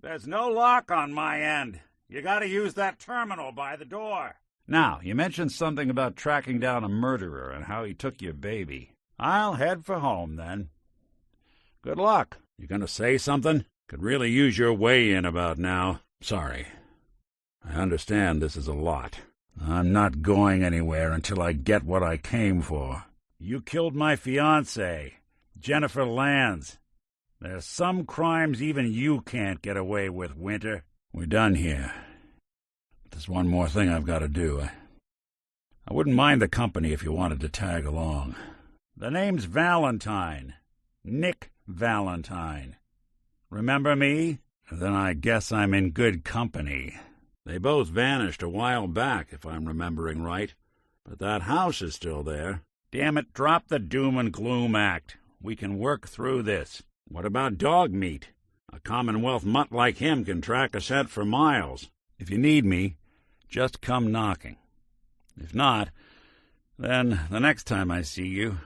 There's no lock on my end. You gotta use that terminal by the door. Now, you mentioned something about tracking down a murderer and how he took your baby. I'll head for home, then. Good luck. You gonna say something? Could really use your weigh-in about now. Sorry. I understand this is a lot. I'm not going anywhere until I get what I came for. You killed my fiancée, Jennifer Lands. There's some crimes even you can't get away with, Winter. We're done here. There's one more thing I've got to do. I wouldn't mind the company if you wanted to tag along. The name's Valentine. Nick Valentine. Remember me? Then I guess I'm in good company. They both vanished a while back, if I'm remembering right. But that house is still there. Damn it, drop the doom and gloom act. We can work through this. What about dog meat? A Commonwealth mutt like him can track a scent for miles. If you need me, just come knocking. If not, then the next time I see you,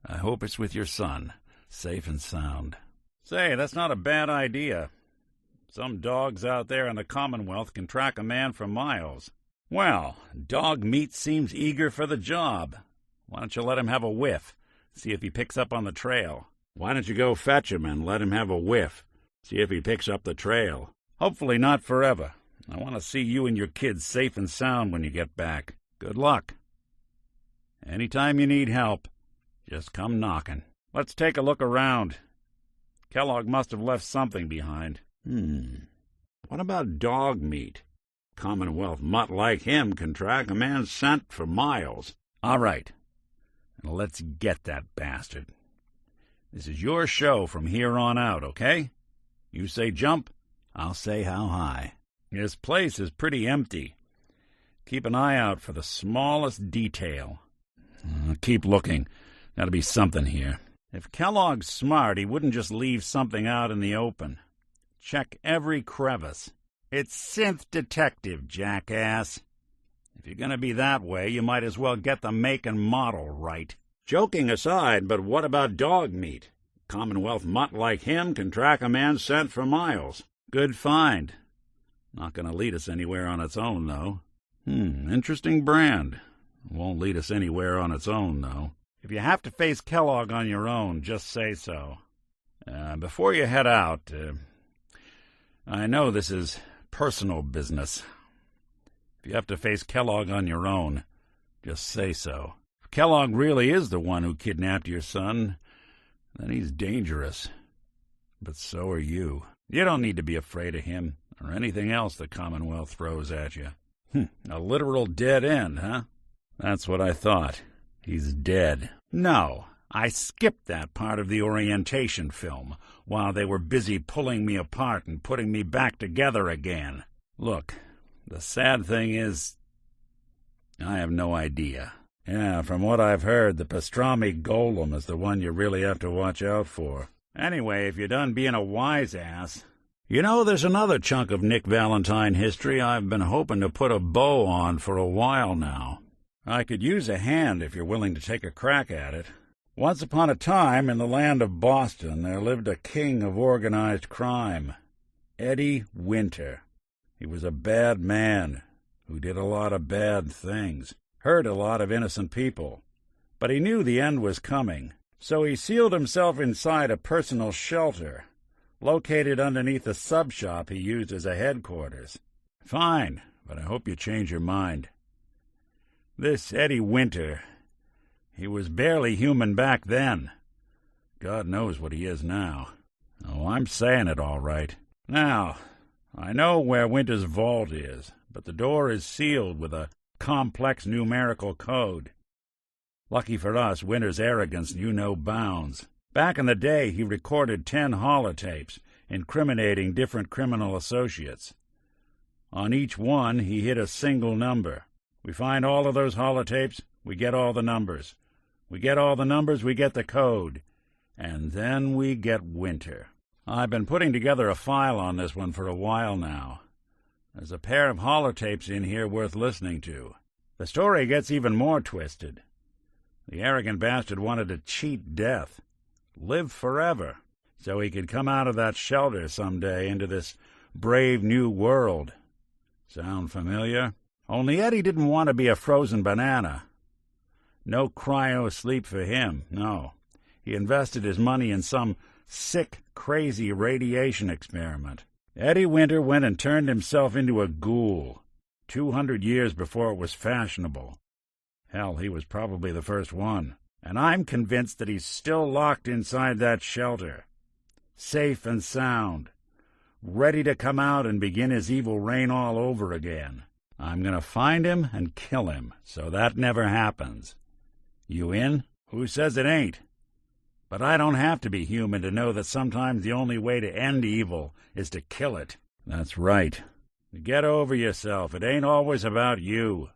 I hope it's with your son, safe and sound. Say, that's not a bad idea. Some dogs out there in the Commonwealth can track a man for miles. Well, dog meat seems eager for the job. Why don't you let him have a whiff, see if he picks up on the trail? Why don't you go fetch him and let him have a whiff, see if he picks up the trail? Hopefully not forever. I want to see you and your kids safe and sound when you get back. Good luck. Anytime you need help, just come knocking. Let's take a look around. Kellogg must have left something behind. What about dog meat? Commonwealth mutt like him can track a man's scent for miles. All right. Now let's get that bastard. This is your show from here on out, okay? You say jump, I'll say how high. This place is pretty empty. Keep an eye out for the smallest detail. Keep looking. Gotta be something here. If Kellogg's smart, he wouldn't just leave something out in the open. Check every crevice. It's Synth Detective, jackass. If you're gonna be that way, you might as well get the make and model right. Joking aside, but what about dog meat? Commonwealth mutt like him can track a man's scent for miles. Good find. Not gonna lead us anywhere on its own, though. Interesting brand. Won't lead us anywhere on its own, though. If you have to face Kellogg on your own, just say so. Before you head out, I know this is personal business. If you have to face Kellogg on your own, just say so. If Kellogg really is the one who kidnapped your son, then he's dangerous. But so are you. You don't need to be afraid of him or anything else the Commonwealth throws at you. A literal dead end, huh? That's what I thought. He's dead. No, I skipped that part of the orientation film while they were busy pulling me apart and putting me back together again. Look, the sad thing is, I have no idea. Yeah, from what I've heard, the pastrami golem is the one you really have to watch out for. Anyway, if you're done being a wise ass... You know, there's another chunk of Nick Valentine history I've been hoping to put a bow on for a while now. I could use a hand if you're willing to take a crack at it. Once upon a time, in the land of Boston, there lived a king of organized crime, Eddie Winter. He was a bad man who did a lot of bad things, hurt a lot of innocent people. But he knew the end was coming, so he sealed himself inside a personal shelter, located underneath a sub-shop he used as a headquarters. Fine, but I hope you change your mind. This Eddie Winter, he was barely human back then. God knows what he is now. Oh, I'm saying it all right. Now, I know where Winter's vault is, but the door is sealed with a complex numerical code. Lucky for us, Winter's arrogance knew no bounds. Back in the day, he recorded 10 holotapes, incriminating different criminal associates. On each one, he hit a single number. We find all of those holotapes, we get all the numbers. We get all the numbers, we get the code. And then we get Winter. I've been putting together a file on this one for a while now. There's a pair of holotapes in here worth listening to. The story gets even more twisted. The arrogant bastard wanted to cheat death, live forever, so he could come out of that shelter someday into this Brave New World. Sound familiar? Only Eddie didn't want to be a frozen banana. No cryo-sleep for him, no. He invested his money in some sick, crazy radiation experiment. Eddie Winter went and turned himself into a ghoul, 200 years before it was fashionable. Hell, he was probably the first one. And I'm convinced that he's still locked inside that shelter, safe and sound, ready to come out and begin his evil reign all over again. I'm going to find him and kill him, so that never happens. You in? Who says it ain't? But I don't have to be human to know that sometimes the only way to end evil is to kill it. That's right. Get over yourself. It ain't always about you.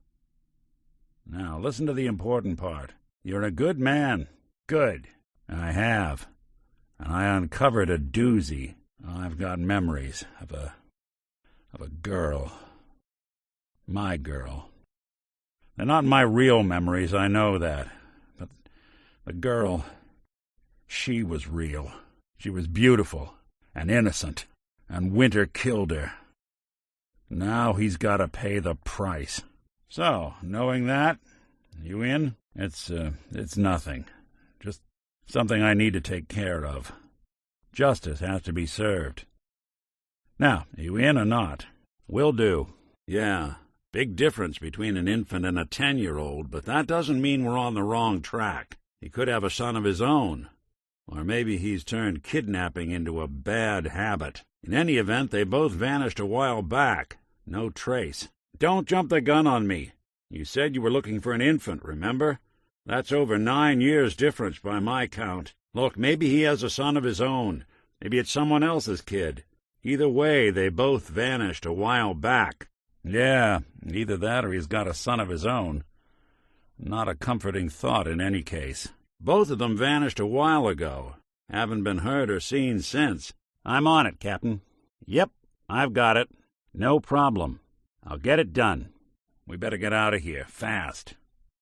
Now, listen to the important part. You're a good man. Good. I have. And I uncovered a doozy. I've got memories of a girl. My girl. They're not my real memories, I know that. But the girl, she was real. She was beautiful and innocent, and Winter killed her. Now he's got to pay the price. So, knowing that, you in? It's nothing. Just something I need to take care of. Justice has to be served. Now, you in or not? Will do. Yeah, big difference between an infant and a 10-year-old, but that doesn't mean we're on the wrong track. He could have a son of his own. Or maybe he's turned kidnapping into a bad habit. In any event, they both vanished a while back. No trace. Don't jump the gun on me. You said you were looking for an infant, remember? That's over 9 years difference by my count. Look, maybe he has a son of his own. Maybe it's someone else's kid. Either way, they both vanished a while back. Yeah, either that or he's got a son of his own. Not a comforting thought in any case. Both of them vanished a while ago. Haven't been heard or seen since. I'm on it, Captain. Yep, I've got it. No problem. I'll get it done. We better get out of here, fast.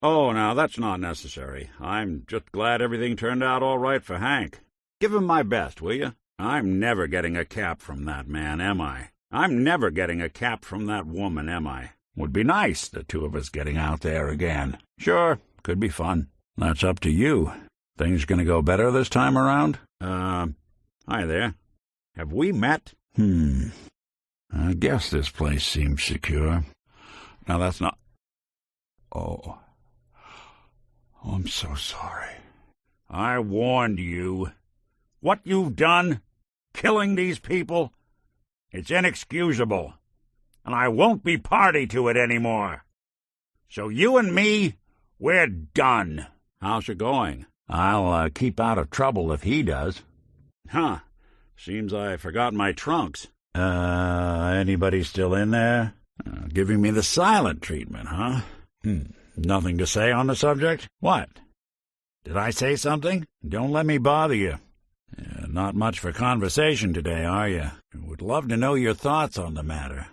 Oh, now, that's not necessary. I'm just glad everything turned out all right for Hank. Give him my best, will you? I'm never getting a cap from that man, am I? I'm never getting a cap from that woman, am I? Would be nice, the two of us getting out there again. Sure, could be fun. That's up to you. Things gonna go better this time around? Hi there. Have we met? I guess this place seems secure. Now, that's not... Oh, I'm so sorry. I warned you. What you've done, killing these people, it's inexcusable, and I won't be party to it anymore. So you and me, we're done. How's it going? I'll keep out of trouble if he does. Huh. Seems I forgot my trunks. Anybody still in there? Giving me the silent treatment, huh? Nothing to say on the subject? What? Did I say something? Don't let me bother you. Not much for conversation today, are you? Would love to know your thoughts on the matter.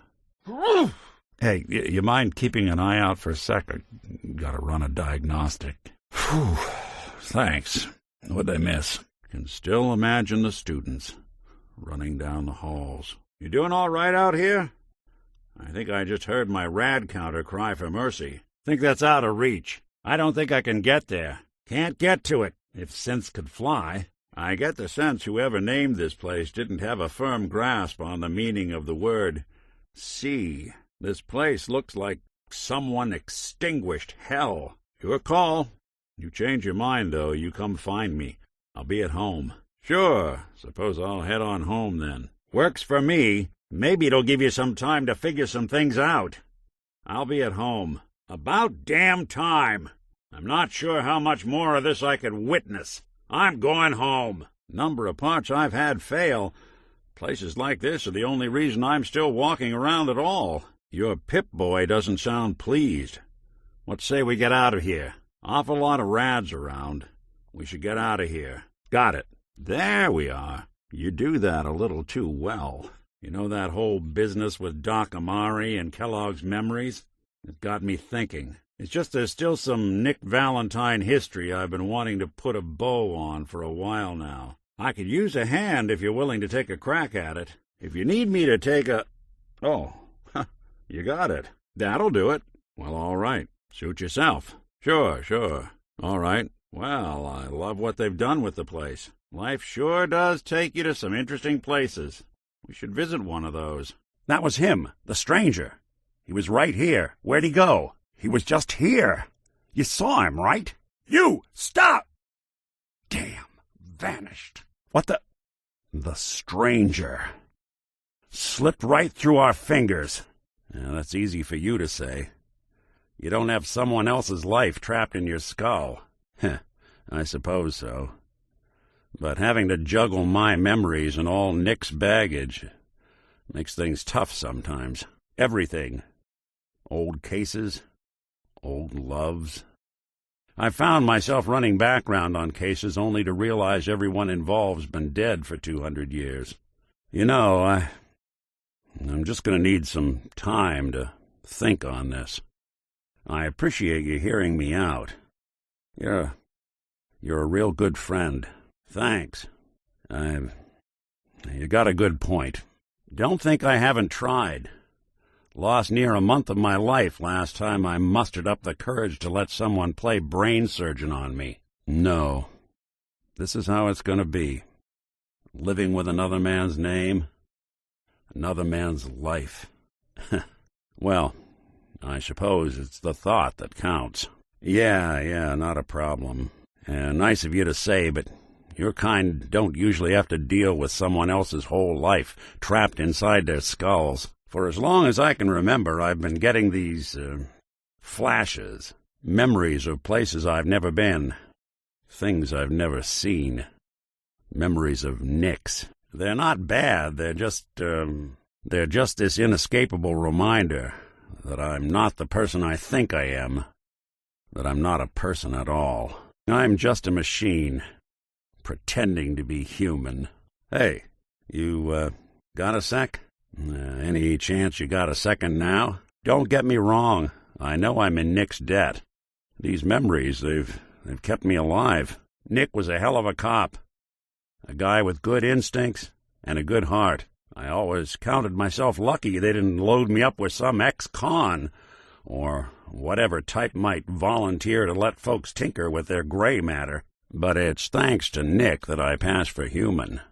Hey, you mind keeping an eye out for a second? Gotta run a diagnostic. Whew. Thanks. What'd I miss? Can still imagine the students running down the halls. You doing all right out here? I think I just heard my rad counter cry for mercy. Think that's out of reach. I don't think I can get there. Can't get to it, if synths could fly. I get the sense whoever named this place didn't have a firm grasp on the meaning of the word sea. This place looks like someone extinguished hell. Your call. You change your mind, though, you come find me. I'll be at home. Sure, suppose I'll head on home then. Works for me. Maybe it'll give you some time to figure some things out. I'll be at home. About damn time. I'm not sure how much more of this I can witness. I'm going home. Number of parts I've had fail. Places like this are the only reason I'm still walking around at all. Your Pip-Boy doesn't sound pleased. What say we get out of here? Awful lot of rads around. We should get out of here. Got it. There we are. You do that a little too well. You know that whole business with Doc Amari and Kellogg's Memories? It got me thinking. It's just there's still some Nick Valentine history I've been wanting to put a bow on for a while now. I could use a hand if you're willing to take a crack at it. If you need me to take a... Oh, you got it. That'll do it. Well, all right. Suit yourself. Sure. All right. Well, I love what they've done with the place. Life sure does take you to some interesting places. We should visit one of those. That was him, the stranger. He was right here. Where'd he go? He was just here. You saw him, right? You! Stop! Damn. Vanished. What the... The stranger. Slipped right through our fingers. Yeah, that's easy for you to say. You don't have someone else's life trapped in your skull. Heh, I suppose so. But having to juggle my memories and all Nick's baggage makes things tough sometimes. Everything. Old cases. Old loves. I found myself running background on cases only to realize everyone involved's been dead for 200 years. You know, I'm just going to need some time to think on this. I appreciate you hearing me out. You're a real good friend. Thanks. You got a good point. Don't think I haven't tried. Lost near a month of my life last time I mustered up the courage to let someone play brain surgeon on me. No. This is how it's going to be. Living with another man's name, another man's life. Well, I suppose it's the thought that counts. Yeah, not a problem. Nice of you to say, but your kind don't usually have to deal with someone else's whole life trapped inside their skulls. For as long as I can remember, I've been getting these flashes, memories of places I've never been, things I've never seen, memories of Nicks. They're not bad, they're just this inescapable reminder that I'm not the person I think I am, that I'm not a person at all. I'm just a machine, pretending to be human. Hey, you got a sec? Any chance you got a second now? Don't get me wrong. I know I'm in Nick's debt. These memories, they've kept me alive. Nick was a hell of a cop. A guy with good instincts and a good heart. I always counted myself lucky they didn't load me up with some ex-con or whatever type might volunteer to let folks tinker with their gray matter. But it's thanks to Nick that I pass for human.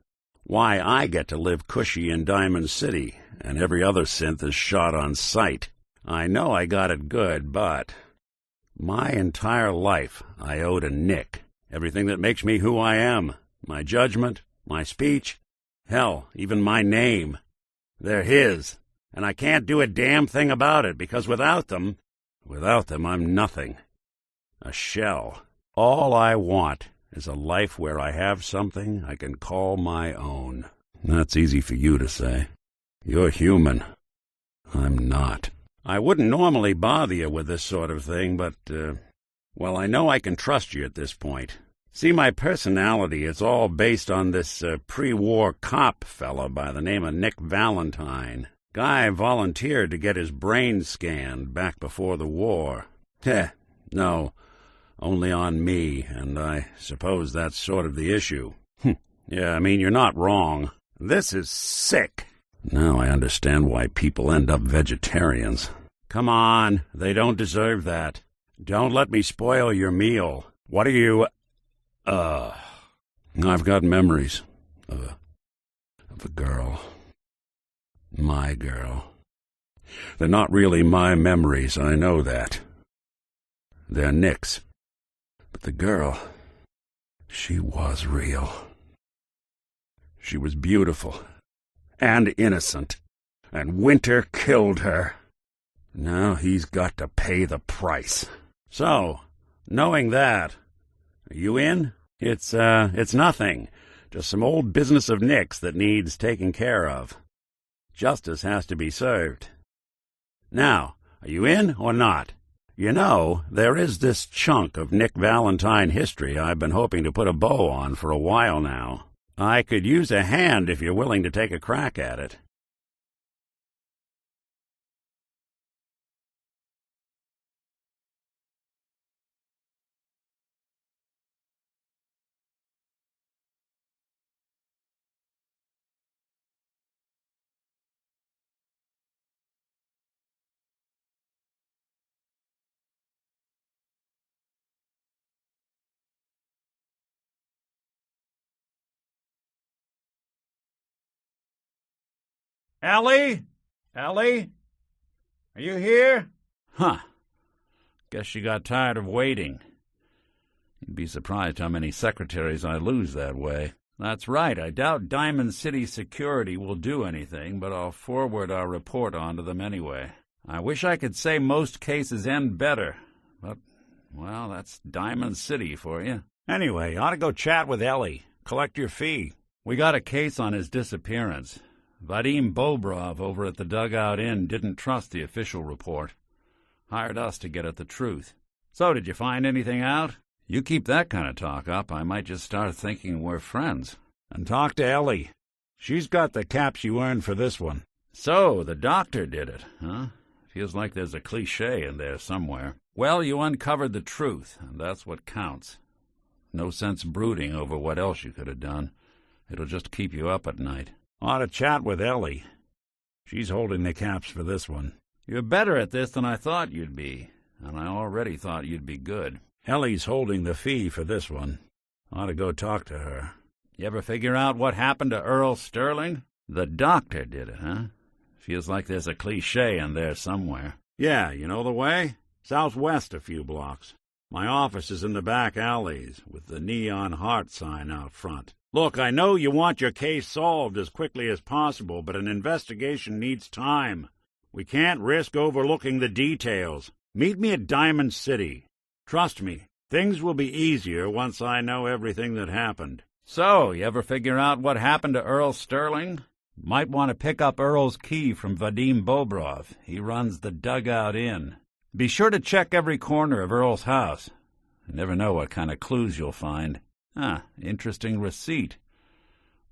Why I get to live cushy in Diamond City, and every other synth is shot on sight. I know I got it good, but my entire life I owe to Nick. Everything that makes me who I am, my judgment, my speech, hell, even my name. They're his, and I can't do a damn thing about it, because without them, I'm nothing. A shell. All I want is a life where I have something I can call my own. That's easy for you to say. You're human. I'm not. I wouldn't normally bother you with this sort of thing, but, well, I know I can trust you at this point. See, my personality is all based on this pre-war cop fella by the name of Nick Valentine. Guy volunteered to get his brain scanned back before the war. No. Only on me, and I suppose that's sort of the issue. Yeah, I mean, you're not wrong. This is sick. Now I understand why people end up vegetarians. Come on, they don't deserve that. Don't let me spoil your meal. What are you... I've got memories of a girl. My girl. They're not really my memories, I know that. They're Nick's. But the girl, she was real. She was beautiful and innocent, and Winter killed her. Now he's got to pay the price. So, knowing that, are you in? It's nothing. Just some old business of Nick's that needs taking care of. Justice has to be served. Now, are you in or not? You know, there is this chunk of Nick Valentine history I've been hoping to put a bow on for a while now. I could use a hand if you're willing to take a crack at it. Ellie? Ellie? Are you here? Huh. Guess she got tired of waiting. You'd be surprised how many secretaries I lose that way. That's right. I doubt Diamond City Security will do anything, but I'll forward our report on to them anyway. I wish I could say most cases end better, but, well, that's Diamond City for you. Anyway, you ought to go chat with Ellie. Collect your fee. We got a case on his disappearance. Vadim Bobrov over at the Dugout Inn didn't trust the official report. Hired us to get at the truth. So, did you find anything out? You keep that kind of talk up, I might just start thinking we're friends. And talk to Ellie. She's got the caps you earned for this one. So, the doctor did it, huh? Feels like there's a cliché in there somewhere. Well, you uncovered the truth, and that's what counts. No sense brooding over what else you could have done. It'll just keep you up at night. Ought to chat with Ellie. She's holding the caps for this one. You're better at this than I thought you'd be, and I already thought you'd be good. Ellie's holding the fee for this one. Ought to go talk to her. You ever figure out what happened to Earl Sterling? The doctor did it, huh? Feels like there's a cliché in there somewhere. Yeah, you know the way? Southwest a few blocks. My office is in the back alleys, with the neon heart sign out front. Look, I know you want your case solved as quickly as possible, but an investigation needs time. We can't risk overlooking the details. Meet me at Diamond City. Trust me, things will be easier once I know everything that happened. So, you ever figure out what happened to Earl Sterling? Might want to pick up Earl's key from Vadim Bobrov. He runs the Dugout Inn. Be sure to check every corner of Earl's house. You never know what kind of clues you'll find. Interesting receipt.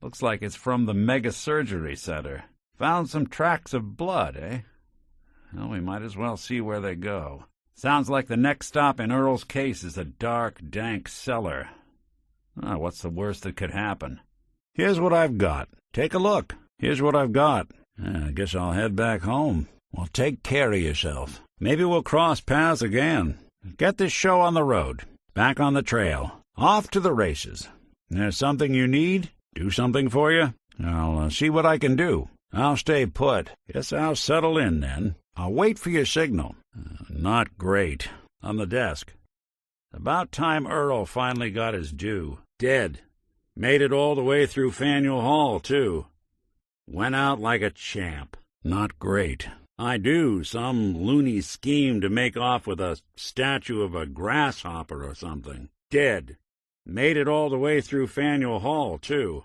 Looks like it's from the Mega Surgery Center. Found some tracks of blood, eh? Well, we might as well see where they go. Sounds like the next stop in Earl's case is a dark, dank cellar. What's the worst that could happen? Here's what I've got. Take a look. Here's what I've got. I guess I'll head back home. Well, take care of yourself. Maybe we'll cross paths again. Get this show on the road. Back on the trail. Off to the races. There's something you need? Do something for you? I'll see what I can do. I'll stay put. Guess I'll settle in then. I'll wait for your signal. Not great. On the desk. About time Earl finally got his due. Dead. Made it all the way through Faneuil Hall, too. Went out like a champ. Not great. I do. Some loony scheme to make off with a statue of a grasshopper or something. Dead. Made it all the way through Faneuil Hall, too.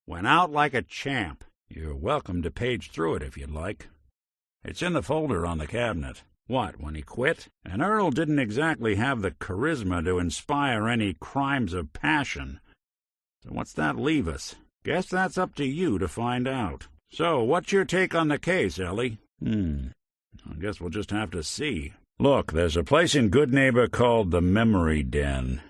Went out like a champ. You're welcome to page through it if you'd like. It's in the folder on the cabinet. What, when he quit? And Earl didn't exactly have the charisma to inspire any crimes of passion. So what's that leave us? Guess that's up to you to find out. So, what's your take on the case, Ellie? I guess we'll just have to see. Look, there's a place in Goodneighbor called the Memory Den.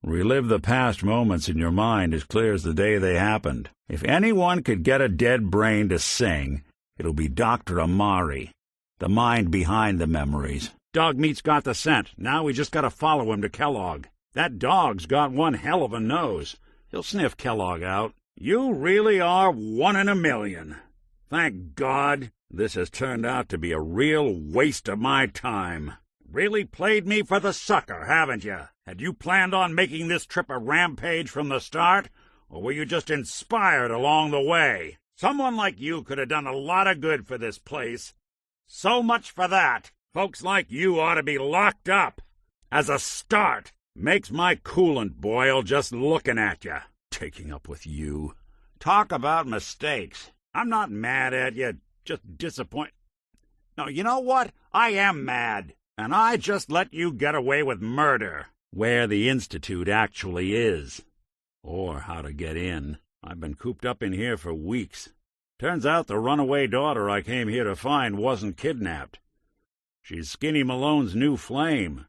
Relive the past moments in your mind as clear as the day they happened. If anyone could get a dead brain to sing, it'll be Dr. Amari, the mind behind the memories. Dogmeat's got the scent. Now we just gotta follow him to Kellogg. That dog's got one hell of a nose. He'll sniff Kellogg out. You really are one in a million. Thank God. This has turned out to be a real waste of my time. Really played me for the sucker, haven't you? Had you planned on making this trip a rampage from the start, or were you just inspired along the way? Someone like you could have done a lot of good for this place. So much for that. Folks like you ought to be locked up. As a start, makes my coolant boil just looking at you. Taking up with you. Talk about mistakes. I'm not mad at you, just disappointed. No, you know what? I am mad. And I just let you get away with murder, where the Institute actually is. Or how to get in. I've been cooped up in here for weeks. Turns out the runaway daughter I came here to find wasn't kidnapped. She's Skinny Malone's new flame.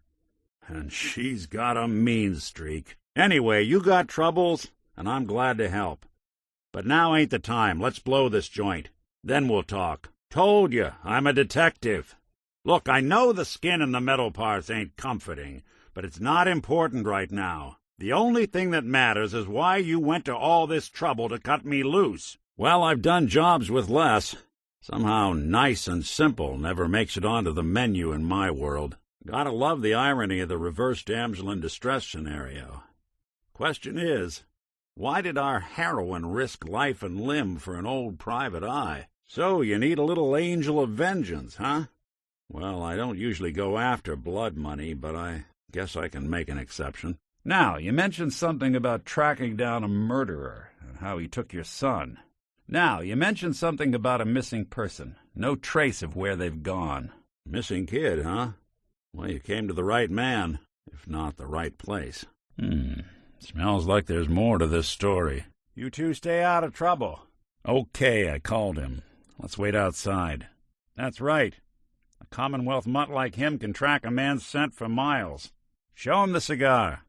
And she's got a mean streak. Anyway, you got troubles, and I'm glad to help. But now ain't the time. Let's blow this joint. Then we'll talk. Told you, I'm a detective. Look, I know the skin and the metal parts ain't comforting, but it's not important right now. The only thing that matters is why you went to all this trouble to cut me loose. Well, I've done jobs with less. Somehow nice and simple never makes it onto the menu in my world. Gotta love the irony of the reverse damsel in distress scenario. Question is, why did our heroine risk life and limb for an old private eye? So you need a little angel of vengeance, huh? Well, I don't usually go after blood money, but I guess I can make an exception. Now, you mentioned something about tracking down a murderer and how he took your son. Now, you mentioned something about a missing person. No trace of where they've gone. Missing kid, huh? Well, you came to the right man, if not the right place. Smells like there's more to this story. You two stay out of trouble. Okay, I called him. Let's wait outside. That's right. A Commonwealth mutt like him can track a man's scent for miles. Show him the cigar.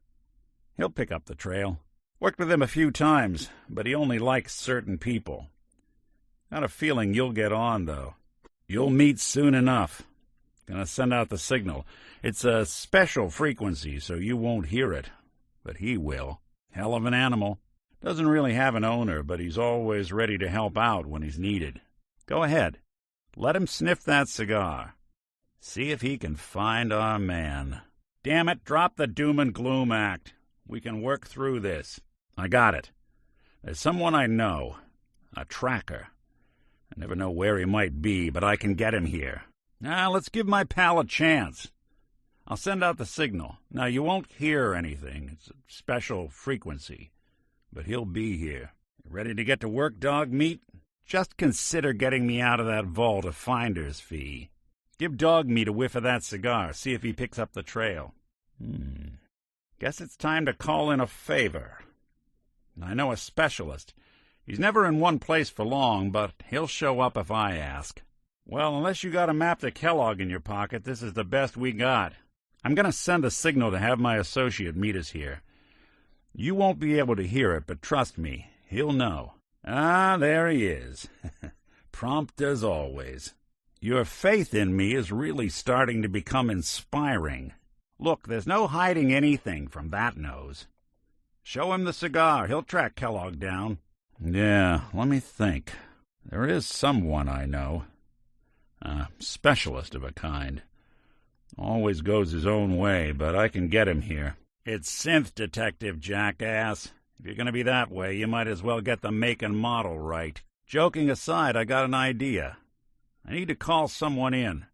He'll pick up the trail. Worked with him a few times, but he only likes certain people. Got a feeling you'll get on, though. You'll meet soon enough. Gonna send out the signal. It's a special frequency, so you won't hear it. But he will. Hell of an animal. Doesn't really have an owner, but he's always ready to help out when he's needed. Go ahead. Let him sniff that cigar. See if he can find our man. Damn it, drop the doom and gloom act. We can work through this. I got it. There's someone I know. A tracker. I never know where he might be, but I can get him here. Now, let's give my pal a chance. I'll send out the signal. Now, you won't hear anything. It's a special frequency. But he'll be here. You ready to get to work, dog meat? Just consider getting me out of that vault a finder's fee. Give dog meat a whiff of that cigar. See if he picks up the trail. Guess it's time to call in a favor. I know a specialist. He's never in one place for long, but he'll show up if I ask. Well, unless you got a map to Kellogg in your pocket, this is the best we got. I'm going to send a signal to have my associate meet us here. You won't be able to hear it, but trust me, he'll know. Ah, there he is. Prompt as always. Your faith in me is really starting to become inspiring. Look, there's no hiding anything from that nose. Show him the cigar. He'll track Kellogg down. Yeah, let me think. There is someone I know. A specialist of a kind. Always goes his own way, but I can get him here. It's Synth Detective, jackass. If you're going to be that way, you might as well get the make and model right. Joking aside, I got an idea. I need to call someone in.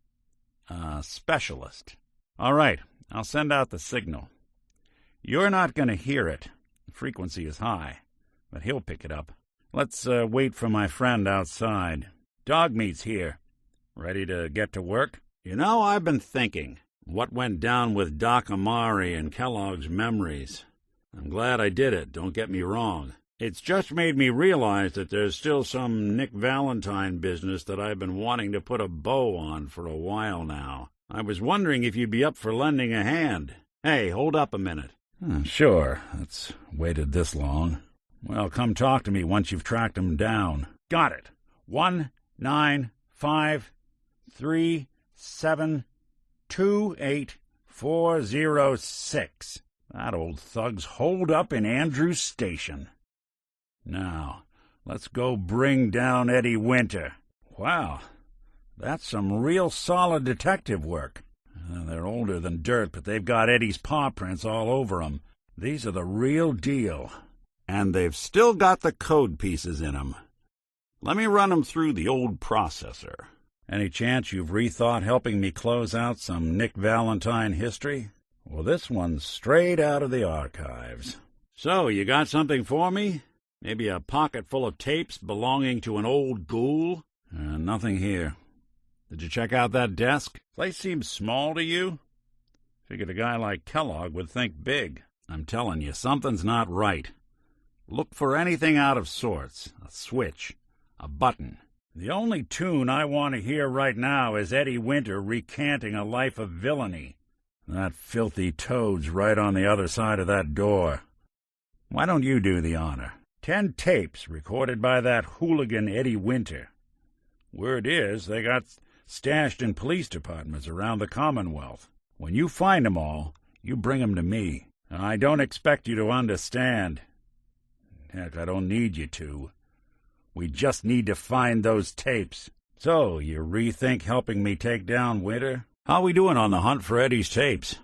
A specialist. All right, I'll send out the signal. You're not going to hear it. The frequency is high, but he'll pick it up. Let's wait for my friend outside. Dog meat's here. Ready to get to work? You know, I've been thinking. What went down with Doc Amari and Kellogg's memories? I'm glad I did it, don't get me wrong. It's just made me realize that there's still some Nick Valentine business that I've been wanting to put a bow on for a while now. I was wondering if you'd be up for lending a hand. Hey, hold up a minute. Sure, it's waited this long. Well, come talk to me once you've tracked him down. Got it. 1-9-5-3-7-2-8-4-0-6. That old thug's holed up in Andrews Station. Now, let's go bring down Eddie Winter. Wow, that's some real solid detective work. They're older than dirt, but they've got Eddie's paw prints all over 'em. These are the real deal. And they've still got the code pieces in 'em. Let me run 'em through the old processor. Any chance you've rethought helping me close out some Nick Valentine history? Well, this one's straight out of the archives. So, you got something for me? Maybe a pocket full of tapes belonging to an old ghoul? Nothing here. Did you check out that desk? Place seems small to you? Figured a guy like Kellogg would think big. I'm telling you, something's not right. Look for anything out of sorts. A switch. A button. The only tune I want to hear right now is Eddie Winter recanting a life of villainy. That filthy toad's right on the other side of that door. Why don't you do the honor? 10 tapes recorded by that hooligan Eddie Winter. Word is, they got stashed in police departments around the Commonwealth. When you find 'em all, you bring 'em to me. I don't expect you to understand. Heck, I don't need you to. We just need to find those tapes. So, you rethink helping me take down Winter? How we doing on the hunt for Eddie's tapes?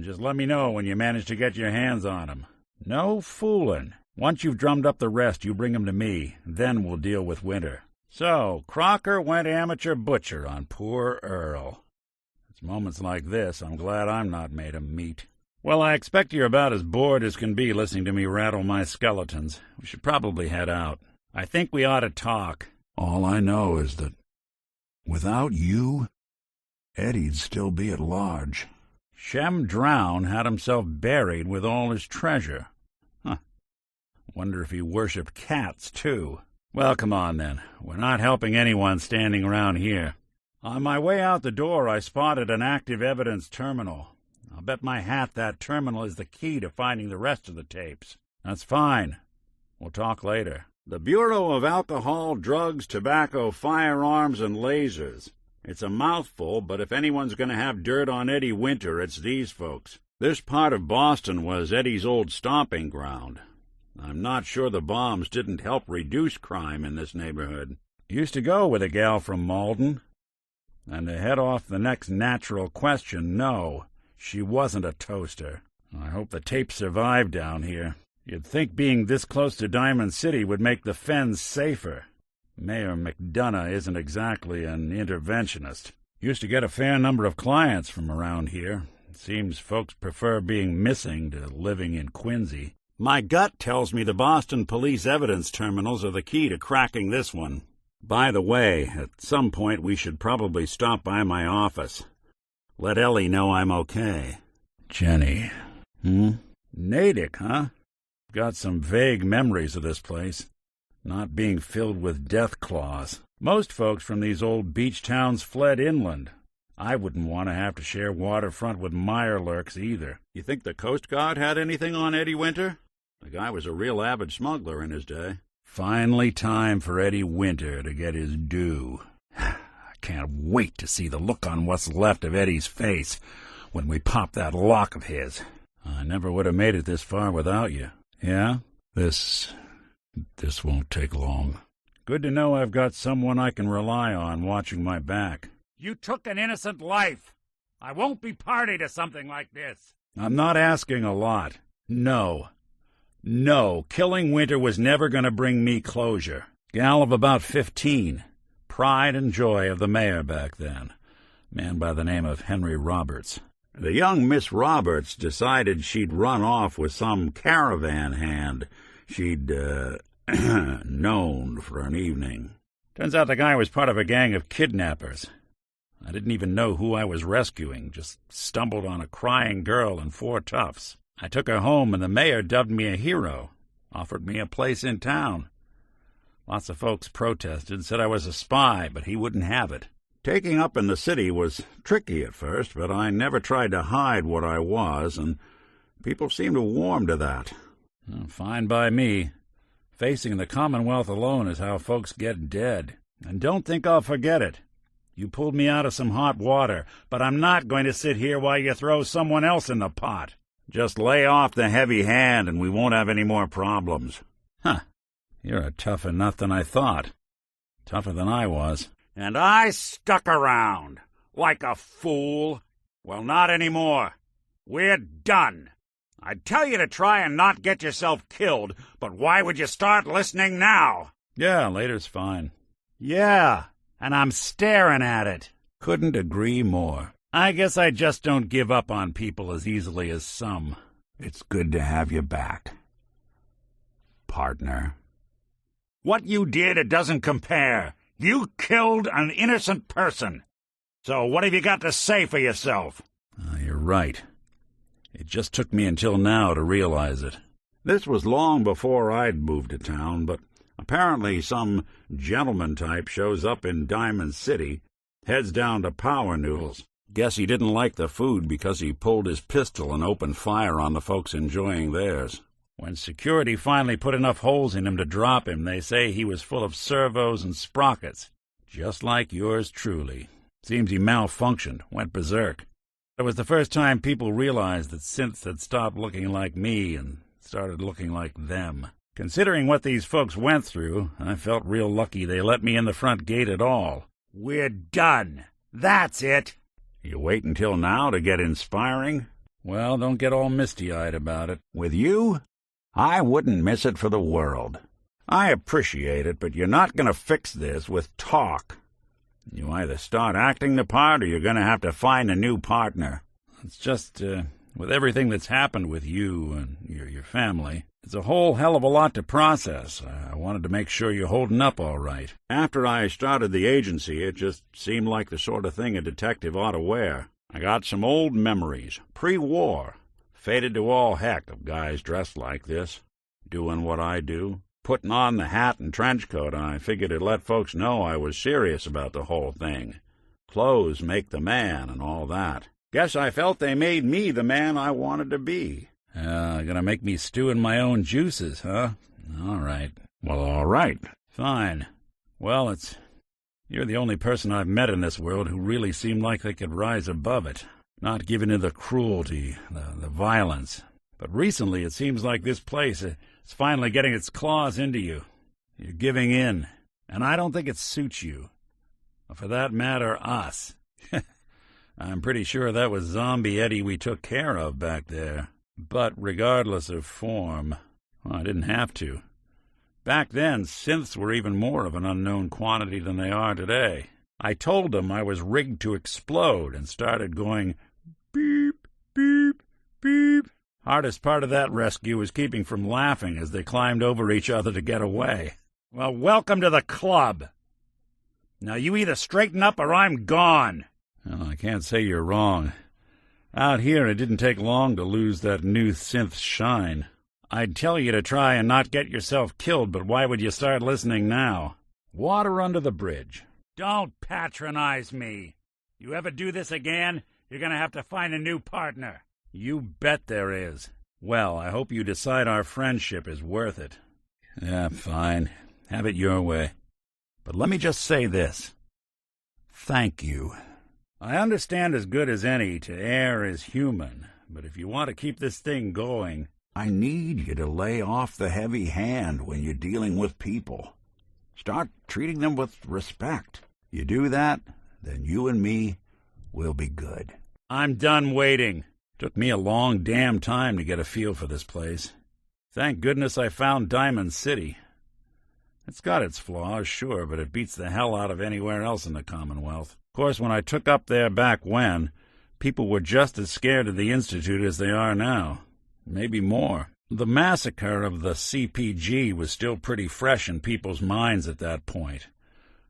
Just let me know when you manage to get your hands on 'em. No fooling. Once you've drummed up the rest, you bring 'em to me. Then we'll deal with Winter. So, Crocker went amateur butcher on poor Earl. It's moments like this I'm glad I'm not made of meat. Well, I expect you're about as bored as can be listening to me rattle my skeletons. We should probably head out. I think we ought to talk. All I know is that without you, Eddie'd still be at large. Shem Drown had himself buried with all his treasure. Wonder if he worshipped cats, too. Well, come on, then. We're not helping anyone standing around here. On my way out the door, I spotted an active evidence terminal. I'll bet my hat that terminal is the key to finding the rest of the tapes. That's fine. We'll talk later. The Bureau of Alcohol, Drugs, Tobacco, Firearms, and Lasers. It's a mouthful, but if anyone's going to have dirt on Eddie Winter, it's these folks. This part of Boston was Eddie's old stomping ground. I'm not sure the bombs didn't help reduce crime in this neighborhood. Used to go with a gal from Malden. And to head off the next natural question, no, she wasn't a toaster. I hope the tapes survive down here. You'd think being this close to Diamond City would make the fens safer. Mayor McDonough isn't exactly an interventionist. Used to get a fair number of clients from around here. It seems folks prefer being missing to living in Quincy. My gut tells me the Boston police evidence terminals are the key to cracking this one. By the way, at some point we should probably stop by my office. Let Ellie know I'm okay. Jenny. Natick, huh? Got some vague memories of this place. Not being filled with death claws. Most folks from these old beach towns fled inland. I wouldn't want to have to share waterfront with mirelurks either. You think the Coast Guard had anything on Eddie Winter? The guy was a real avid smuggler in his day. Finally time for Eddie Winter to get his due. I can't wait to see the look on what's left of Eddie's face when we pop that lock of his. I never would have made it this far without you. Yeah? This won't take long. Good to know I've got someone I can rely on watching my back. You took an innocent life. I won't be party to something like this. I'm not asking a lot. No, killing Winter was never going to bring me closure. Gal of about 15. Pride and joy of the mayor back then. Man by the name of Henry Roberts. The young Miss Roberts decided she'd run off with some caravan hand she'd, known for an evening. Turns out the guy was part of a gang of kidnappers. I didn't even know who I was rescuing, just stumbled on a crying girl and 4 toughs. I took her home, and the mayor dubbed me a hero, offered me a place in town. Lots of folks protested, said I was a spy, but he wouldn't have it. Taking up in the city was tricky at first, but I never tried to hide what I was, and people seemed to warm to that. Fine by me. Facing the Commonwealth alone is how folks get dead. And don't think I'll forget it. You pulled me out of some hot water, but I'm not going to sit here while you throw someone else in the pot. Just lay off the heavy hand and we won't have any more problems. You're tougher nut than I thought. Tougher than I was. And I stuck around. Like a fool. Well, not anymore. We're done. I'd tell you to try and not get yourself killed, but why would you start listening now? Yeah, later's fine. Yeah, and I'm staring at it. Couldn't agree more. I guess I just don't give up on people as easily as some. It's good to have you back, partner. What you did, it doesn't compare. You killed an innocent person. So what have you got to say for yourself? You're right. It just took me until now to realize it. This was long before I'd moved to town, but apparently some gentleman type shows up in Diamond City, heads down to Power Noodles. Guess he didn't like the food because he pulled his pistol and opened fire on the folks enjoying theirs. When security finally put enough holes in him to drop him, they say he was full of servos and sprockets, just like yours truly. Seems he malfunctioned, went berserk. It was the first time people realized that synths had stopped looking like me and started looking like them. Considering what these folks went through, I felt real lucky they let me in the front gate at all. We're done. That's it. You wait until now to get inspiring? Well, don't get all misty-eyed about it. With you, I wouldn't miss it for the world. I appreciate it, but you're not going to fix this with talk. You either start acting the part or you're going to have to find a new partner. It's just, with everything that's happened with you and your family, it's a whole hell of a lot to process. I wanted to make sure you're holding up all right. After I started the agency, it just seemed like the sort of thing a detective ought to wear. I got some old memories, pre-war, faded to all heck of guys dressed like this, doing what I do. Putting on the hat and trench coat, I figured it'd let folks know I was serious about the whole thing. Clothes make the man and all that. Guess I felt they made me the man I wanted to be. Gonna make me stew in my own juices, huh? All right. Well, all right. Fine. Well, you're the only person I've met in this world who really seemed like they could rise above it, not giving in to the cruelty, the violence. But recently it seems like this place is finally getting its claws into you. You're giving in, and I don't think it suits you. Or for that matter, us. I'm pretty sure that was Zombie Eddie we took care of back there. But regardless of form, well, I didn't have to. Back then, synths were even more of an unknown quantity than they are today. I told them I was rigged to explode and started going beep, beep, beep. Hardest part of that rescue was keeping from laughing as they climbed over each other to get away. Well, welcome to the club. Now you either straighten up or I'm gone. Well, I can't say you're wrong. Out here, it didn't take long to lose that new synth shine. I'd tell you to try and not get yourself killed, but why would you start listening now? Water under the bridge. Don't patronize me. You ever do this again, you're going to have to find a new partner. You bet there is. Well, I hope you decide our friendship is worth it. Yeah, fine. Have it your way. But let me just say this. Thank you. I understand as good as any to err is human, but if you want to keep this thing going, I need you to lay off the heavy hand when you're dealing with people. Start treating them with respect. You do that, then you and me will be good. I'm done waiting. Took me a long damn time to get a feel for this place. Thank goodness I found Diamond City. It's got its flaws, sure, but it beats the hell out of anywhere else in the Commonwealth. Of course, when I took up there back when, people were just as scared of the Institute as they are now. Maybe more. The massacre of the CPG was still pretty fresh in people's minds at that point,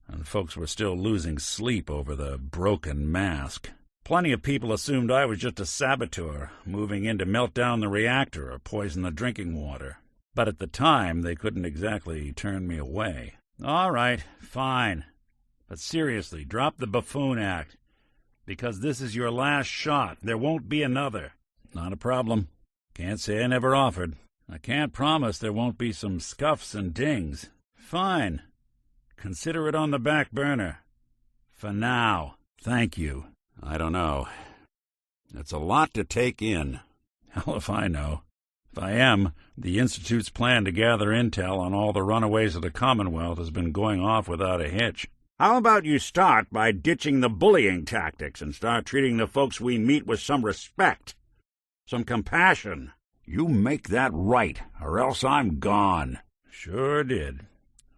and folks were still losing sleep over the broken mask. Plenty of people assumed I was just a saboteur, moving in to melt down the reactor or poison the drinking water. But at the time, they couldn't exactly turn me away. All right, fine. But seriously, drop the buffoon act, because this is your last shot. There won't be another. Not a problem. Can't say I never offered. I can't promise there won't be some scuffs and dings. Fine. Consider it on the back burner. For now. Thank you. I don't know. It's a lot to take in. Hell if I know. If I am, the Institute's plan to gather intel on all the runaways of the Commonwealth has been going off without a hitch. How about you start by ditching the bullying tactics and start treating the folks we meet with some respect, some compassion? You make that right, or else I'm gone. Sure did.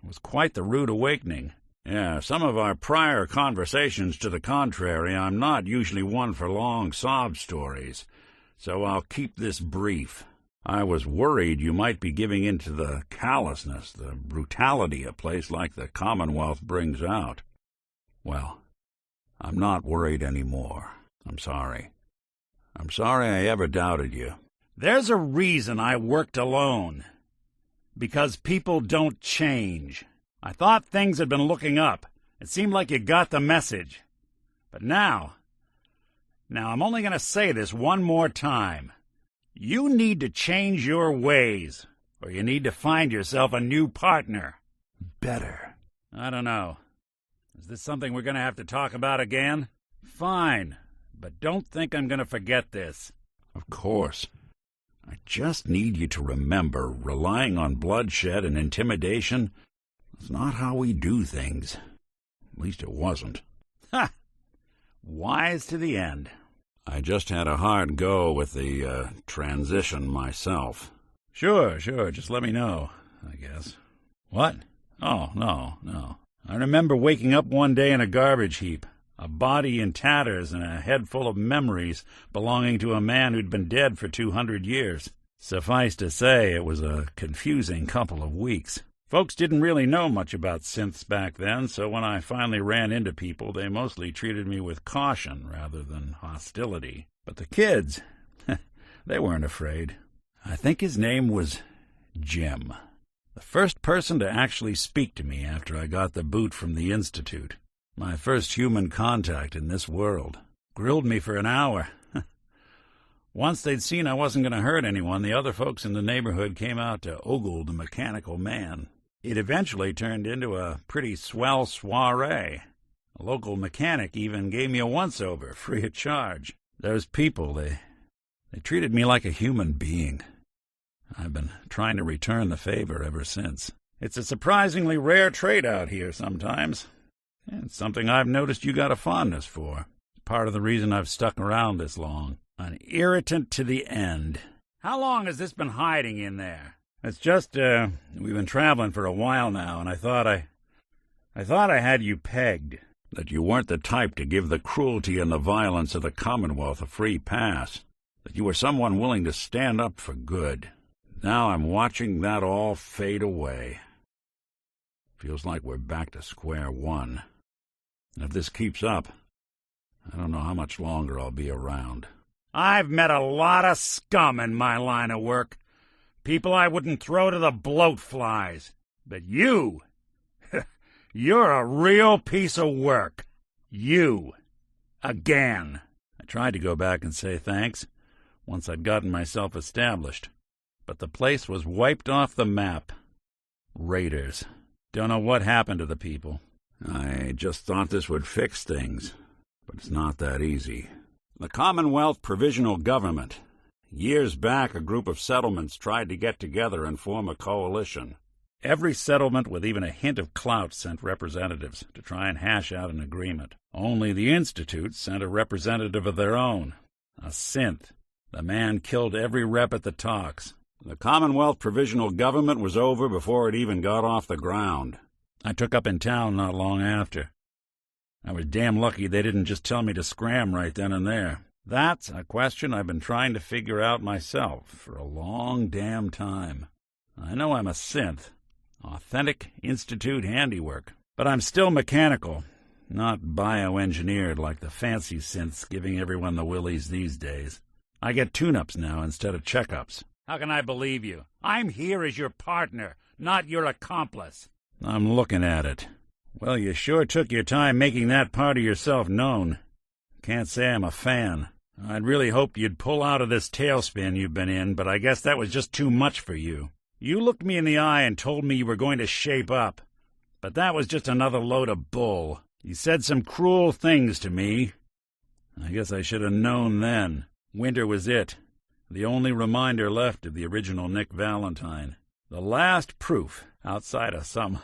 It was quite the rude awakening. Yeah, some of our prior conversations to the contrary, I'm not usually one for long sob stories, so I'll keep this brief. I was worried you might be giving in to the callousness, the brutality a place like the Commonwealth brings out. Well, I'm not worried anymore. I'm sorry. I'm sorry I ever doubted you. There's a reason I worked alone. Because people don't change. I thought things had been looking up. It seemed like you got the message. But now I'm only going to say this one more time. You need to change your ways, or you need to find yourself a new partner. Better. I don't know. Is this something we're going to have to talk about again? Fine, but don't think I'm going to forget this. Of course. I just need you to remember relying on bloodshed and intimidation is not how we do things. At least it wasn't. Ha! Wise to the end. I just had a hard go with the transition myself. Sure, just let me know, I guess. What? Oh, no. I remember waking up one day in a garbage heap, a body in tatters and a head full of memories belonging to a man who'd been dead for 200 years. Suffice to say, it was a confusing couple of weeks. Folks didn't really know much about synths back then, so when I finally ran into people, they mostly treated me with caution rather than hostility. But the kids, they weren't afraid. I think his name was Jim. The first person to actually speak to me after I got the boot from the Institute. My first human contact in this world. Grilled me for an hour. Once they'd seen I wasn't going to hurt anyone, the other folks in the neighborhood came out to ogle the mechanical man. It eventually turned into a pretty swell soiree. A local mechanic even gave me a once-over, free of charge. Those people, they treated me like a human being. I've been trying to return the favor ever since. It's a surprisingly rare trait out here sometimes. It's something I've noticed you got a fondness for. Part of the reason I've stuck around this long. An irritant to the end. How long has this been hiding in there? It's just, we've been traveling for a while now, and I thought I had you pegged. That you weren't the type to give the cruelty and the violence of the Commonwealth a free pass. That you were someone willing to stand up for good. Now I'm watching that all fade away. Feels like we're back to square one. And if this keeps up, I don't know how much longer I'll be around. I've met a lot of scum in my line of work. People I wouldn't throw to the bloat flies. But you, you're a real piece of work. You. Again. I tried to go back and say thanks, once I'd gotten myself established. But the place was wiped off the map. Raiders. Don't know what happened to the people. I just thought this would fix things, but it's not that easy. The Commonwealth Provisional Government. Years back, a group of settlements tried to get together and form a coalition. Every settlement with even a hint of clout sent representatives to try and hash out an agreement. Only the Institute sent a representative of their own. A synth. The man killed every rep at the talks. The Commonwealth Provisional Government was over before it even got off the ground. I took up in town not long after. I was damn lucky they didn't just tell me to scram right then and there. That's a question I've been trying to figure out myself for a long damn time. I know I'm a synth, authentic Institute handiwork, but I'm still mechanical, not bioengineered like the fancy synths giving everyone the willies these days. I get tune-ups now instead of checkups. How can I believe you? I'm here as your partner, not your accomplice. I'm looking at it. Well, you sure took your time making that part of yourself known. Can't say I'm a fan. I'd really hoped you'd pull out of this tailspin you've been in, but I guess that was just too much for you. You looked me in the eye and told me you were going to shape up, but that was just another load of bull. You said some cruel things to me. I guess I should have known then. Winter was it. The only reminder left of the original Nick Valentine. The last proof, outside of some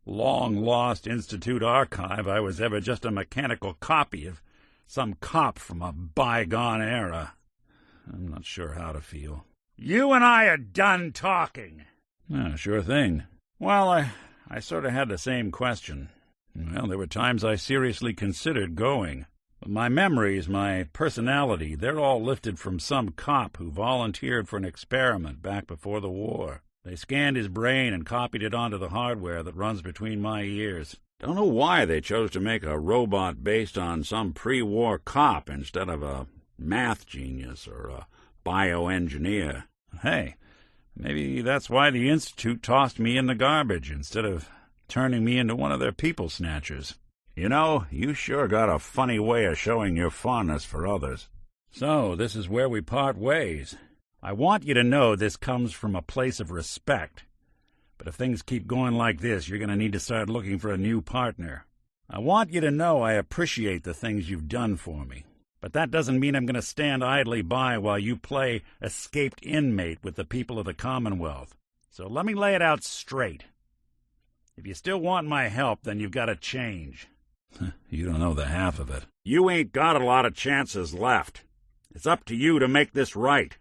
long-lost Institute archive, I was ever just a mechanical copy of some cop from a bygone era. I'm not sure how to feel. You and I are done talking. Sure thing. Well, I sort of had the same question. Well, there were times I seriously considered going. But my memories, my personality, they're all lifted from some cop who volunteered for an experiment back before the war. They scanned his brain and copied it onto the hardware that runs between my ears. Don't know why they chose to make a robot based on some pre-war cop instead of a math genius or a bioengineer. Hey, maybe that's why the Institute tossed me in the garbage instead of turning me into one of their people snatchers. You know, you sure got a funny way of showing your fondness for others. So, this is where we part ways. I want you to know this comes from a place of respect. But if things keep going like this, you're going to need to start looking for a new partner. I want you to know I appreciate the things you've done for me. But that doesn't mean I'm going to stand idly by while you play escaped inmate with the people of the Commonwealth. So let me lay it out straight. If you still want my help, then you've got to change. You don't know the half of it. You ain't got a lot of chances left. It's up to you to make this right.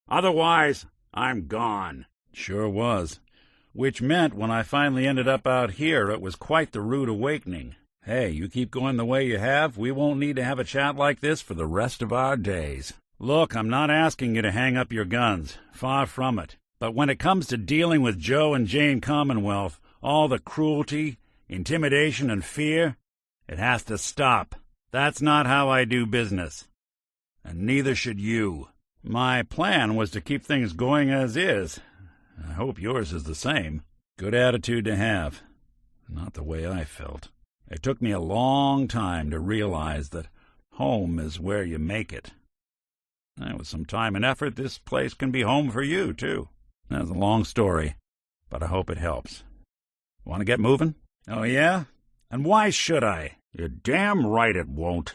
Otherwise, I'm gone. Sure was. Which meant when I finally ended up out here, it was quite the rude awakening. Hey, you keep going the way you have, we won't need to have a chat like this for the rest of our days. Look, I'm not asking you to hang up your guns. Far from it. But when it comes to dealing with Joe and Jane Commonwealth, all the cruelty, intimidation, and fear, it has to stop. That's not how I do business. And neither should you. My plan was to keep things going as is. I hope yours is the same. Good attitude to have. Not the way I felt. It took me a long time to realize that home is where you make it. And with some time and effort, this place can be home for you, too. That's a long story, but I hope it helps. Want to get moving? Oh, yeah? And why should I? You're damn right it won't.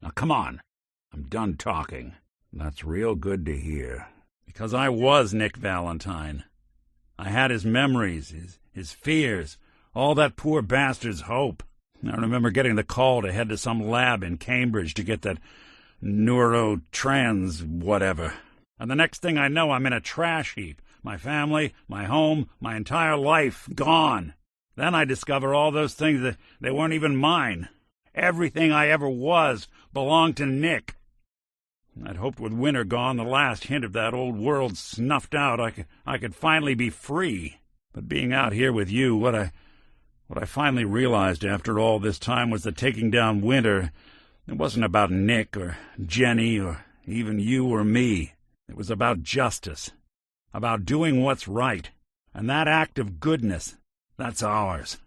Now, come on. I'm done talking. That's real good to hear. Because I was Nick Valentine. I had his memories, his fears, all that poor bastard's hope. I remember getting the call to head to some lab in Cambridge to get that neurotrans whatever. And the next thing I know, I'm in a trash heap. My family, my home, my entire life gone. Then I discover all those things that they weren't even mine. Everything I ever was belonged to Nick. I'd hoped with winter gone, the last hint of that old world snuffed out, I could finally be free. But being out here with you, what I finally realized after all this time was that taking down winter, it wasn't about Nick or Jenny or even you or me. It was about justice, about doing what's right. And that act of goodness, that's ours.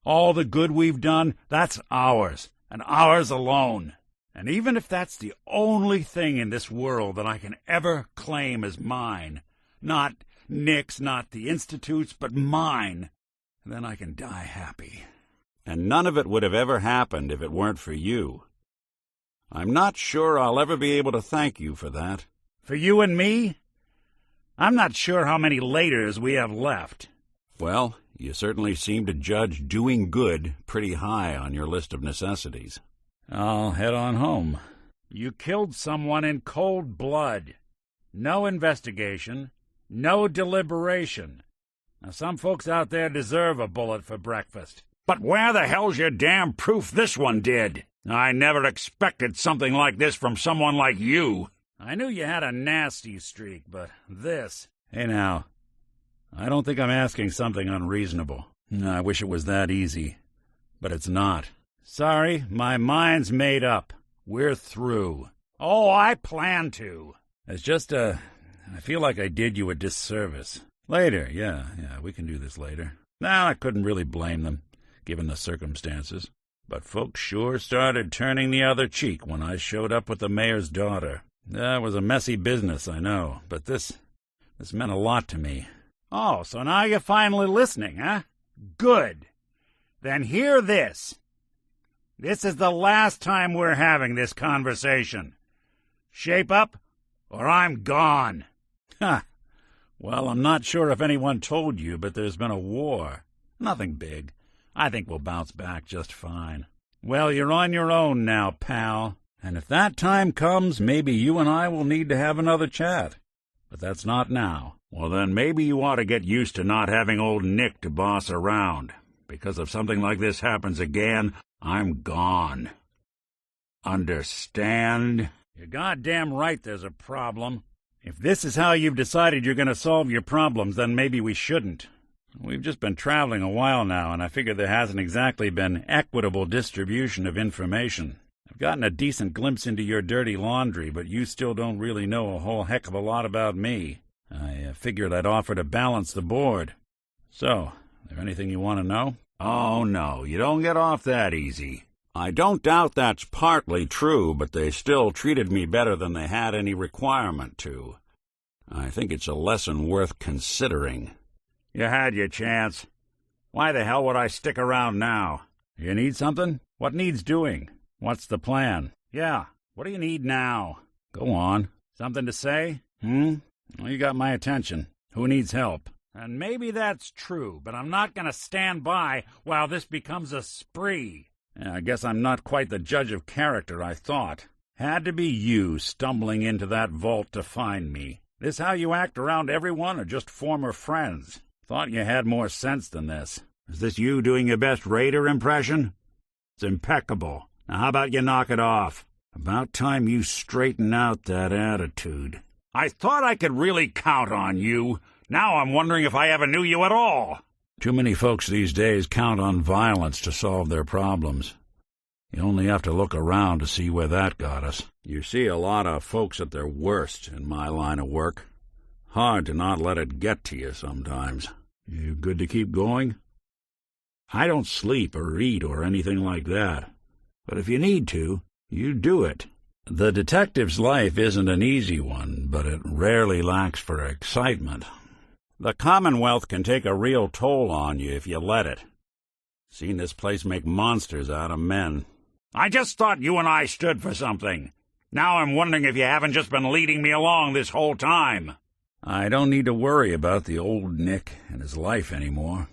All the good we've done, that's ours, and ours alone. And even if that's the only thing in this world that I can ever claim as mine, not Nick's, not the Institute's, but mine, then I can die happy. And none of it would have ever happened if it weren't for you. I'm not sure I'll ever be able to thank you for that. For you and me? I'm not sure how many laters we have left. Well, you certainly seem to judge doing good pretty high on your list of necessities. I'll head on home. You killed someone in cold blood. No investigation, no deliberation. Now, some folks out there deserve a bullet for breakfast. But where the hell's your damn proof this one did? I never expected something like this from someone like you. I knew you had a nasty streak, but this... Hey now, I don't think I'm asking something unreasonable. I wish it was that easy, but it's not. Sorry, my mind's made up. We're through. Oh, I plan to. It's just, I feel like I did you a disservice. Later, yeah, we can do this later. Now, I couldn't really blame them, given the circumstances. But folks sure started turning the other cheek when I showed up with the mayor's daughter. That was a messy business, I know, but this meant a lot to me. Oh, so now you're finally listening, huh? Good. Then hear this. This is the last time we're having this conversation. Shape up, or I'm gone. Ha! Well, I'm not sure if anyone told you, but there's been a war. Nothing big. I think we'll bounce back just fine. Well, you're on your own now, pal. And if that time comes, maybe you and I will need to have another chat. But that's not now. Well, then maybe you ought to get used to not having old Nick to boss around. Because if something like this happens again, I'm gone. Understand? You're goddamn right there's a problem. If this is how you've decided you're going to solve your problems, then maybe we shouldn't. We've just been traveling a while now, and I figure there hasn't exactly been equitable distribution of information. I've gotten a decent glimpse into your dirty laundry, but you still don't really know a whole heck of a lot about me. I figured I'd offer to balance the board. So, there anything you want to know? Oh, no, you don't get off that easy. I don't doubt that's partly true, but they still treated me better than they had any requirement to. I think it's a lesson worth considering. You had your chance. Why the hell would I stick around now? You need something? What needs doing? What's the plan? Yeah, what do you need now? Go on. Something to say? Well, you got my attention. Who needs help? And maybe that's true, but I'm not going to stand by while this becomes a spree. I guess I'm not quite the judge of character I thought. Had to be you stumbling into that vault to find me. This how you act around everyone, or just former friends? Thought you had more sense than this. Is this you doing your best Raider impression? It's impeccable. Now how about you knock it off? About time you straighten out that attitude. I thought I could really count on you. Now I'm wondering if I ever knew you at all. Too many folks these days count on violence to solve their problems. You only have to look around to see where that got us. You see a lot of folks at their worst in my line of work. Hard to not let it get to you sometimes. You good to keep going? I don't sleep or eat or anything like that. But if you need to, you do it. The detective's life isn't an easy one, but it rarely lacks for excitement. The Commonwealth can take a real toll on you if you let it. Seen this place make monsters out of men. I just thought you and I stood for something. Now I'm wondering if you haven't just been leading me along this whole time. I don't need to worry about the old Nick and his life anymore.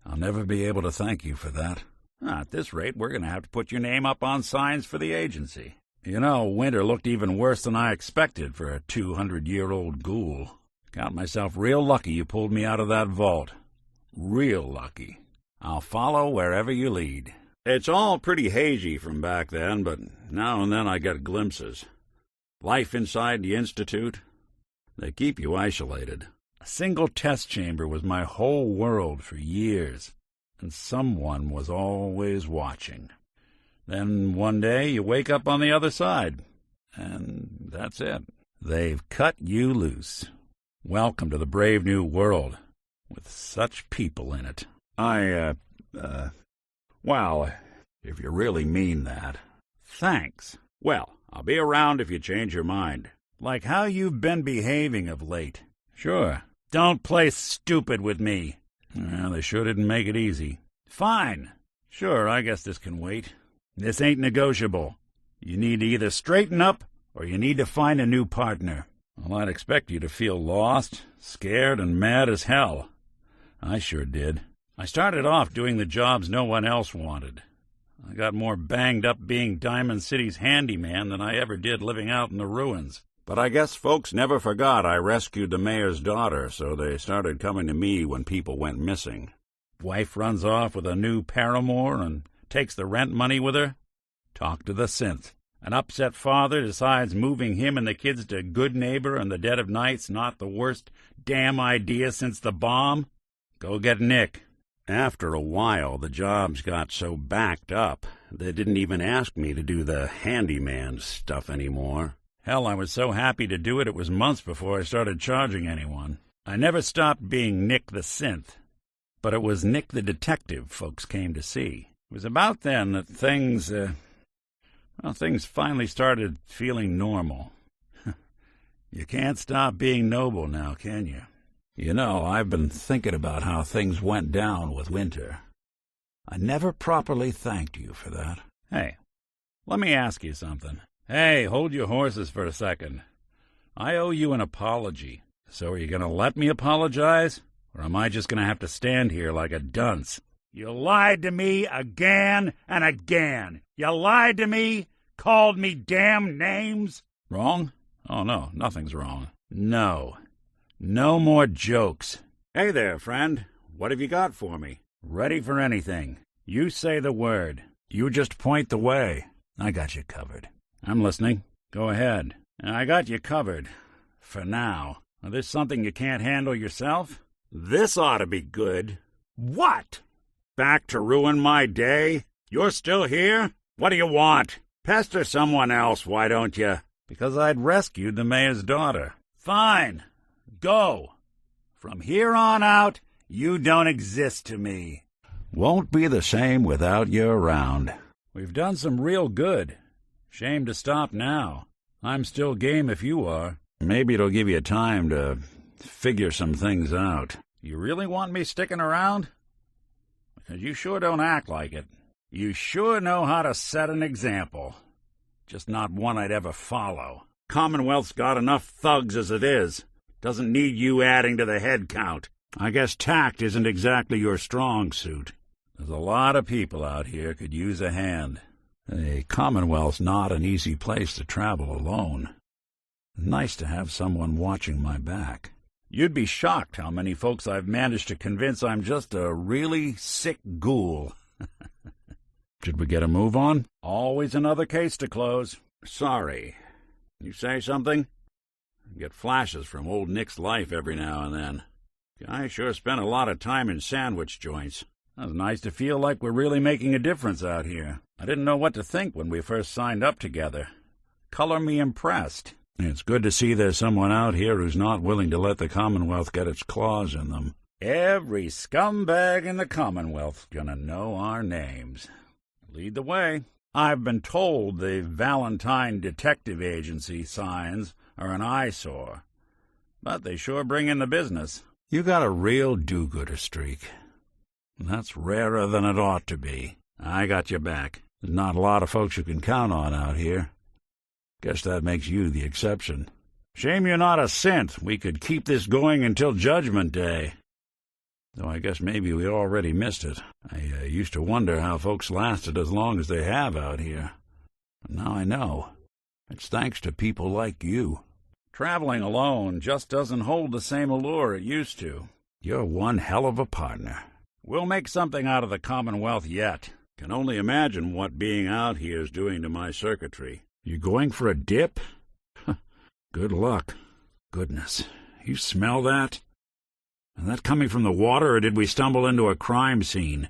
I'll never be able to thank you for that. At this rate, we're going to have to put your name up on signs for the agency. You know, winter looked even worse than I expected for a 200-year-old ghoul. Count myself real lucky you pulled me out of that vault. Real lucky. I'll follow wherever you lead. It's all pretty hazy from back then, but now and then I get glimpses. Life inside the Institute. They keep you isolated. A single test chamber was my whole world for years, and someone was always watching. Then one day you wake up on the other side, and that's it. They've cut you loose. Welcome to the brave new world, with such people in it. Well, if you really mean that. Thanks. Well, I'll be around if you change your mind. Like how you've been behaving of late. Sure. Don't play stupid with me. Well, they sure didn't make it easy. Fine. Sure, I guess this can wait. This ain't negotiable. You need to either straighten up, or you need to find a new partner. Well, I'd expect you to feel lost, scared, and mad as hell. I sure did. I started off doing the jobs no one else wanted. I got more banged up being Diamond City's handyman than I ever did living out in the ruins. But I guess folks never forgot I rescued the mayor's daughter, so they started coming to me when people went missing. Wife runs off with a new paramour and takes the rent money with her. Talk to the synth. An upset father decides moving him and the kids to Good Neighbor in the dead of night's not the worst damn idea since the bomb. Go get Nick. After a while, the jobs got so backed up, they didn't even ask me to do the handyman stuff anymore. Hell, I was so happy to do it, it was months before I started charging anyone. I never stopped being Nick the Synth, but it was Nick the Detective folks came to see. It was about then that things finally started feeling normal. You can't stop being noble now, can you? You know, I've been thinking about how things went down with Winter. I never properly thanked you for that. Hey, let me ask you something. Hey, hold your horses for a second. I owe you an apology. So are you going to let me apologize? Or am I just going to have to stand here like a dunce? You lied to me again and again. You lied to me, called me damn names. Wrong? Oh, no, nothing's wrong. No. No more jokes. Hey there, friend. What have you got for me? Ready for anything. You say the word. You just point the way. I got you covered. I'm listening. Go ahead. I got you covered. For now. Is this something you can't handle yourself? This ought to be good. What? Back to ruin my day? You're still here? What do you want? Pester someone else, why don't you? Because I'd rescued the mayor's daughter. Fine. Go. From here on out, you don't exist to me. Won't be the same without you around. We've done some real good. Shame to stop now. I'm still game if you are. Maybe it'll give you time to figure some things out. You really want me sticking around? Because you sure don't act like it. You sure know how to set an example. Just not one I'd ever follow. Commonwealth's got enough thugs as it is. Doesn't need you adding to the head count. I guess tact isn't exactly your strong suit. There's a lot of people out here could use a hand. The Commonwealth's not an easy place to travel alone. Nice to have someone watching my back. You'd be shocked how many folks I've managed to convince I'm just a really sick ghoul. Should we get a move on? Always another case to close. Sorry. You say something? I get flashes from old Nick's life every now and then. Guy sure spent a lot of time in sandwich joints. It was nice to feel like we're really making a difference out here. I didn't know what to think when we first signed up together. Color me impressed. It's good to see there's someone out here who's not willing to let the Commonwealth get its claws in them. Every scumbag in the Commonwealth's gonna know our names. Lead the way. I've been told the Valentine Detective Agency signs are an eyesore, but they sure bring in the business. You got a real do-gooder streak. That's rarer than it ought to be. I got your back. There's not a lot of folks you can count on out here. Guess that makes you the exception. Shame you're not a synth. We could keep this going until Judgment Day. Though I guess maybe we already missed it. I used to wonder how folks lasted as long as they have out here. But now I know. It's thanks to people like you. Traveling alone just doesn't hold the same allure it used to. You're one hell of a partner. We'll make something out of the Commonwealth yet. Can only imagine what being out here is doing to my circuitry. You going for a dip? Good luck. Goodness, you smell that? Is that coming from the water, or did we stumble into a crime scene?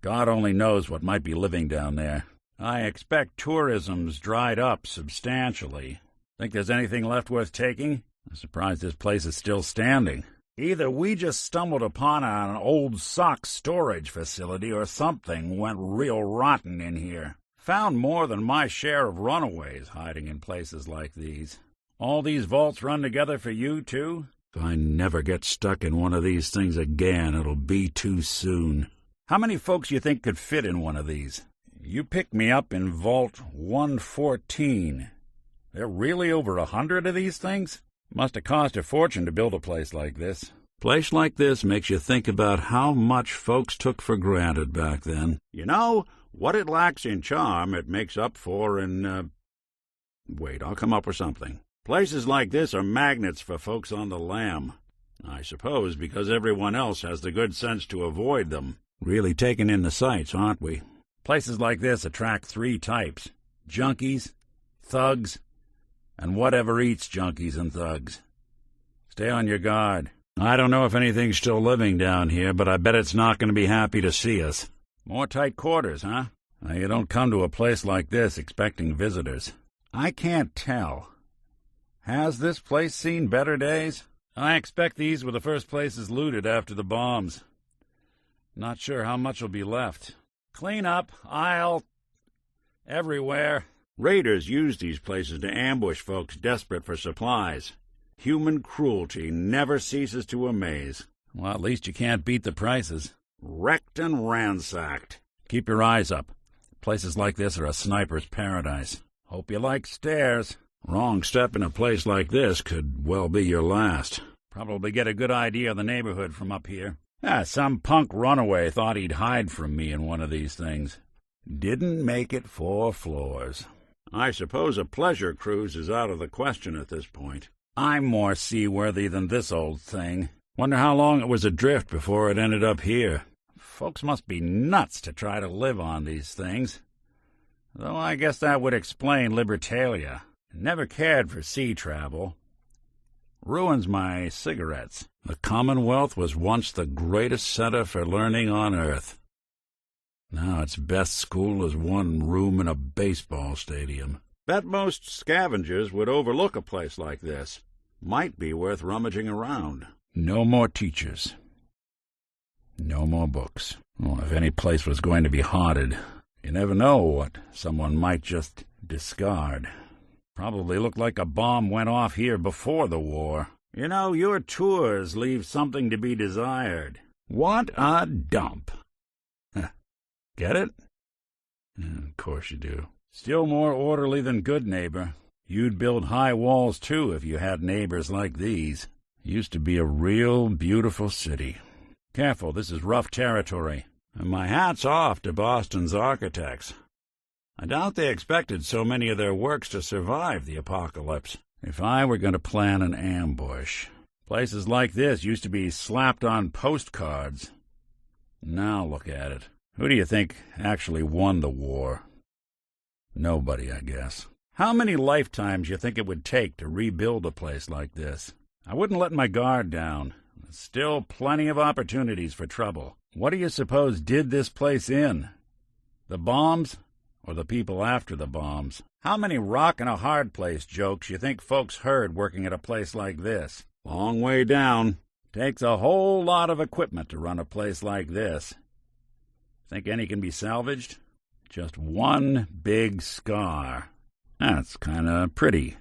God only knows what might be living down there. I expect tourism's dried up substantially. Think there's anything left worth taking? I'm surprised this place is still standing. Either we just stumbled upon an old sock storage facility, or something went real rotten in here. Found more than my share of runaways hiding in places like these. All these vaults run together for you, too? If I never get stuck in one of these things again, it'll be too soon. How many folks you think could fit in one of these? You picked me up in Vault 114. There are really over 100 of these things? Must have cost a fortune to build a place like this. Place like this makes you think about how much folks took for granted back then. You know, what it lacks in charm, it makes up for in, Wait, I'll come up with something. Places like this are magnets for folks on the lam. I suppose because everyone else has the good sense to avoid them. Really taking in the sights, aren't we? Places like this attract 3 types. Junkies, thugs, and whatever eats junkies and thugs. Stay on your guard. I don't know if anything's still living down here, but I bet it's not going to be happy to see us. More tight quarters, huh? Now, you don't come to a place like this expecting visitors. I can't tell. Has this place seen better days? I expect these were the first places looted after the bombs. Not sure how much will be left. Clean up, everywhere. Raiders use these places to ambush folks desperate for supplies. Human cruelty never ceases to amaze. Well, at least you can't beat the prices. Wrecked and ransacked. Keep your eyes up. Places like this are a sniper's paradise. Hope you like stairs. Wrong step in a place like this could well be your last. Probably get a good idea of the neighborhood from up here. Some punk runaway thought he'd hide from me in one of these things. Didn't make it 4 floors. I suppose a pleasure cruise is out of the question at this point. I'm more seaworthy than this old thing. Wonder how long it was adrift before it ended up here. Folks must be nuts to try to live on these things. Though I guess that would explain Libertalia. Never cared for sea travel. Ruins my cigarettes. The Commonwealth was once the greatest center for learning on Earth. Now its best school is one room in a baseball stadium. Bet most scavengers would overlook a place like this. Might be worth rummaging around. No more teachers. No more books. Well, if any place was going to be haunted, you never know what someone might just discard. Probably looked like a bomb went off here before the war. You know, your tours leave something to be desired. What a dump. Get it? Of course you do. Still more orderly than good neighbor. You'd build high walls, too, if you had neighbors like these. Used to be a real beautiful city. Careful, this is rough territory. And my hat's off to Boston's architects. I doubt they expected so many of their works to survive the apocalypse. If I were going to plan an ambush, places like this used to be slapped on postcards. Now look at it. Who do you think actually won the war? Nobody, I guess. How many lifetimes you think it would take to rebuild a place like this? I wouldn't let my guard down. There's still plenty of opportunities for trouble. What do you suppose did this place in? The bombs? Or the people after the bombs? How many rock-and-a-hard-place jokes you think folks heard working at a place like this? Long way down. Takes a whole lot of equipment to run a place like this. Think any can be salvaged? Just one big scar. That's kind of pretty,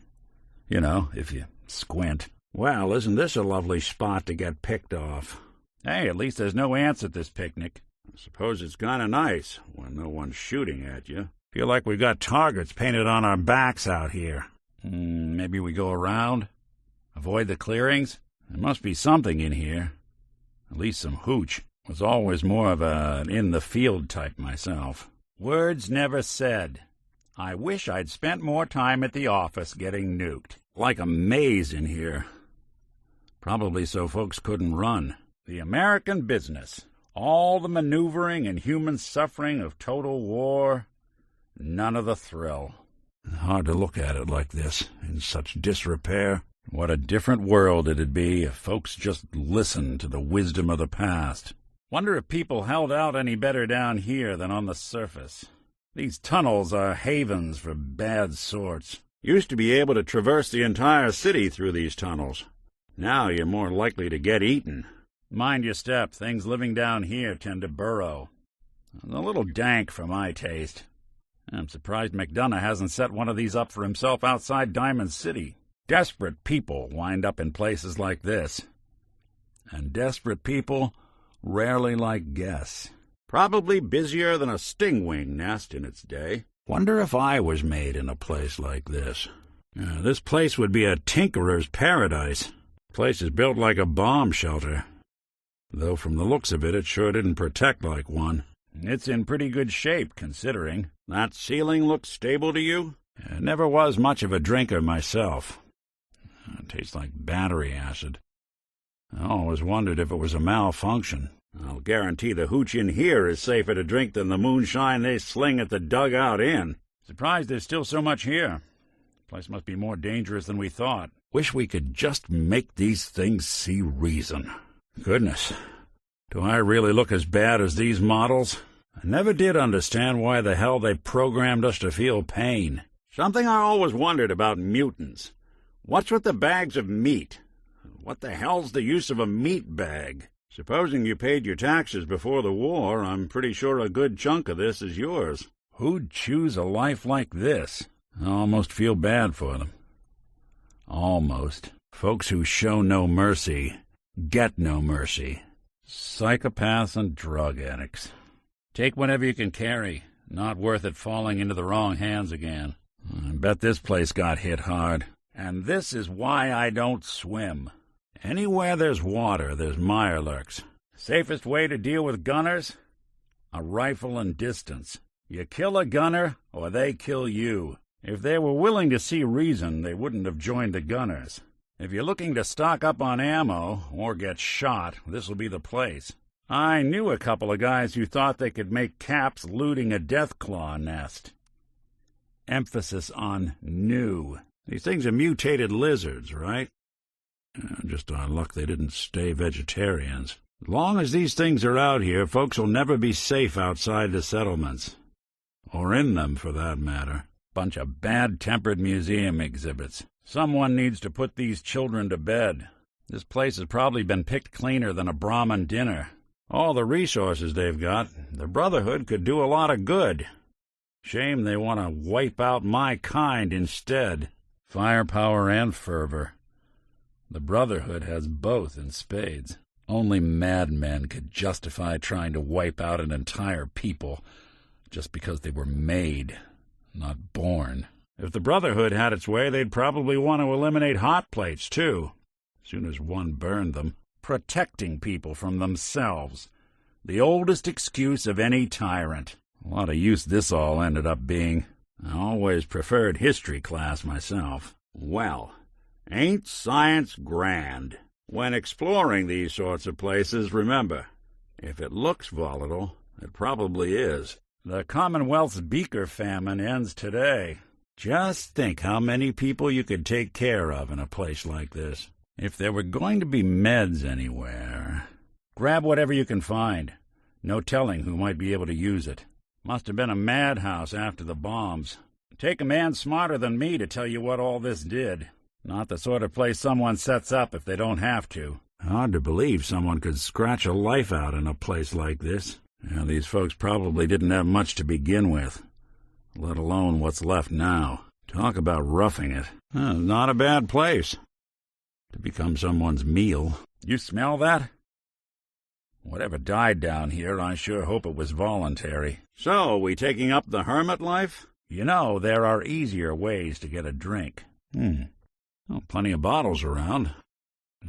if you squint. Well, isn't this a lovely spot to get picked off? Hey, at least there's no ants at this picnic. I suppose it's kind of nice when no one's shooting at you. Feel like we've got targets painted on our backs out here. Maybe we go around? Avoid the clearings? There must be something in here. At least some hooch. Was always more of an in-the-field type myself. Words never said. I wish I'd spent more time at the office getting nuked. Like a maze in here. Probably so folks couldn't run. The American business. All the maneuvering and human suffering of total war. None of the thrill. Hard to look at it like this, in such disrepair. What a different world it'd be if folks just listened to the wisdom of the past. Wonder if people held out any better down here than on the surface. These tunnels are havens for bad sorts. Used to be able to traverse the entire city through these tunnels. Now you're more likely to get eaten. Mind your step. Things living down here tend to burrow. A little dank for my taste. I'm surprised McDonough hasn't set one of these up for himself outside Diamond City. Desperate people wind up in places like this. And desperate people rarely like guests. Probably busier than a stingwing nest in its day. Wonder if I was made in a place like this. This place would be a tinkerer's paradise. Place is built like a bomb shelter. Though from the looks of it, it sure didn't protect like one. It's in pretty good shape, considering. That ceiling looks stable to you? Never was much of a drinker myself. It tastes like battery acid. I always wondered if it was a malfunction. I'll guarantee the hooch in here is safer to drink than the moonshine they sling at the dugout inn. Surprised there's still so much here. Place must be more dangerous than we thought. Wish we could just make these things see reason. Goodness, do I really look as bad as these models? I never did understand why the hell they programmed us to feel pain. Something I always wondered about mutants. What's with the bags of meat? What the hell's the use of a meat bag? Supposing you paid your taxes before the war, I'm pretty sure a good chunk of this is yours. Who'd choose a life like this? I almost feel bad for them. Almost. Folks who show no mercy get no mercy. Psychopaths and drug addicts. Take whatever you can carry. Not worth it falling into the wrong hands again. I bet this place got hit hard. And this is why I don't swim. Anywhere there's water, there's mirelurks. Safest way to deal with gunners? A rifle and distance. You kill a gunner, or they kill you. If they were willing to see reason, they wouldn't have joined the gunners. If you're looking to stock up on ammo, or get shot, this'll be the place. I knew a couple of guys who thought they could make caps looting a deathclaw nest. Emphasis on new. These things are mutated lizards, right? Just our luck they didn't stay vegetarians. As long as these things are out here, folks will never be safe outside the settlements. Or in them, for that matter. Bunch of bad-tempered museum exhibits. Someone needs to put these children to bed. This place has probably been picked cleaner than a Brahmin dinner. All the resources they've got, the Brotherhood could do a lot of good. Shame they want to wipe out my kind instead. Firepower and fervor. The Brotherhood has both in spades. Only madmen could justify trying to wipe out an entire people just because they were made, not born. If the Brotherhood had its way, they'd probably want to eliminate hot plates, too, as soon as one burned them. Protecting people from themselves. The oldest excuse of any tyrant. A lot of use this all ended up being. I always preferred history class myself. Well, ain't science grand? When exploring these sorts of places, remember, if it looks volatile, it probably is. The Commonwealth's beaker famine ends today. Just think how many people you could take care of in a place like this. If there were going to be meds anywhere, grab whatever you can find. No telling who might be able to use it. Must have been a madhouse after the bombs. Take a man smarter than me to tell you what all this did. Not the sort of place someone sets up if they don't have to. Hard to believe someone could scratch a life out in a place like this. Yeah, these folks probably didn't have much to begin with, let alone what's left now. Talk about roughing it. Not a bad place to become someone's meal. You smell that? Whatever died down here, I sure hope it was voluntary. So, we taking up the hermit life? You know, there are easier ways to get a drink. Well, plenty of bottles around.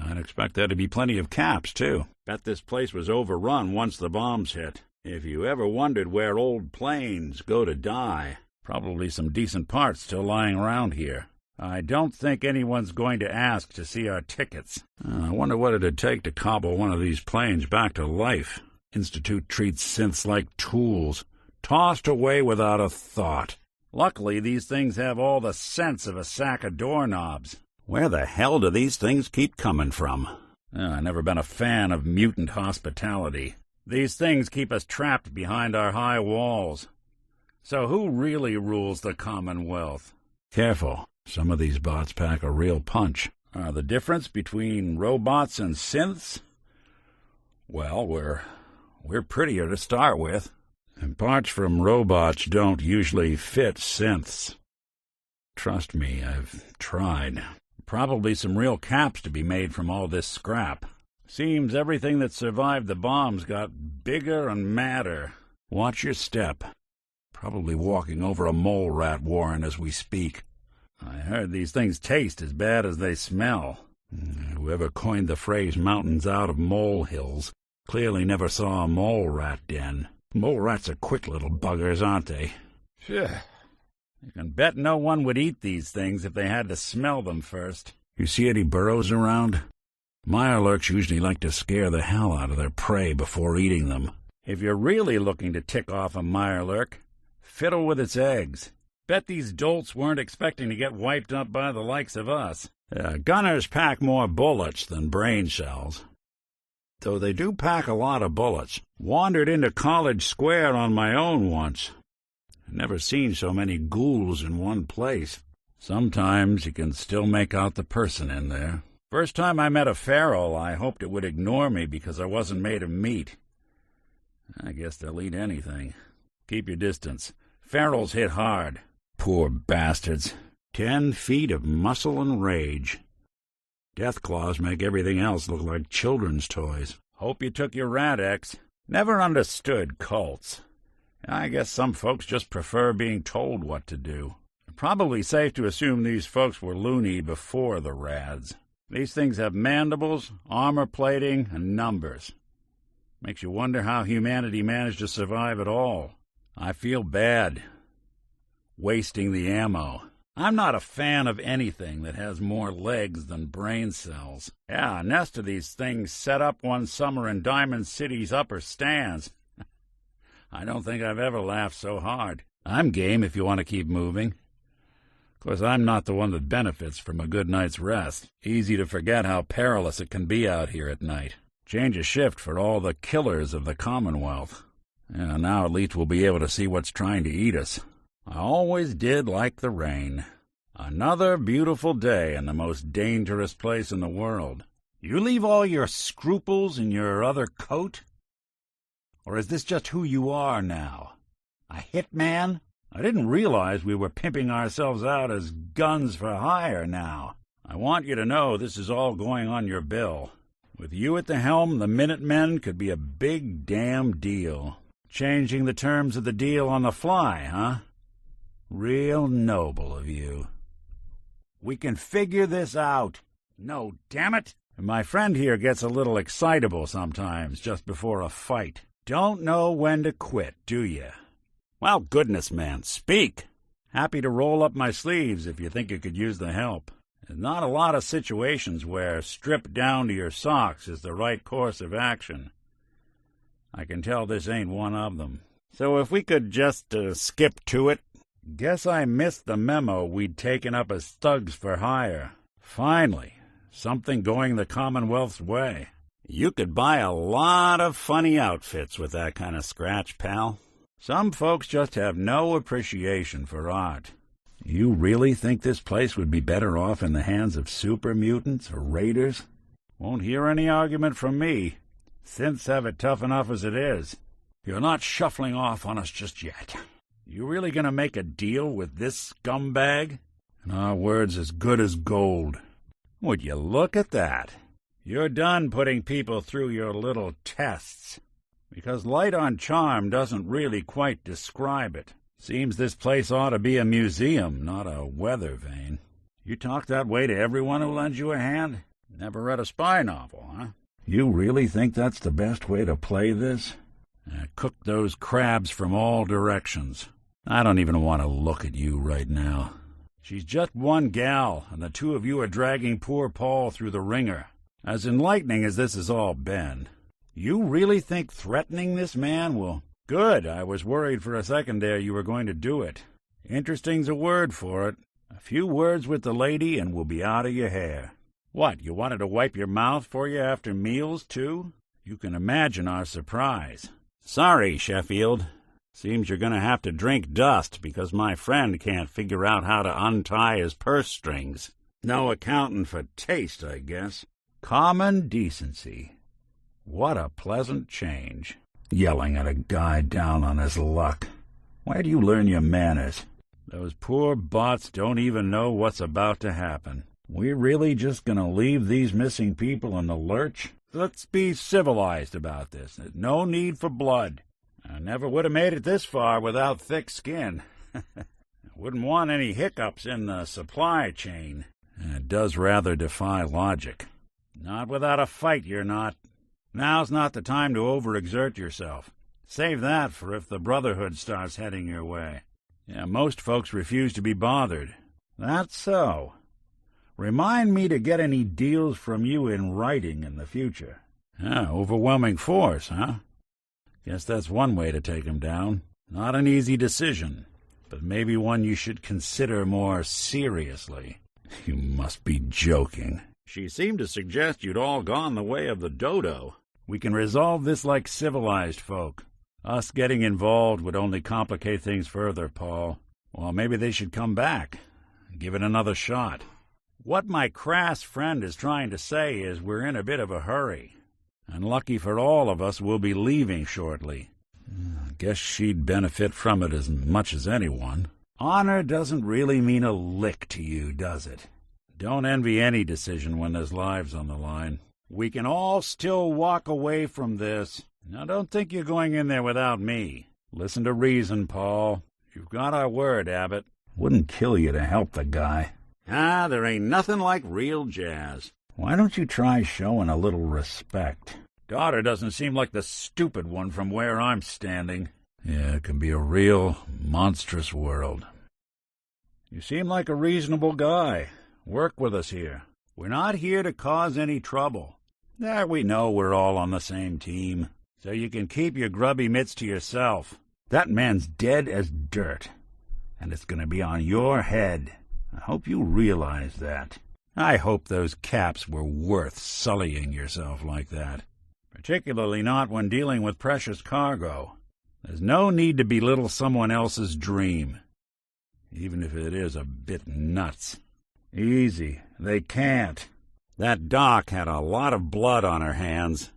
I'd expect there to be plenty of caps, too. Bet this place was overrun once the bombs hit. If you ever wondered where old planes go to die, probably some decent parts still lying around here. I don't think anyone's going to ask to see our tickets. I wonder what it'd take to cobble one of these planes back to life. Institute treats synths like tools, tossed away without a thought. Luckily, these things have all the sense of a sack of doorknobs. Where the hell do these things keep coming from? I've never been a fan of mutant hospitality. These things keep us trapped behind our high walls. So who really rules the Commonwealth? Careful. Some of these bots pack a real punch. The difference between robots and synths? Well, we're prettier to start with. And parts from robots don't usually fit synths. Trust me, I've tried. Probably some real caps to be made from all this scrap. Seems everything that survived the bombs got bigger and madder. Watch your step. Probably walking over a mole rat warren as we speak. I heard these things taste as bad as they smell. Whoever coined the phrase mountains out of molehills clearly never saw a mole rat den. Mole rats are quick little buggers, aren't they? Phew. You can bet no one would eat these things if they had to smell them first. You see any burrows around? Mirelurks usually like to scare the hell out of their prey before eating them. If you're really looking to tick off a mirelurk, fiddle with its eggs. Bet these dolts weren't expecting to get wiped up by the likes of us. Gunners pack more bullets than brain cells. Though they do pack a lot of bullets. Wandered into College Square on my own once. Never seen so many ghouls in one place. Sometimes you can still make out the person in there. First time I met a feral, I hoped it would ignore me because I wasn't made of meat. I guess they'll eat anything. Keep your distance. Ferals hit hard. Poor bastards. 10 feet of muscle and rage. Death claws make everything else look like children's toys. Hope you took your Rad-X. Never understood cults. I guess some folks just prefer being told what to do. Probably safe to assume these folks were loony before the Rads. These things have mandibles, armor plating, and numbers. Makes you wonder how humanity managed to survive at all. I feel bad. Wasting the ammo. I'm not a fan of anything that has more legs than brain cells. Yeah, a nest of these things set up one summer in Diamond City's upper stands. I don't think I've ever laughed so hard. I'm game if you want to keep moving. Of course, I'm not the one that benefits from a good night's rest. Easy to forget how perilous it can be out here at night. Change a shift for all the killers of the Commonwealth. Yeah, now at least we'll be able to see what's trying to eat us. I always did like the rain. Another beautiful day in the most dangerous place in the world. You leave all your scruples in your other coat? Or is this just who you are now? A hitman? I didn't realize we were pimping ourselves out as guns for hire now. I want you to know this is all going on your bill. With you at the helm, the Minutemen could be a big damn deal. Changing the terms of the deal on the fly, huh? Real noble of you. We can figure this out. No, damn it! My friend here gets a little excitable sometimes just before a fight. Don't know when to quit, do you? Well, goodness, man, speak. Happy to roll up my sleeves if you think you could use the help. There's not a lot of situations where stripped down to your socks is the right course of action. I can tell this ain't one of them. So if we could just skip to it. Guess I missed the memo we'd taken up as thugs for hire. Finally, something going the Commonwealth's way. You could buy a lot of funny outfits with that kind of scratch, pal. Some folks just have no appreciation for art. You really think this place would be better off in the hands of super mutants or raiders? Won't hear any argument from me. Synths have it tough enough as it is. You're not shuffling off on us just yet. You really gonna make a deal with this scumbag? And our word's as good as gold. Would you look at that? You're done putting people through your little tests. Because light on charm doesn't really quite describe it. Seems this place ought to be a museum, not a weather vane. You talk that way to everyone who lends you a hand? Never read a spy novel, huh? You really think that's the best way to play this? Cook those crabs from all directions. I don't even want to look at you right now. She's just one gal, and the two of you are dragging poor Paul through the ringer. As enlightening as this has all been, you really think threatening this man will... Good, I was worried for a second there you were going to do it. Interesting's a word for it. A few words with the lady and we'll be out of your hair. What, you wanted to wipe your mouth for you after meals, too? You can imagine our surprise. Sorry, Sheffield. Seems you're going to have to drink dust because my friend can't figure out how to untie his purse strings. No accounting for taste, I guess. Common decency. What a pleasant change. Yelling at a guy down on his luck. Where do you learn your manners? Those poor bots don't even know what's about to happen. We really just going to leave these missing people in the lurch? Let's be civilized about this. There's no need for blood. I never would have made it this far without thick skin. I wouldn't want any hiccups in the supply chain. It does rather defy logic. Not without a fight, you're not. Now's not the time to overexert yourself. Save that for if the Brotherhood starts heading your way. Yeah, most folks refuse to be bothered. That's so. Remind me to get any deals from you in writing in the future. Overwhelming force, huh? Guess that's one way to take him down. Not an easy decision, but maybe one you should consider more seriously. You must be joking. She seemed to suggest you'd all gone the way of the dodo. We can resolve this like civilized folk. Us getting involved would only complicate things further, Paul. Well, maybe they should come back. Give it another shot. What my crass friend is trying to say is we're in a bit of a hurry. And lucky for all of us, we'll be leaving shortly. I guess she'd benefit from it as much as anyone. Honor doesn't really mean a lick to you, does it? Don't envy any decision when there's lives on the line. We can all still walk away from this. Now, don't think you're going in there without me. Listen to reason, Paul. You've got our word, Abbott. Wouldn't kill you to help the guy. There ain't nothing like real jazz. Why don't you try showing a little respect? Daughter doesn't seem like the stupid one from where I'm standing. Yeah, it can be a real, monstrous world. You seem like a reasonable guy. Work with us here. We're not here to cause any trouble. There, we know we're all on the same team. So you can keep your grubby mitts to yourself. That man's dead as dirt. And it's going to be on your head. I hope you realize that. I hope those caps were worth sullying yourself like that. Particularly not when dealing with precious cargo. There's no need to belittle someone else's dream. Even if it is a bit nuts. Easy. They can't. That doc had a lot of blood on her hands.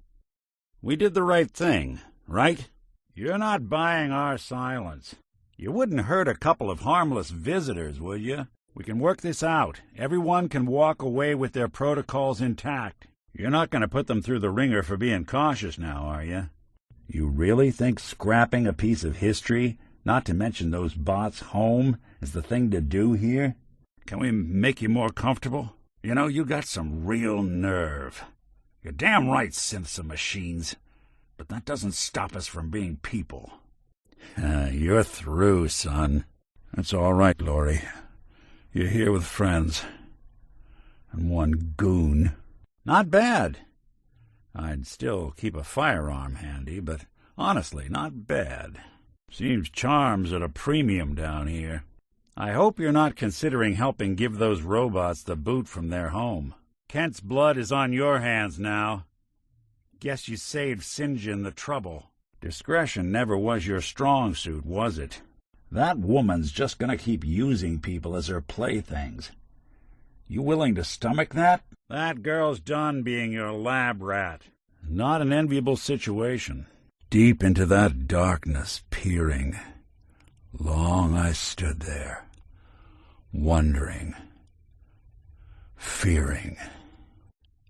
We did the right thing, right? You're not buying our silence. You wouldn't hurt a couple of harmless visitors, would you? We can work this out. Everyone can walk away with their protocols intact. You're not going to put them through the ringer for being cautious now, are you? You really think scrapping a piece of history, not to mention those bots home, is the thing to do here? Can we make you more comfortable? You know, you got some real nerve. You're damn right, synths and machines. but that doesn't stop us from being people. You're through, son. That's all right, Laurie. You're here with friends. And one goon. Not bad. I'd still keep a firearm handy, but honestly, not bad. Seems charm's at a premium down here. I hope you're not considering helping give those robots the boot from their home. Kent's blood is on your hands now. Guess you saved St. John the trouble. Discretion never was your strong suit, was it? That woman's just going to keep using people as her playthings. You willing to stomach that? That girl's done being your lab rat. Not an enviable situation. Deep into that darkness peering, long I stood there, wondering, fearing.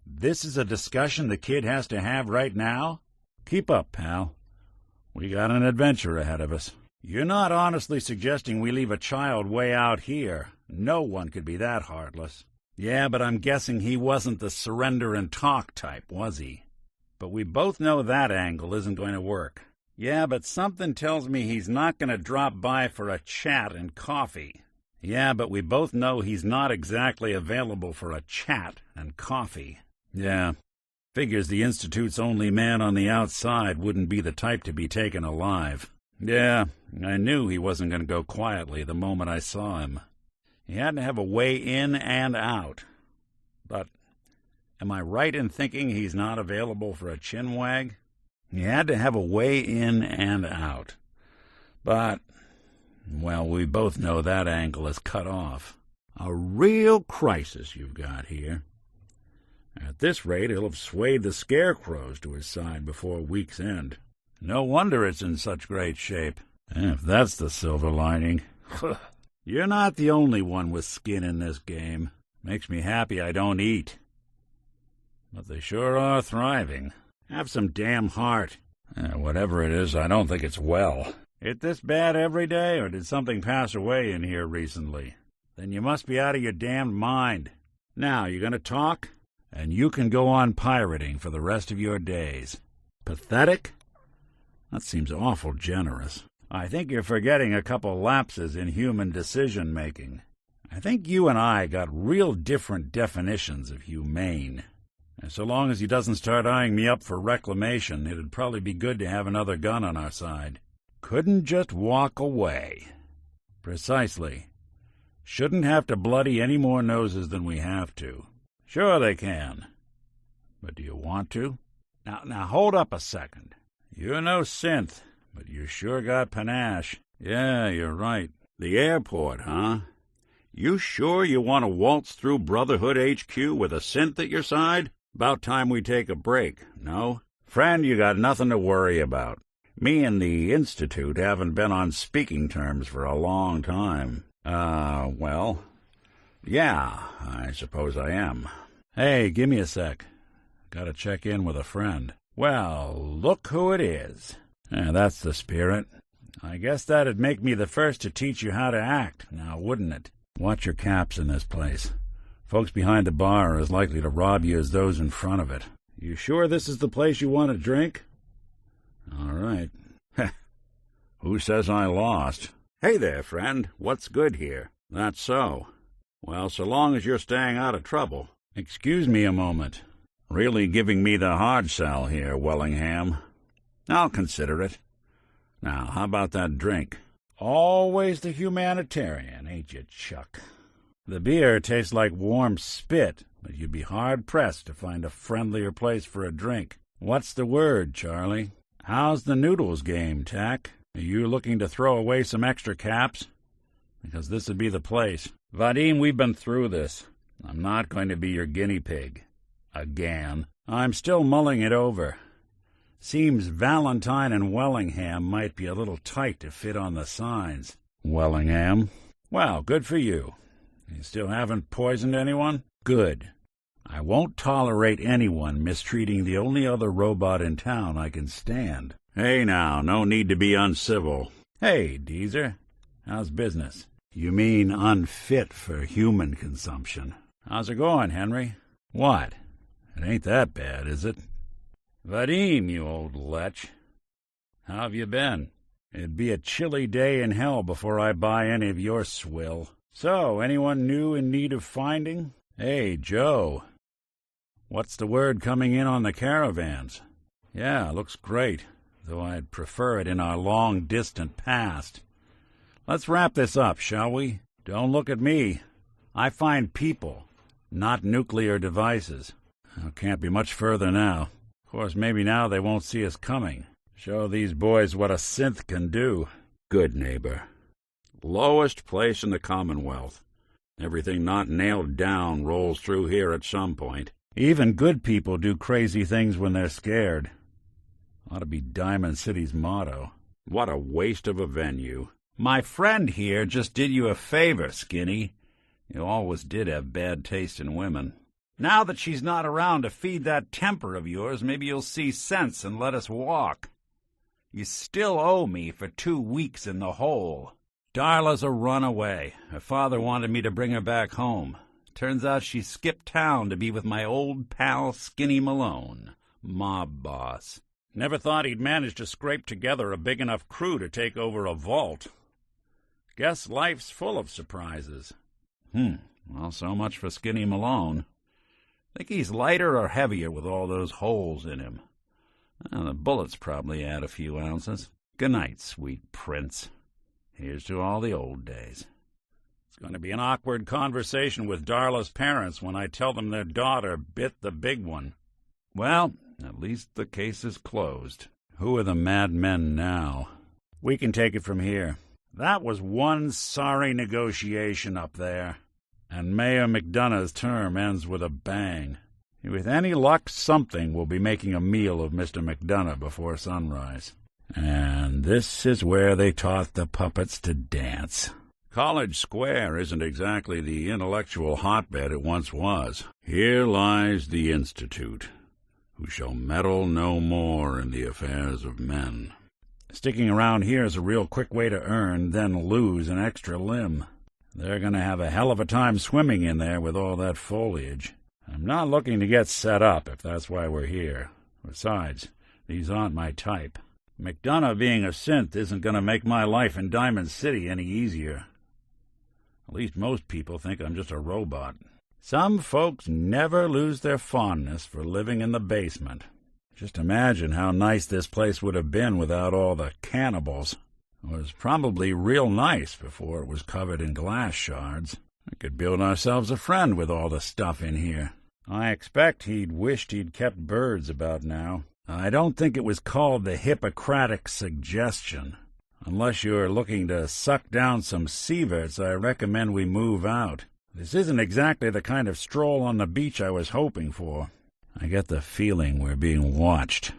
This is a discussion the kid has to have right now? Keep up, pal. We got an adventure ahead of us. You're not honestly suggesting we leave a child way out here. No one could be that heartless. Yeah, but I'm guessing he wasn't the surrender and talk type, was he? But we both know that angle isn't going to work. Yeah, but something tells me he's not going to drop by for a chat and coffee. Yeah, but we both know he's not exactly available for a chat and coffee. Yeah, figures the Institute's only man on the outside wouldn't be the type to be taken alive. Yeah, I knew he wasn't going to go quietly the moment I saw him. He had to have a way in and out. But am I right in thinking he's not available for a chinwag? He had to have a way in and out. But, well, we both know that angle is cut off. A real crisis you've got here. At this rate, he'll have swayed the scarecrows to his side before week's end. No wonder it's in such great shape. If that's the silver lining. You're not the only one with skin in this game. Makes me happy I don't eat. But they sure are thriving. Have some damn heart. Whatever it is, I don't think it's well. It this bad every day, or did something pass away in here recently? Then you must be out of your damned mind. Now, you gonna talk? And you can go on pirating for the rest of your days. Pathetic? That seems awful generous. I think you're forgetting a couple lapses in human decision-making. I think you and I got real different definitions of humane. And so long as he doesn't start eyeing me up for reclamation, it'd probably be good to have another gun on our side. Couldn't just walk away. Precisely. Shouldn't have to bloody any more noses than we have to. Sure they can. But do you want to? Now hold up a second. You're no synth, but you sure got panache. Yeah, you're right. The airport, huh? You sure you want to waltz through Brotherhood HQ with a synth at your side? About time we take a break, no? Friend, you got nothing to worry about. Me and the Institute haven't been on speaking terms for a long time. Well, yeah, I suppose I am. Hey, give me a sec. Gotta check in with a friend. Well, look who it is. That's the spirit. I guess that'd make me the first to teach you how to act, now wouldn't it? Watch your caps in this place. Folks behind the bar are as likely to rob you as those in front of it. You sure this is the place you want to drink? All right. Who says I lost? Hey there, friend. What's good here? That's so. Well, so long as you're staying out of trouble. Excuse me a moment. Really giving me the hard sell here, Wellingham. I'll consider it. Now, how about that drink? Always the humanitarian, ain't you, Chuck? The beer tastes like warm spit, but you'd be hard-pressed to find a friendlier place for a drink. What's the word, Charlie? How's the noodles game, Tack? Are you looking to throw away some extra caps? Because this would be the place. Vadim, we've been through this. I'm not going to be your guinea pig. Again. I'm still mulling it over. Seems Valentine and Wellingham might be a little tight to fit on the signs. Wellingham? Well, good for you. You still haven't poisoned anyone? Good. I won't tolerate anyone mistreating the only other robot in town I can stand. Hey now, no need to be uncivil. Hey, Deezer. How's business? You mean unfit for human consumption. How's it going, Henry? What? It ain't that bad, is it? Vadim, you old lech. How have you been? It'd be a chilly day in hell before I buy any of your swill. So, anyone new in need of finding? Hey, Joe. What's the word coming in on the caravans? Yeah, looks great, though I'd prefer it in our long-distant past. Let's wrap this up, shall we? Don't look at me. I find people, not nuclear devices. Can't be much further now. Of course, maybe now they won't see us coming. Show these boys what a synth can do. Good neighbor. Lowest place in the Commonwealth. Everything not nailed down rolls through here at some point. Even good people do crazy things when they're scared. Ought to be Diamond City's motto. What a waste of a venue. My friend here just did you a favor, Skinny. You always did have bad taste in women. Now that she's not around to feed that temper of yours, maybe you'll see sense and let us walk. You still owe me for 2 weeks in the hole. Darla's a runaway. Her father wanted me to bring her back home. Turns out she skipped town to be with my old pal Skinny Malone, mob boss. Never thought he'd manage to scrape together a big enough crew to take over a vault. Guess life's full of surprises. Well, so much for Skinny Malone. Think he's lighter or heavier with all those holes in him? The bullets probably add a few ounces. Good night, sweet prince. Here's to all the old days. It's going to be an awkward conversation with Darla's parents when I tell them their daughter bit the big one. Well, at least the case is closed. Who are the madmen now? We can take it from here. That was one sorry negotiation up there. And Mayor McDonough's term ends with a bang. With any luck, something will be making a meal of Mr. McDonough before sunrise. And this is where they taught the puppets to dance. College Square isn't exactly the intellectual hotbed it once was. Here lies the Institute, who shall meddle no more in the affairs of men. Sticking around here is a real quick way to earn, then lose an extra limb. They're going to have a hell of a time swimming in there with all that foliage. I'm not looking to get set up, if that's why we're here. Besides, these aren't my type. McDonough being a synth isn't going to make my life in Diamond City any easier. At least most people think I'm just a robot. Some folks never lose their fondness for living in the basement. Just imagine how nice this place would have been without all the cannibals. It was probably real nice before it was covered in glass shards. We could build ourselves a friend with all the stuff in here. I expect he'd wished he'd kept birds about now. I don't think it was called the Hippocratic Suggestion. Unless you're looking to suck down some sieverts, I recommend we move out. This isn't exactly the kind of stroll on the beach I was hoping for. I get the feeling we're being watched.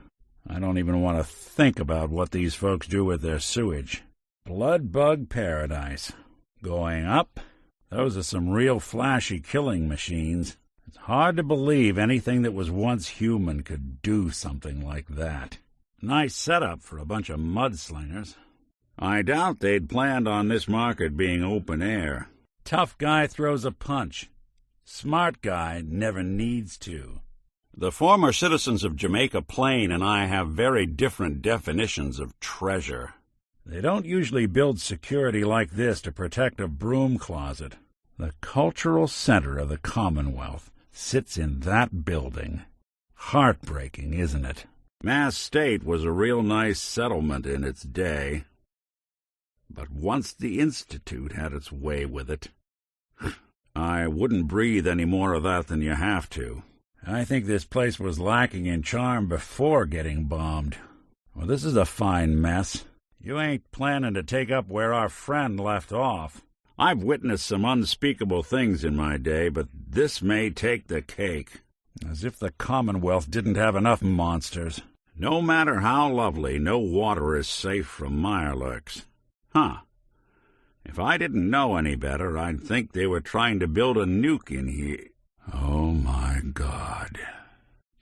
I don't even want to think about what these folks do with their sewage. Blood bug paradise. Going up? Those are some real flashy killing machines. It's hard to believe anything that was once human could do something like that. Nice setup for a bunch of mudslingers. I doubt they'd planned on this market being open air. Tough guy throws a punch. Smart guy never needs to. The former citizens of Jamaica Plain and I have very different definitions of treasure. They don't usually build security like this to protect a broom closet. The cultural center of the Commonwealth sits in that building. Heartbreaking, isn't it? Mass State was a real nice settlement in its day. But once the Institute had its way with it, I wouldn't breathe any more of that than you have to. I think this place was lacking in charm before getting bombed. Well, this is a fine mess. You ain't planning to take up where our friend left off. I've witnessed some unspeakable things in my day, but this may take the cake. As if the Commonwealth didn't have enough monsters. No matter how lovely, no water is safe from mirelurks. If I didn't know any better, I'd think they were trying to build a nuke in here. Oh, my God.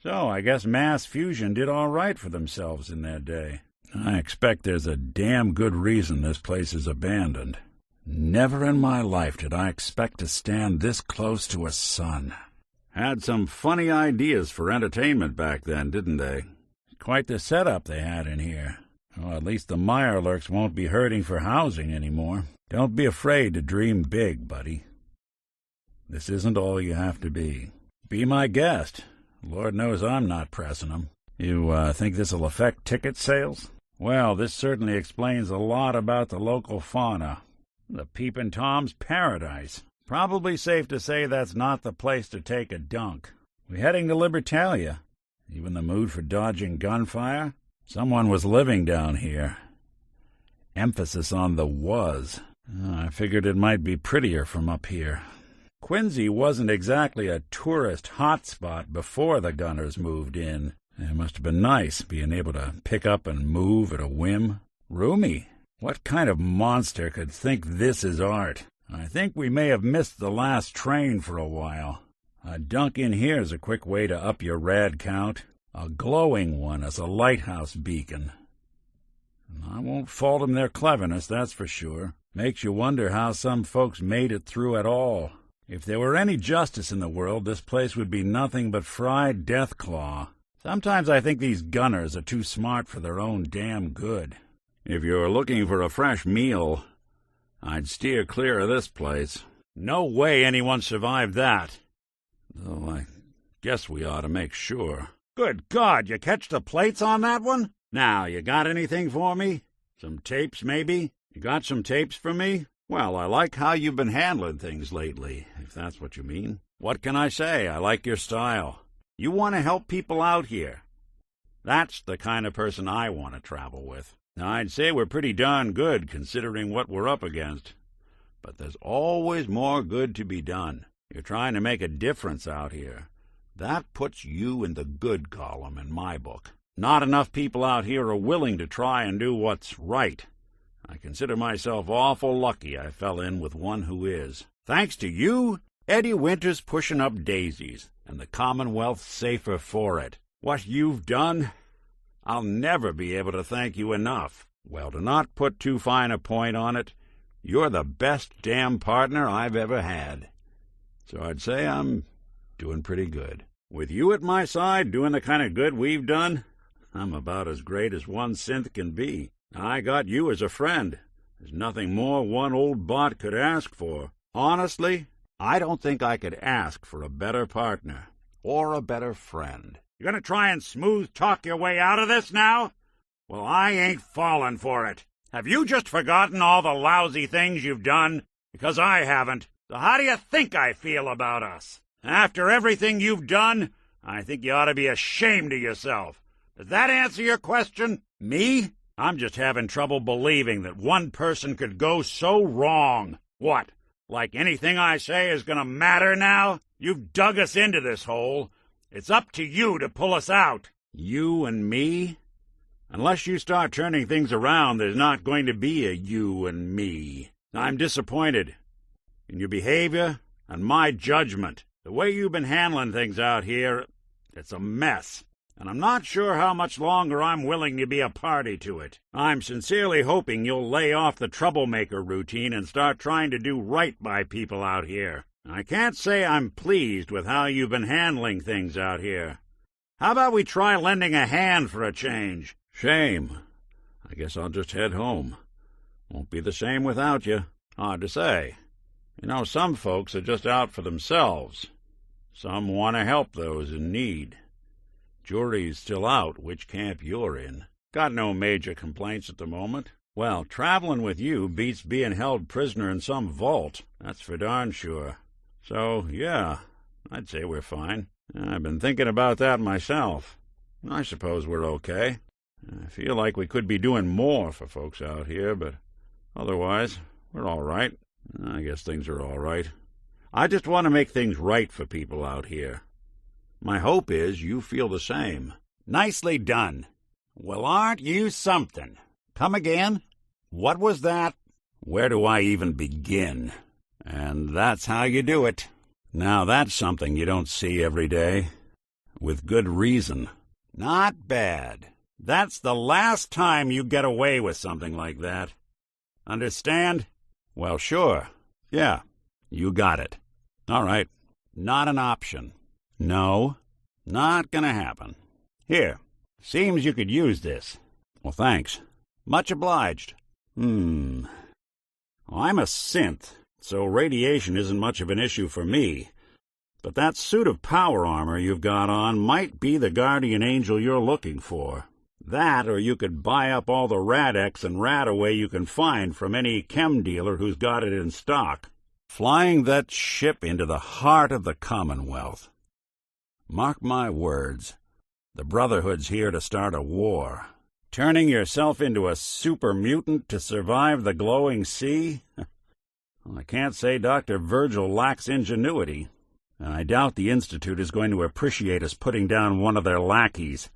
So I guess mass fusion did all right for themselves in their day. I expect there's a damn good reason this place is abandoned. Never in my life did I expect to stand this close to a sun. Had some funny ideas for entertainment back then, didn't they? Quite the setup they had in here. Well, at least the Mirelurks won't be hurting for housing anymore. Don't be afraid to dream big, buddy. This isn't all you have to be. Be my guest. Lord knows I'm not pressing 'em. You think this'll affect ticket sales? Well, this certainly explains a lot about the local fauna. The Peepin' Tom's paradise. Probably safe to say that's not the place to take a dunk. We heading to Libertalia? Even the mood for dodging gunfire? Someone was living down here. Emphasis on the was. I figured it might be prettier from up here. Quincy wasn't exactly a tourist hotspot before the Gunners moved in. It must have been nice being able to pick up and move at a whim. Roomy. What kind of monster could think this is art? I think we may have missed the last train for a while. A dunk in here is a quick way to up your rad count. A glowing one as a lighthouse beacon. I won't fault 'em their cleverness, that's for sure. Makes you wonder how some folks made it through at all. If there were any justice in the world, this place would be nothing but fried deathclaw. Sometimes I think these Gunners are too smart for their own damn good. If you're looking for a fresh meal, I'd steer clear of this place. No way anyone survived that. Though I guess we ought to make sure. Good God, you catch the plates on that one? Now, you got anything for me? Some tapes, maybe? You got some tapes for me? Well, I like how you've been handling things lately, if that's what you mean. What can I say? I like your style. You want to help people out here. That's the kind of person I want to travel with. Now, I'd say we're pretty darn good, considering what we're up against. But there's always more good to be done. You're trying to make a difference out here. That puts you in the good column in my book. Not enough people out here are willing to try and do what's right. I consider myself awful lucky I fell in with one who is. Thanks to you, Eddie Winter's pushing up daisies, and the Commonwealth's safer for it. What you've done, I'll never be able to thank you enough. Well, to not put too fine a point on it, you're the best damn partner I've ever had. So I'd say I'm doing pretty good. With you at my side, doing the kind of good we've done, I'm about as great as one synth can be. I got you as a friend. There's nothing more one old bot could ask for. Honestly, I don't think I could ask for a better partner or a better friend. You gonna try and smooth-talk your way out of this now? Well, I ain't falling for it. Have you just forgotten all the lousy things you've done? Because I haven't. So how do you think I feel about us? After everything you've done, I think you ought to be ashamed of yourself. Does that answer your question? Me? I'm just having trouble believing that one person could go so wrong. What? Like anything I say is going to matter now? You've dug us into this hole. It's up to you to pull us out. You and me? Unless you start turning things around, there's not going to be a you and me. I'm disappointed in your behavior and my judgment. The way you've been handling things out here, it's a mess. And I'm not sure how much longer I'm willing to be a party to it. I'm sincerely hoping you'll lay off the troublemaker routine and start trying to do right by people out here. I can't say I'm pleased with how you've been handling things out here. How about we try lending a hand for a change? Shame. I guess I'll just head home. Won't be the same without you. Hard to say. You know, some folks are just out for themselves. Some want to help those in need. Jury's still out which camp you're in. Got no major complaints at the moment. Well, traveling with you beats being held prisoner in some vault. That's for darn sure. So, yeah, I'd say we're fine. I've been thinking about that myself. I suppose we're okay. I feel like we could be doing more for folks out here, but otherwise, we're all right. I guess things are all right. I just want to make things right for people out here. My hope is you feel the same. Nicely done. Well, aren't you something? Come again? What was that? Where do I even begin? And that's how you do it. Now that's something you don't see every day. With good reason. Not bad. That's the last time you get away with something like that. Understand? Well, sure. Yeah, you got it. All right. Not an option. No, not gonna happen. Here, Seems you could use this. Well, thanks. Much obliged. Well, I'm a synth, so radiation isn't much of an issue for me. But that suit of power armor you've got on might be the guardian angel you're looking for. That, or you could buy up all the Rad-X and Rad-Away you can find from any chem dealer who's got it in stock. Flying that ship into the heart of the Commonwealth. Mark my words, the Brotherhood's here to start a war. Turning yourself into a super mutant to survive the glowing sea? Well, I can't say Dr. Virgil lacks ingenuity. I doubt the Institute is going to appreciate us putting down one of their lackeys.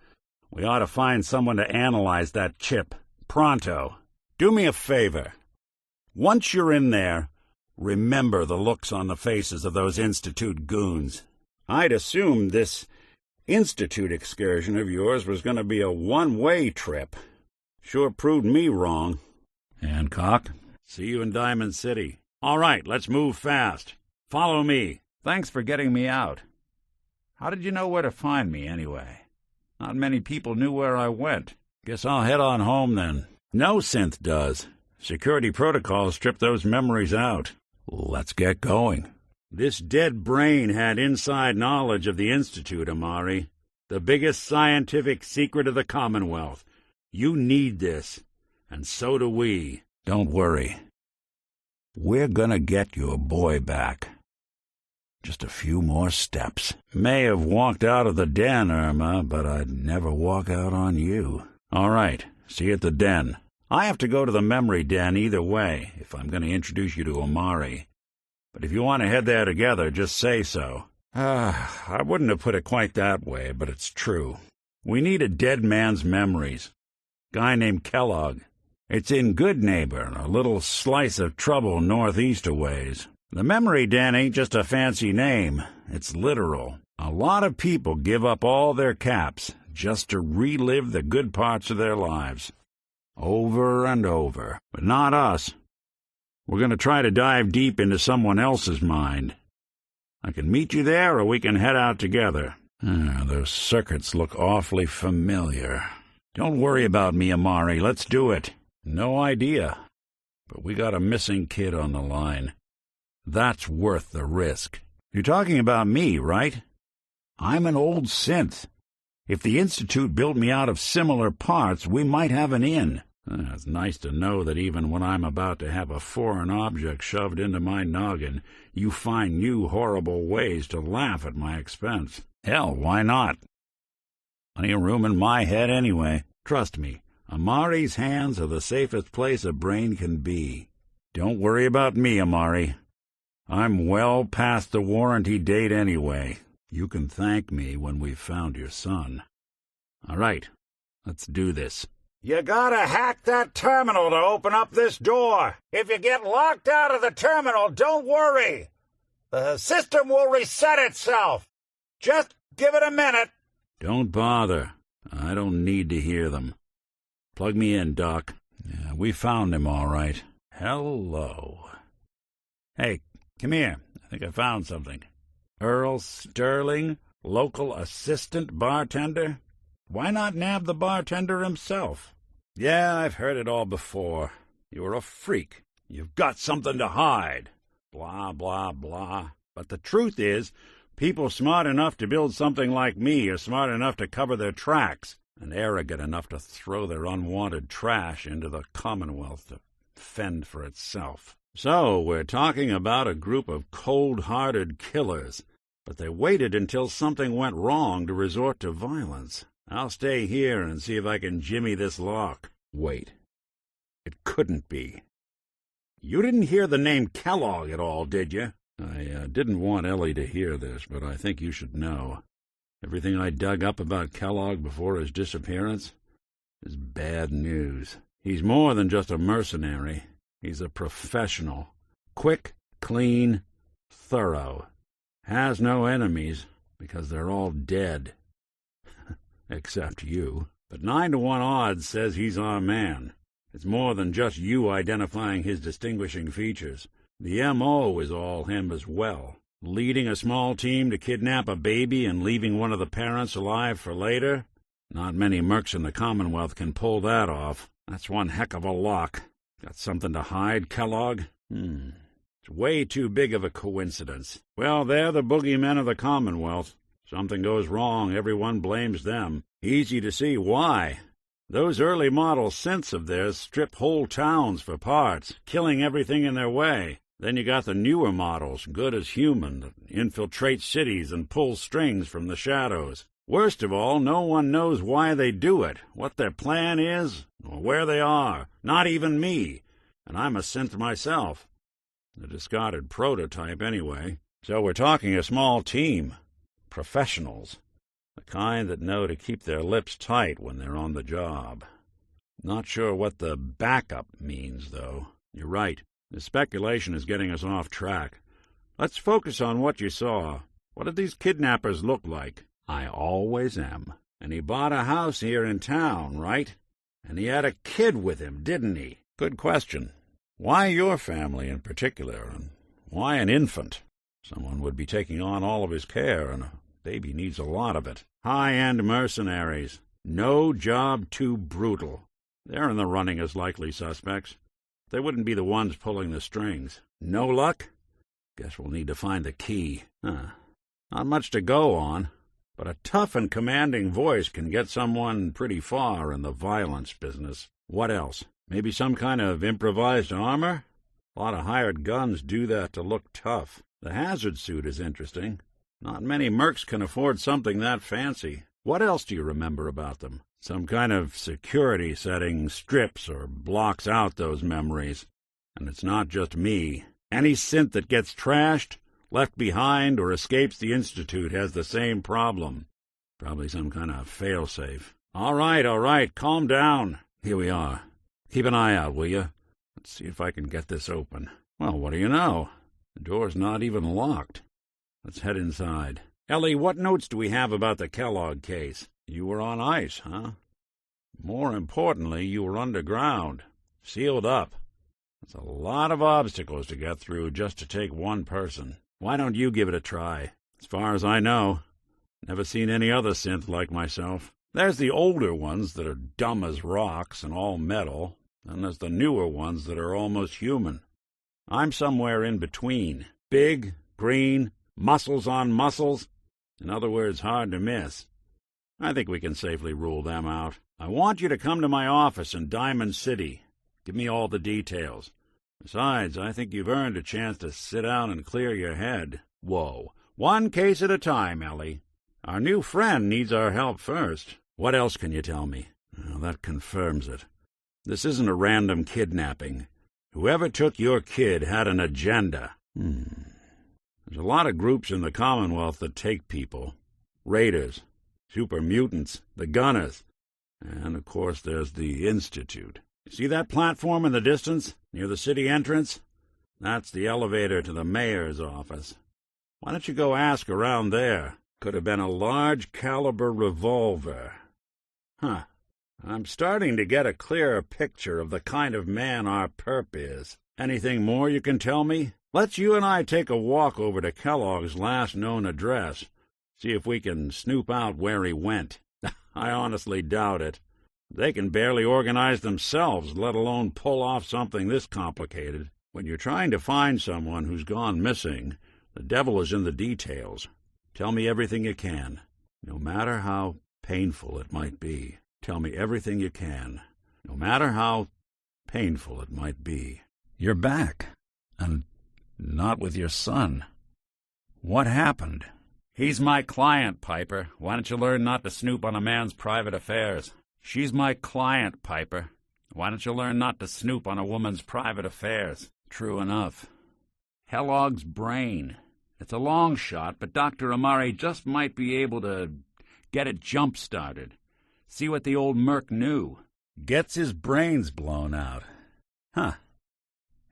We ought to find someone to analyze that chip. Pronto. Do me a favor. Once you're in there, remember the looks on the faces of those Institute goons. I'd assumed this Institute excursion of yours was going to be a one-way trip. Sure proved me wrong. Hancock, see you in Diamond City. All right, let's move fast. Follow me. Thanks for getting me out. How did you know where to find me, anyway? Not many people knew where I went. Guess I'll head on home, then. No synth does. Security protocols strip those memories out. Let's get going. This dead brain had inside knowledge of the Institute, Amari. The biggest scientific secret of the Commonwealth. You need this, and so do we. Don't worry. We're gonna get your boy back. Just a few more steps. May have walked out of the den, Irma, but I'd never walk out on you. All right, see you at the den. I have to go to the memory den either way, if I'm going to introduce you to Amari. But if you want to head there together, just say so. I wouldn't have put it quite that way, but it's true. We need a dead man's memories. Guy named Kellogg. It's in Good Neighbor, a little slice of trouble northeast a ways. The memory den ain't just a fancy name. It's literal. A lot of people give up all their caps just to relive the good parts of their lives. Over and over. But not us. We're going to try to dive deep into someone else's mind. I can meet you there, or we can head out together. Those circuits look awfully familiar. Don't worry about me, Amari. Let's do it. No idea. But we got a missing kid on the line. That's worth the risk. You're talking about me, right? I'm an old synth. If the Institute built me out of similar parts, we might have an in. It's nice to know that even when I'm about to have a foreign object shoved into my noggin, you find new horrible ways to laugh at my expense. Hell, why not? Plenty of room in my head anyway. Trust me, Amari's hands are the safest place a brain can be. Don't worry about me, Amari. I'm well past the warranty date anyway. You can thank me when we've found your son. All right, let's do this. You gotta hack that terminal to open up this door. If you get locked out of the terminal, don't worry. The system will reset itself. Just give it a minute. Don't bother. I don't need to hear them. Plug me in, Doc. Yeah, we found him all right. Hello. Hey, come here. I think I found something. Earl Sterling, local assistant bartender? Why not nab the bartender himself? Yeah, I've heard it all before. You're a freak. You've got something to hide. Blah, blah, blah. But the truth is, people smart enough to build something like me are smart enough to cover their tracks, and arrogant enough to throw their unwanted trash into the Commonwealth to fend for itself. So, we're talking about a group of cold-hearted killers, but they waited until something went wrong to resort to violence. I'll stay here and see if I can jimmy this lock. Wait. It couldn't be. You didn't hear the name Kellogg at all, did you? I didn't want Ellie to hear this, but I think you should know. Everything I dug up about Kellogg before his disappearance is bad news. He's more than just a mercenary. He's a professional. Quick, clean, thorough. Has no enemies, because they're all dead. Except you. But 9-to-1 odds says he's our man. It's more than just you identifying his distinguishing features. The M.O. is all him as well. Leading a small team to kidnap a baby and leaving one of the parents alive for later? Not many mercs in the Commonwealth can pull that off. That's one heck of a lock. Got something to hide, Kellogg? It's way too big of a coincidence. Well, they're the boogeymen of the Commonwealth. Something goes wrong, everyone blames them. Easy to see why. Those early model synths of theirs strip whole towns for parts, killing everything in their way. Then you got the newer models, good as human, that infiltrate cities and pull strings from the shadows. Worst of all, no one knows why they do it, what their plan is, or where they are. Not even me. And I'm a synth myself. The discarded prototype, anyway. So we're talking a small team. Professionals. The kind that know to keep their lips tight when they're on the job. Not sure what the backup means, though. You're right. The speculation is getting us off track. Let's focus on what you saw. What did these kidnappers look like? I always am. And he bought a house here in town, right? And he had a kid with him, didn't he? Good question. Why your family in particular, and why an infant? Someone would be taking on all of his care, and a baby needs a lot of it. High-end mercenaries. No job too brutal. They're in the running as likely suspects. They wouldn't be the ones pulling the strings. No luck? Guess we'll need to find the key. Not much to go on, but a tough and commanding voice can get someone pretty far in the violence business. What else? Maybe some kind of improvised armor? A lot of hired guns do that to look tough. The hazard suit is interesting. Not many mercs can afford something that fancy. What else do you remember about them? Some kind of security setting strips or blocks out those memories. And it's not just me. Any synth that gets trashed, left behind, or escapes the Institute has the same problem. Probably some kind of failsafe. All right, calm down. Here we are. Keep an eye out, will you? Let's see if I can get this open. Well, what do you know? The door's not even locked. Let's head inside. Ellie, what notes do we have about the Kellogg case? You were on ice, huh? More importantly, you were underground, sealed up. That's a lot of obstacles to get through just to take one person. Why don't you give it a try? As far as I know, never seen any other synth like myself. There's the older ones that are dumb as rocks and all metal, and there's the newer ones that are almost human. I'm somewhere in between. Big, green, muscles on muscles. In other words, hard to miss. I think we can safely rule them out. I want you to come to my office in Diamond City. Give me all the details. Besides, I think you've earned a chance to sit down and clear your head. Whoa. One case at a time, Ellie. Our new friend needs our help first. What else can you tell me? Well, that confirms it. This isn't a random kidnapping. Whoever took your kid had an agenda. There's a lot of groups in the Commonwealth that take people. Raiders, super mutants, the Gunners, and, of course, there's the Institute. See that platform in the distance, near the city entrance? That's the elevator to the mayor's office. Why don't you go ask around there? Could have been a large-caliber revolver. I'm starting to get a clearer picture of the kind of man our perp is. Anything more you can tell me? Let's you and I take a walk over to Kellogg's last known address. See if we can snoop out where he went. I honestly doubt it. They can barely organize themselves, let alone pull off something this complicated. When you're trying to find someone who's gone missing, the devil is in the details. Tell me everything you can, no matter how painful it might be. Tell me everything you can, no matter how painful it might be. You're back, and not with your son. What happened? He's my client, Piper. Why don't you learn not to snoop on a man's private affairs? She's my client, Piper. Why don't you learn not to snoop on a woman's private affairs? True enough. Kellogg's brain. It's a long shot, but Dr. Amari just might be able to get it jump-started. See what the old merc knew. Gets his brains blown out.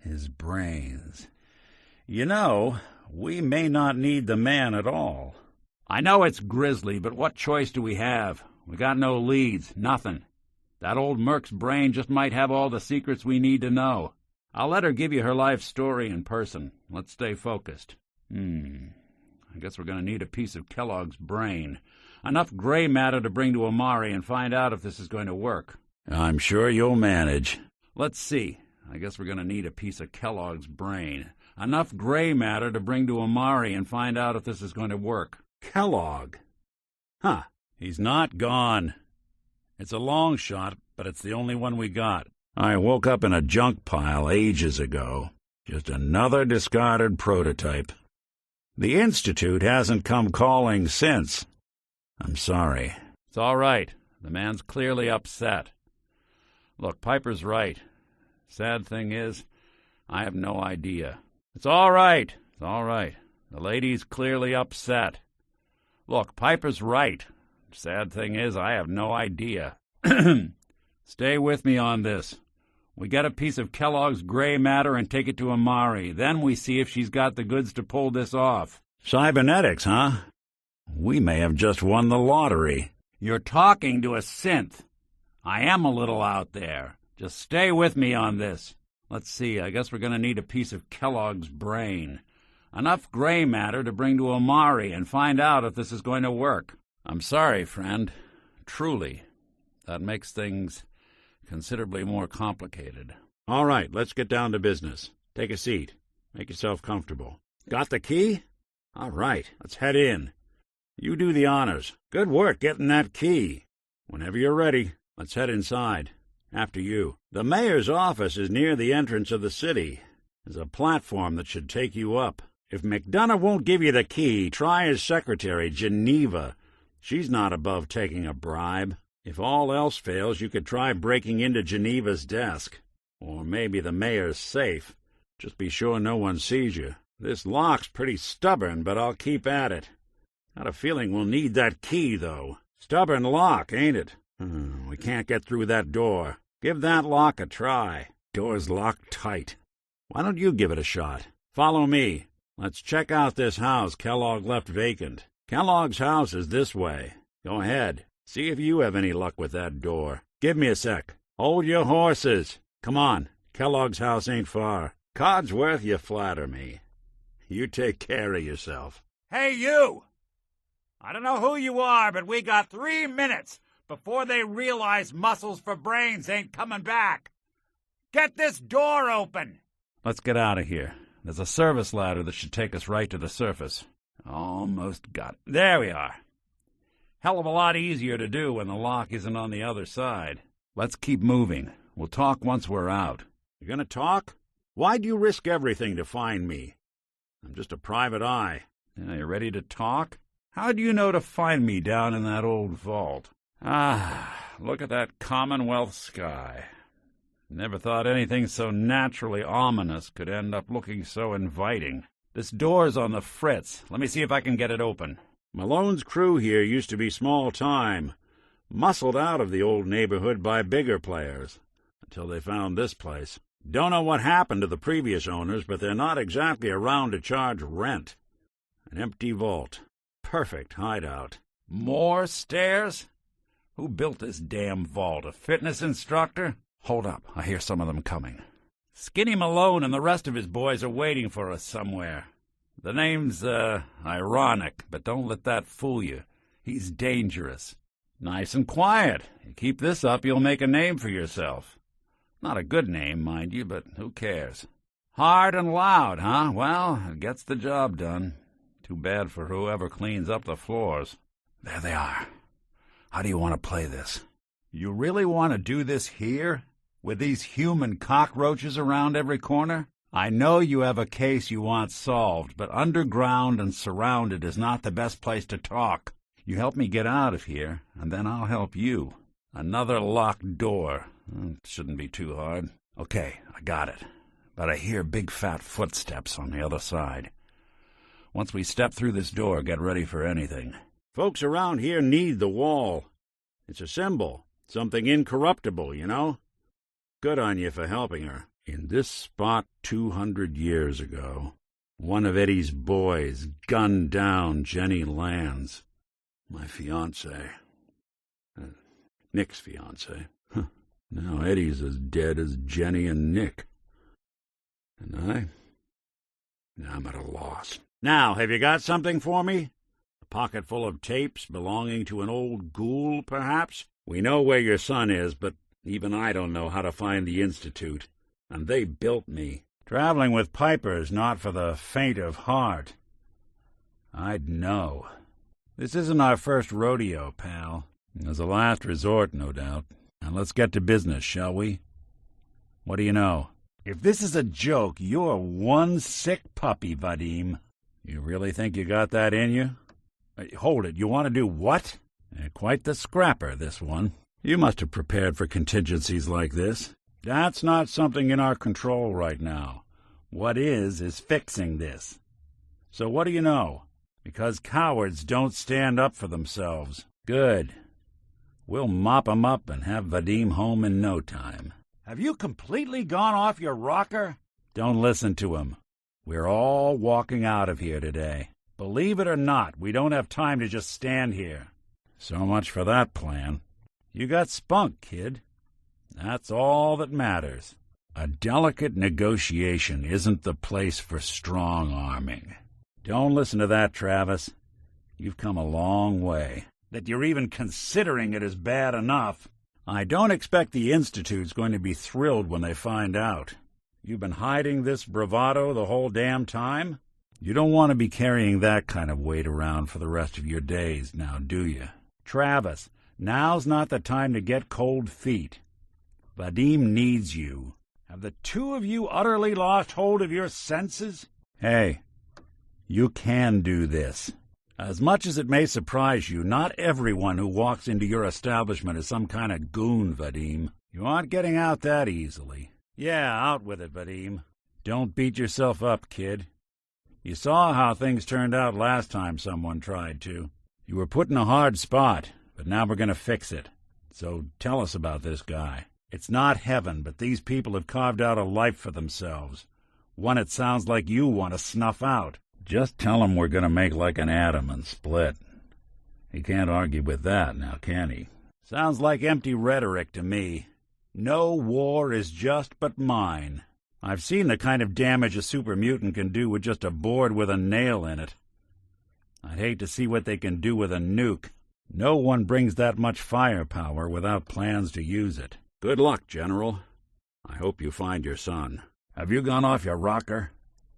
His brains. You know, we may not need the man at all. I know it's grisly, but what choice do we have? We got no leads, nothing. That old merc's brain just might have all the secrets we need to know. I'll let her give you her life story in person. Let's stay focused. I guess we're going to need a piece of Kellogg's brain. Enough gray matter to bring to Amari and find out if this is going to work. I'm sure you'll manage. Let's see. I guess we're going to need a piece of Kellogg's brain. Enough gray matter to bring to Amari and find out if this is going to work. Kellogg. Huh. He's not gone. It's a long shot, but it's the only one we got. I woke up in a junk pile ages ago. Just another discarded prototype. The Institute hasn't come calling since. I'm sorry. It's all right. The man's clearly upset. Look, Piper's right. Sad thing is, I have no idea. It's all right. It's all right. The lady's clearly upset. Look, Piper's right. Sad thing is, I have no idea. Stay with me on this. We get a piece of Kellogg's gray matter and take it to Amari. Then we see if she's got the goods to pull this off. Cybernetics, huh? We may have just won the lottery. You're talking to a synth. I am a little out there. Just stay with me on this. Let's see, I guess we're going to need a piece of Kellogg's brain. Enough gray matter to bring to Amari and find out if this is going to work. I'm sorry, friend. Truly. That makes things considerably more complicated. All right, let's get down to business. Take a seat. Make yourself comfortable. Got the key? All right, let's head in. You do the honors. Good work getting that key. Whenever you're ready, let's head inside. After you. The mayor's office is near the entrance of the city. There's a platform that should take you up. If McDonough won't give you the key, try his secretary, Geneva. She's not above taking a bribe. If all else fails, you could try breaking into Geneva's desk. Or maybe the mayor's safe. Just be sure no one sees you. This lock's pretty stubborn, but I'll keep at it. Got a feeling we'll need that key, though. Stubborn lock, ain't it? We can't get through that door. Give that lock a try. Door's locked tight. Why don't you give it a shot? Follow me. Let's check out this house Kellogg left vacant. Kellogg's house is this way. Go ahead. See if you have any luck with that door. Give me a sec. Hold your horses. Come on. Kellogg's house ain't far. Codsworth, you flatter me. You take care of yourself. Hey, you! I don't know who you are, but we got 3 minutes before they realize muscles for brains ain't coming back. Get this door open! Let's get out of here. There's a service ladder that should take us right to the surface. Almost got it. There we are. Hell of a lot easier to do when the lock isn't on the other side. Let's keep moving. We'll talk once we're out. You gonna talk? Why'd you risk everything to find me? I'm just a private eye. You ready to talk? How do you know to find me down in that old vault? Look at that Commonwealth sky. Never thought anything so naturally ominous could end up looking so inviting. This door's on the fritz. Let me see if I can get it open. Malone's crew here used to be small time, muscled out of the old neighborhood by bigger players, until they found this place. Don't know what happened to the previous owners, but they're not exactly around to charge rent. An empty vault. Perfect hideout. More stairs? Who built this damn vault? A fitness instructor? Hold up, I hear some of them coming. Skinny Malone and the rest of his boys are waiting for us somewhere. The name's, ironic, but don't let that fool you. He's dangerous. Nice and quiet. You keep this up, you'll make a name for yourself. Not a good name, mind you, but who cares? Hard and loud, huh? Well, it gets the job done. Too bad for whoever cleans up the floors. There they are. How do you want to play this? You really want to do this here? With these human cockroaches around every corner? I know you have a case you want solved, but underground and surrounded is not the best place to talk. You help me get out of here, and then I'll help you. Another locked door. Shouldn't be too hard. Okay, I got it. But I hear big fat footsteps on the other side. Once we step through this door, get ready for anything. Folks around here need the wall. It's a symbol. Something incorruptible, you know? Good on you for helping her. In this spot 200 years ago, one of Eddie's boys gunned down Jenny Lands, my fiancée. Nick's fiancée. Now Eddie's as dead as Jenny and Nick. And I'm at a loss. Now, have you got something for me? A pocket full of tapes belonging to an old ghoul, perhaps? We know where your son is, but even I don't know how to find the Institute, and they built me. Traveling with Piper's not for the faint of heart. I'd know. This isn't our first rodeo, pal. As a last resort, no doubt. Now let's get to business, shall we? What do you know? If this is a joke, you're one sick puppy, Vadim. You really think you got that in you? Hold it, you want to do what? Quite the scrapper, this one. You must have prepared for contingencies like this. That's not something in our control right now. What is fixing this. So what do you know? Because cowards don't stand up for themselves. Good. We'll mop 'em up and have Vadim home in no time. Have you completely gone off your rocker? Don't listen to him. We're all walking out of here today. Believe it or not, we don't have time to just stand here. So much for that plan. You got spunk, kid. That's all that matters. A delicate negotiation isn't the place for strong-arming. Don't listen to that, Travis. You've come a long way. That you're even considering it is bad enough. I don't expect the Institute's going to be thrilled when they find out. You've been hiding this bravado the whole damn time? You don't want to be carrying that kind of weight around for the rest of your days, now do you? Travis, now's not the time to get cold feet. Vadim needs you. Have the two of you utterly lost hold of your senses? Hey, you can do this. As much as it may surprise you, not everyone who walks into your establishment is some kind of goon, Vadim. You aren't getting out that easily. Yeah, out with it, Vadim. Don't beat yourself up, kid. You saw how things turned out last time someone tried to. You were put in a hard spot, but now we're going to fix it. So tell us about this guy. It's not heaven, but these people have carved out a life for themselves. One it sounds like you want to snuff out. Just tell him we're going to make like an atom and split. He can't argue with that, now can he? Sounds like empty rhetoric to me. No war is just but mine. I've seen the kind of damage a super mutant can do with just a board with a nail in it. I'd hate to see what they can do with a nuke. No one brings that much firepower without plans to use it. Good luck, General. I hope you find your son. Have you gone off your rocker?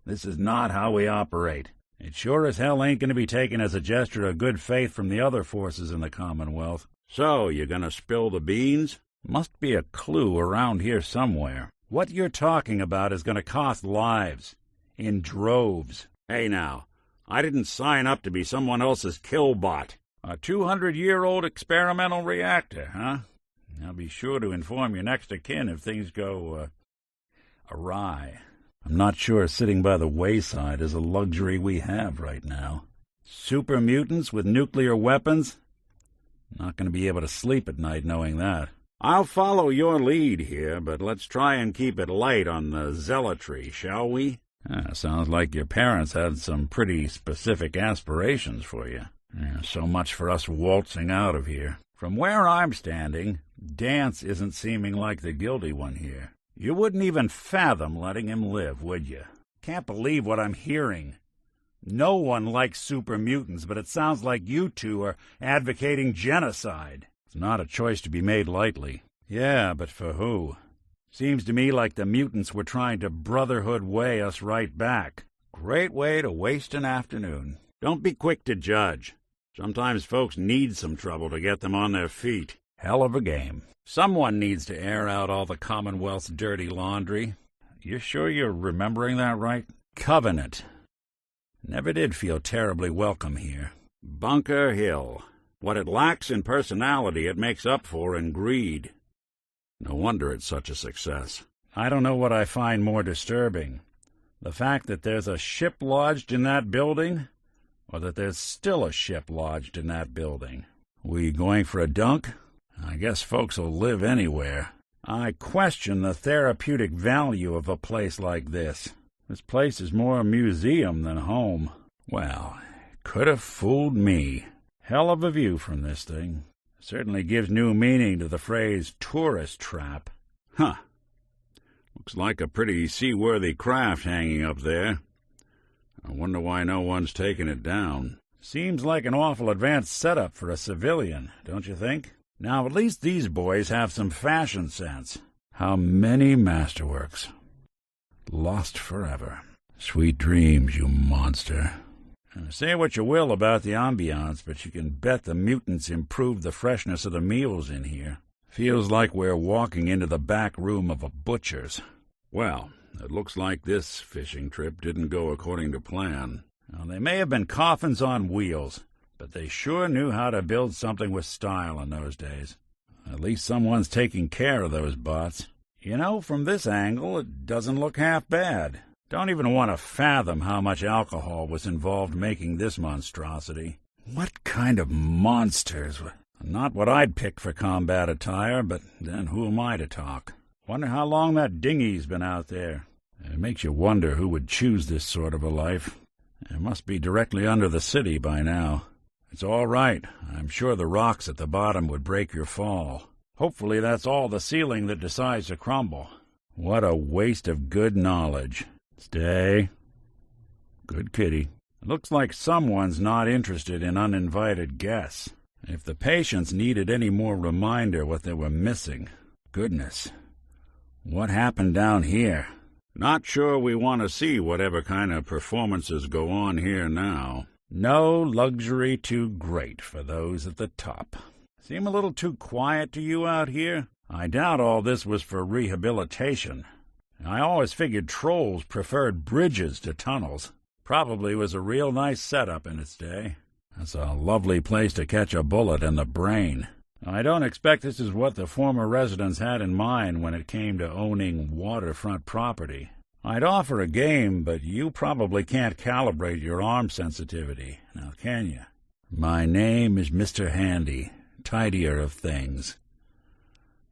This is not how we operate. It sure as hell ain't going to be taken as a gesture of good faith from the other forces in the Commonwealth. So, you gonna spill the beans? Must be a clue around here somewhere. What you're talking about is going to cost lives. In droves. Hey now, I didn't sign up to be someone else's killbot. A 200-year-old experimental reactor, huh? I'll be sure to inform your next of kin if things go, awry. I'm not sure sitting by the wayside is a luxury we have right now. Super mutants with nuclear weapons? Not going to be able to sleep at night knowing that. I'll follow your lead here, but let's try and keep it light on the zealotry, shall we? Sounds like your parents had some pretty specific aspirations for you. So much for us waltzing out of here. From where I'm standing, Dance isn't seeming like the guilty one here. You wouldn't even fathom letting him live, would you? Can't believe what I'm hearing. No one likes super mutants, but it sounds like you two are advocating genocide. It's not a choice to be made lightly. Yeah, but for who? Seems to me like the mutants were trying to brotherhood way us right back. Great way to waste an afternoon. Don't be quick to judge. Sometimes folks need some trouble to get them on their feet. Hell of a game. Someone needs to air out all the Commonwealth's dirty laundry. You sure you're remembering that right? Covenant. Never did feel terribly welcome here. Bunker Hill. What it lacks in personality, it makes up for in greed. No wonder it's such a success. I don't know what I find more disturbing. The fact that there's a ship lodged in that building, or that there's still a ship lodged in that building. We going for a dunk? I guess folks will live anywhere. I question the therapeutic value of a place like this. This place is more a museum than home. Well, could have fooled me. Hell of a view from this thing. Certainly gives new meaning to the phrase tourist trap. Huh. Looks like a pretty seaworthy craft hanging up there. I wonder why no one's taken it down. Seems like an awful advanced setup for a civilian, don't you think? Now, at least these boys have some fashion sense. How many masterworks. Lost forever. Sweet dreams, you monster. Say what you will about the ambiance, but you can bet the mutants improved the freshness of the meals in here. Feels like we're walking into the back room of a butcher's. Well, it looks like this fishing trip didn't go according to plan. Now, they may have been coffins on wheels, but they sure knew how to build something with style in those days. At least someone's taking care of those bots. You know, from this angle, it doesn't look half bad. Don't even want to fathom how much alcohol was involved making this monstrosity. What kind of monsters? Not what I'd pick for combat attire, but then who am I to talk? Wonder how long that dinghy's been out there. It makes you wonder who would choose this sort of a life. It must be directly under the city by now. It's all right. I'm sure the rocks at the bottom would break your fall. Hopefully that's all the ceiling that decides to crumble. What a waste of good knowledge. Stay. Good kitty. It looks like someone's not interested in uninvited guests. If the patients needed any more reminder what they were missing. Goodness. What happened down here? Not sure we want to see whatever kind of performances go on here now. No luxury too great for those at the top. Seem a little too quiet to you out here? I doubt all this was for rehabilitation. I always figured trolls preferred bridges to tunnels. Probably was a real nice setup in its day. That's a lovely place to catch a bullet in the brain. I don't expect this is what the former residents had in mind when it came to owning waterfront property. I'd offer a game, but you probably can't calibrate your arm sensitivity, now can you? My name is Mr. Handy, tidier of things.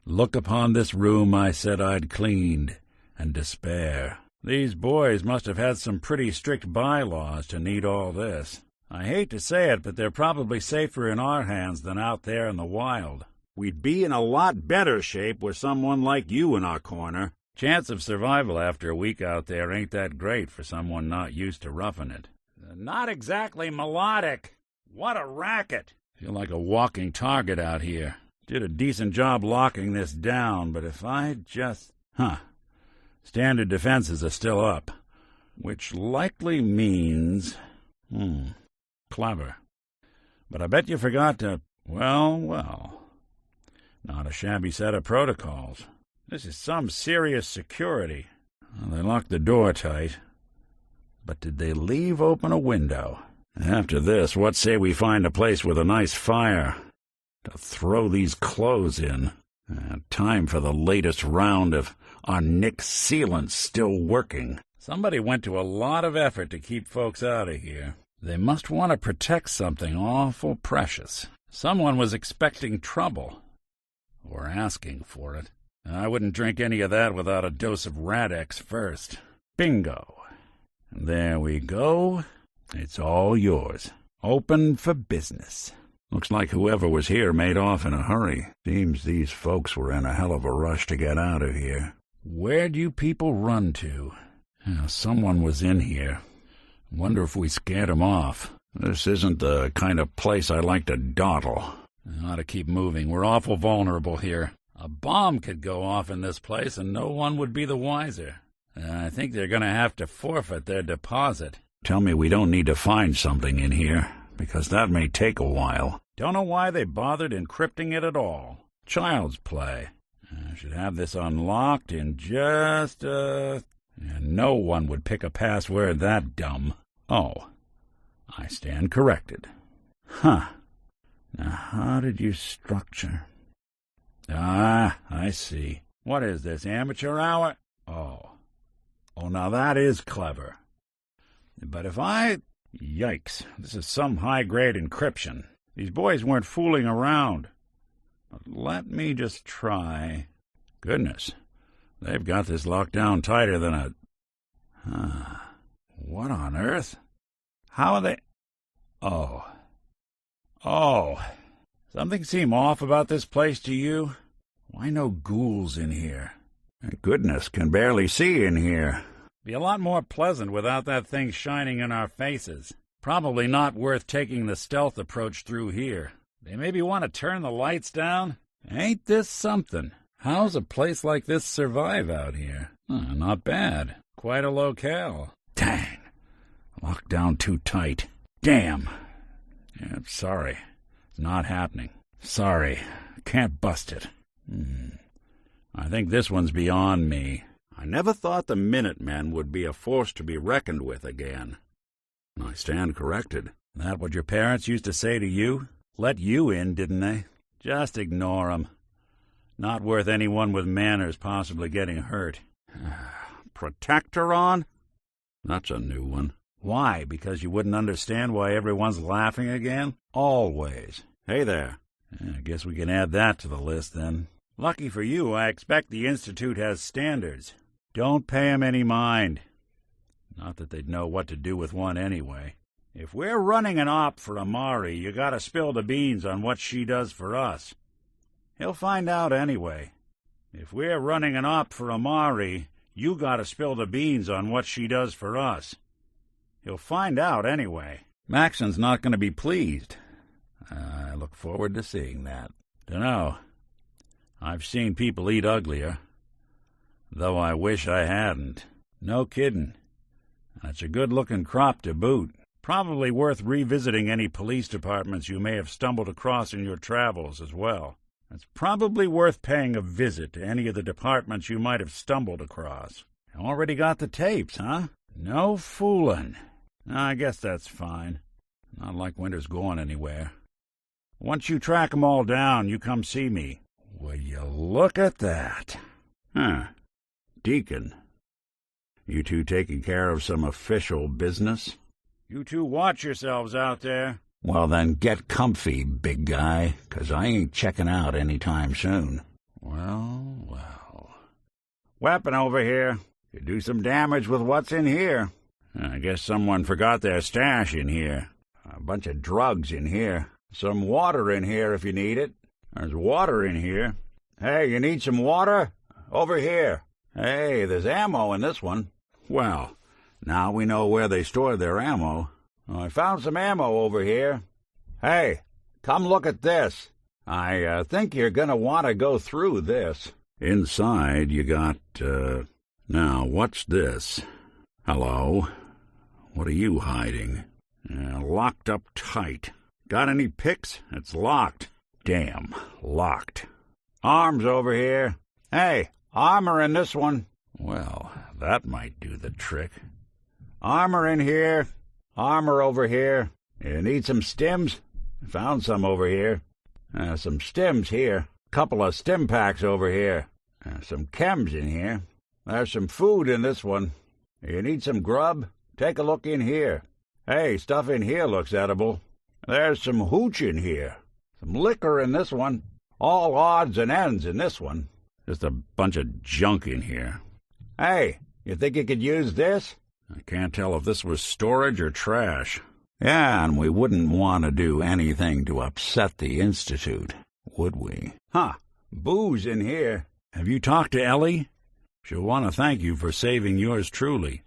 Look upon this room I said I'd cleaned, and despair. These boys must have had some pretty strict bylaws to need all this. I hate to say it, but they're probably safer in our hands than out there in the wild. We'd be in a lot better shape with someone like you in our corner. Chance of survival after a week out there ain't that great for someone not used to roughing it. Not exactly melodic. What a racket. Feel like a walking target out here. Did a decent job locking this down, but if I just... Standard defenses are still up, which likely means... Clever. But I bet you forgot to... Well. Not a shabby set of protocols. This is some serious security. Well, they locked the door tight. But did they leave open a window? After this, what say we find a place with a nice fire to throw these clothes in? Time for the latest round of our Nick sealant still working. Somebody went to a lot of effort to keep folks out of here. They must want to protect something awful precious. Someone was expecting trouble. Or asking for it. I wouldn't drink any of that without a dose of Radex first. Bingo. There we go. It's all yours. Open for business. Looks like whoever was here made off in a hurry. Seems these folks were in a hell of a rush to get out of here. Where'd you people run to? Someone was in here. Wonder if we scared him off. This isn't the kind of place I like to dawdle. I ought to keep moving. We're awful vulnerable here. A bomb could go off in this place and no one would be the wiser. I think they're going to have to forfeit their deposit. Tell me we don't need to find something in here, because that may take a while. Don't know why they bothered encrypting it at all. Child's play. I should have this unlocked in just and no one would pick a password that dumb. Oh, I stand corrected. Now how did you structure? I see. What is this, amateur hour? Oh, now that is clever. But if I... Yikes, this is some high-grade encryption. These boys weren't fooling around. But let me just try... Goodness, they've got this locked down tighter than a... What on earth? How are they... Oh. Something seem off about this place to you? Why no ghouls in here? Goodness, can barely see in here. Be a lot more pleasant without that thing shining in our faces. Probably not worth taking the stealth approach through here. They maybe want to turn the lights down? Ain't this something? How's a place like this survive out here? Not bad. Quite a locale. Dang. Locked down too tight. Damn. Yeah, sorry. It's not happening. Sorry. Can't bust it. I think this one's beyond me. I never thought the Minutemen would be a force to be reckoned with again. I stand corrected. That what your parents used to say to you? Let you in, didn't they? Just ignore 'em. Not worth anyone with manners possibly getting hurt. Protectoron? That's a new one. Why? Because you wouldn't understand why everyone's laughing again? Always. Hey there. I guess we can add that to the list, then. Lucky for you, I expect the Institute has standards. Don't pay 'em any mind. Not that they'd know what to do with one anyway. If we're running an op for Amari, you gotta spill the beans on what she does for us. He'll find out anyway. If we're running an op for Amari, you gotta spill the beans on what she does for us. He'll find out anyway. Maxon's not going to be pleased. I look forward to seeing that. Dunno. I've seen people eat uglier, though I wish I hadn't. No kiddin'. That's a good-looking crop to boot. Probably worth revisiting any police departments you may have stumbled across in your travels as well. It's probably worth paying a visit to any of the departments you might have stumbled across. Already got the tapes, huh? No foolin'. I guess that's fine. Not like Winter's going anywhere. Once you track 'em all down, you come see me. Will you look at that? Deacon. You two taking care of some official business? You two watch yourselves out there. Well, then get comfy, big guy, 'cause I ain't checking out any time soon. Well. Weapon over here. Could do some damage with what's in here. I guess someone forgot their stash in here. A bunch of drugs in here. Some water in here if you need it. There's water in here. Hey, you need some water? Over here. Hey, there's ammo in this one. Well, now we know where they stored their ammo. I found some ammo over here. Hey, come look at this. I think you're going to want to go through this. Inside you got, now what's this? Hello? What are you hiding? Locked up tight. Got any picks? It's locked. Damn, locked. Arms over here. Hey, armor in this one. Well, that might do the trick. Armor in here. Armor over here. You need some stims? Found some over here. Some stims here. Couple of stim packs over here. Some chems in here. There's some food in this one. You need some grub? Take a look in here. Hey, stuff in here looks edible. There's some hooch in here. Some liquor in this one. All odds and ends in this one. Just a bunch of junk in here. Hey, you think you could use this? I can't tell if this was storage or trash. Yeah, and we wouldn't want to do anything to upset the Institute, would we? Booze in here. Have you talked to Ellie? She'll want to thank you for saving yours truly.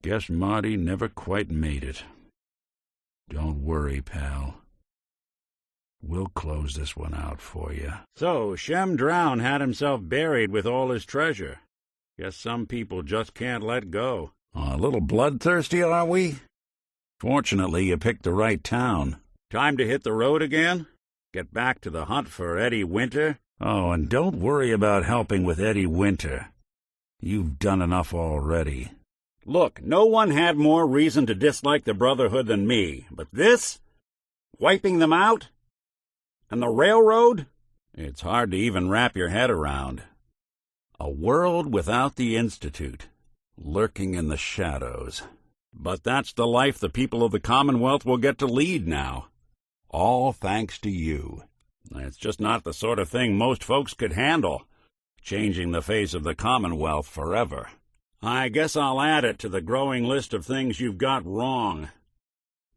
Guess Marty never quite made it. Don't worry, pal. We'll close this one out for you. So, Shem Drown had himself buried with all his treasure. Guess some people just can't let go. A little bloodthirsty, are we? Fortunately, you picked the right town. Time to hit the road again? Get back to the hunt for Eddie Winter? Oh, and don't worry about helping with Eddie Winter. You've done enough already. Look, no one had more reason to dislike the Brotherhood than me, but this? Wiping them out? And the railroad? It's hard to even wrap your head around. A world without the Institute, lurking in the shadows. But that's the life the people of the Commonwealth will get to lead now. All thanks to you. It's just not the sort of thing most folks could handle, changing the face of the Commonwealth forever. I guess I'll add it to the growing list of things you've got wrong.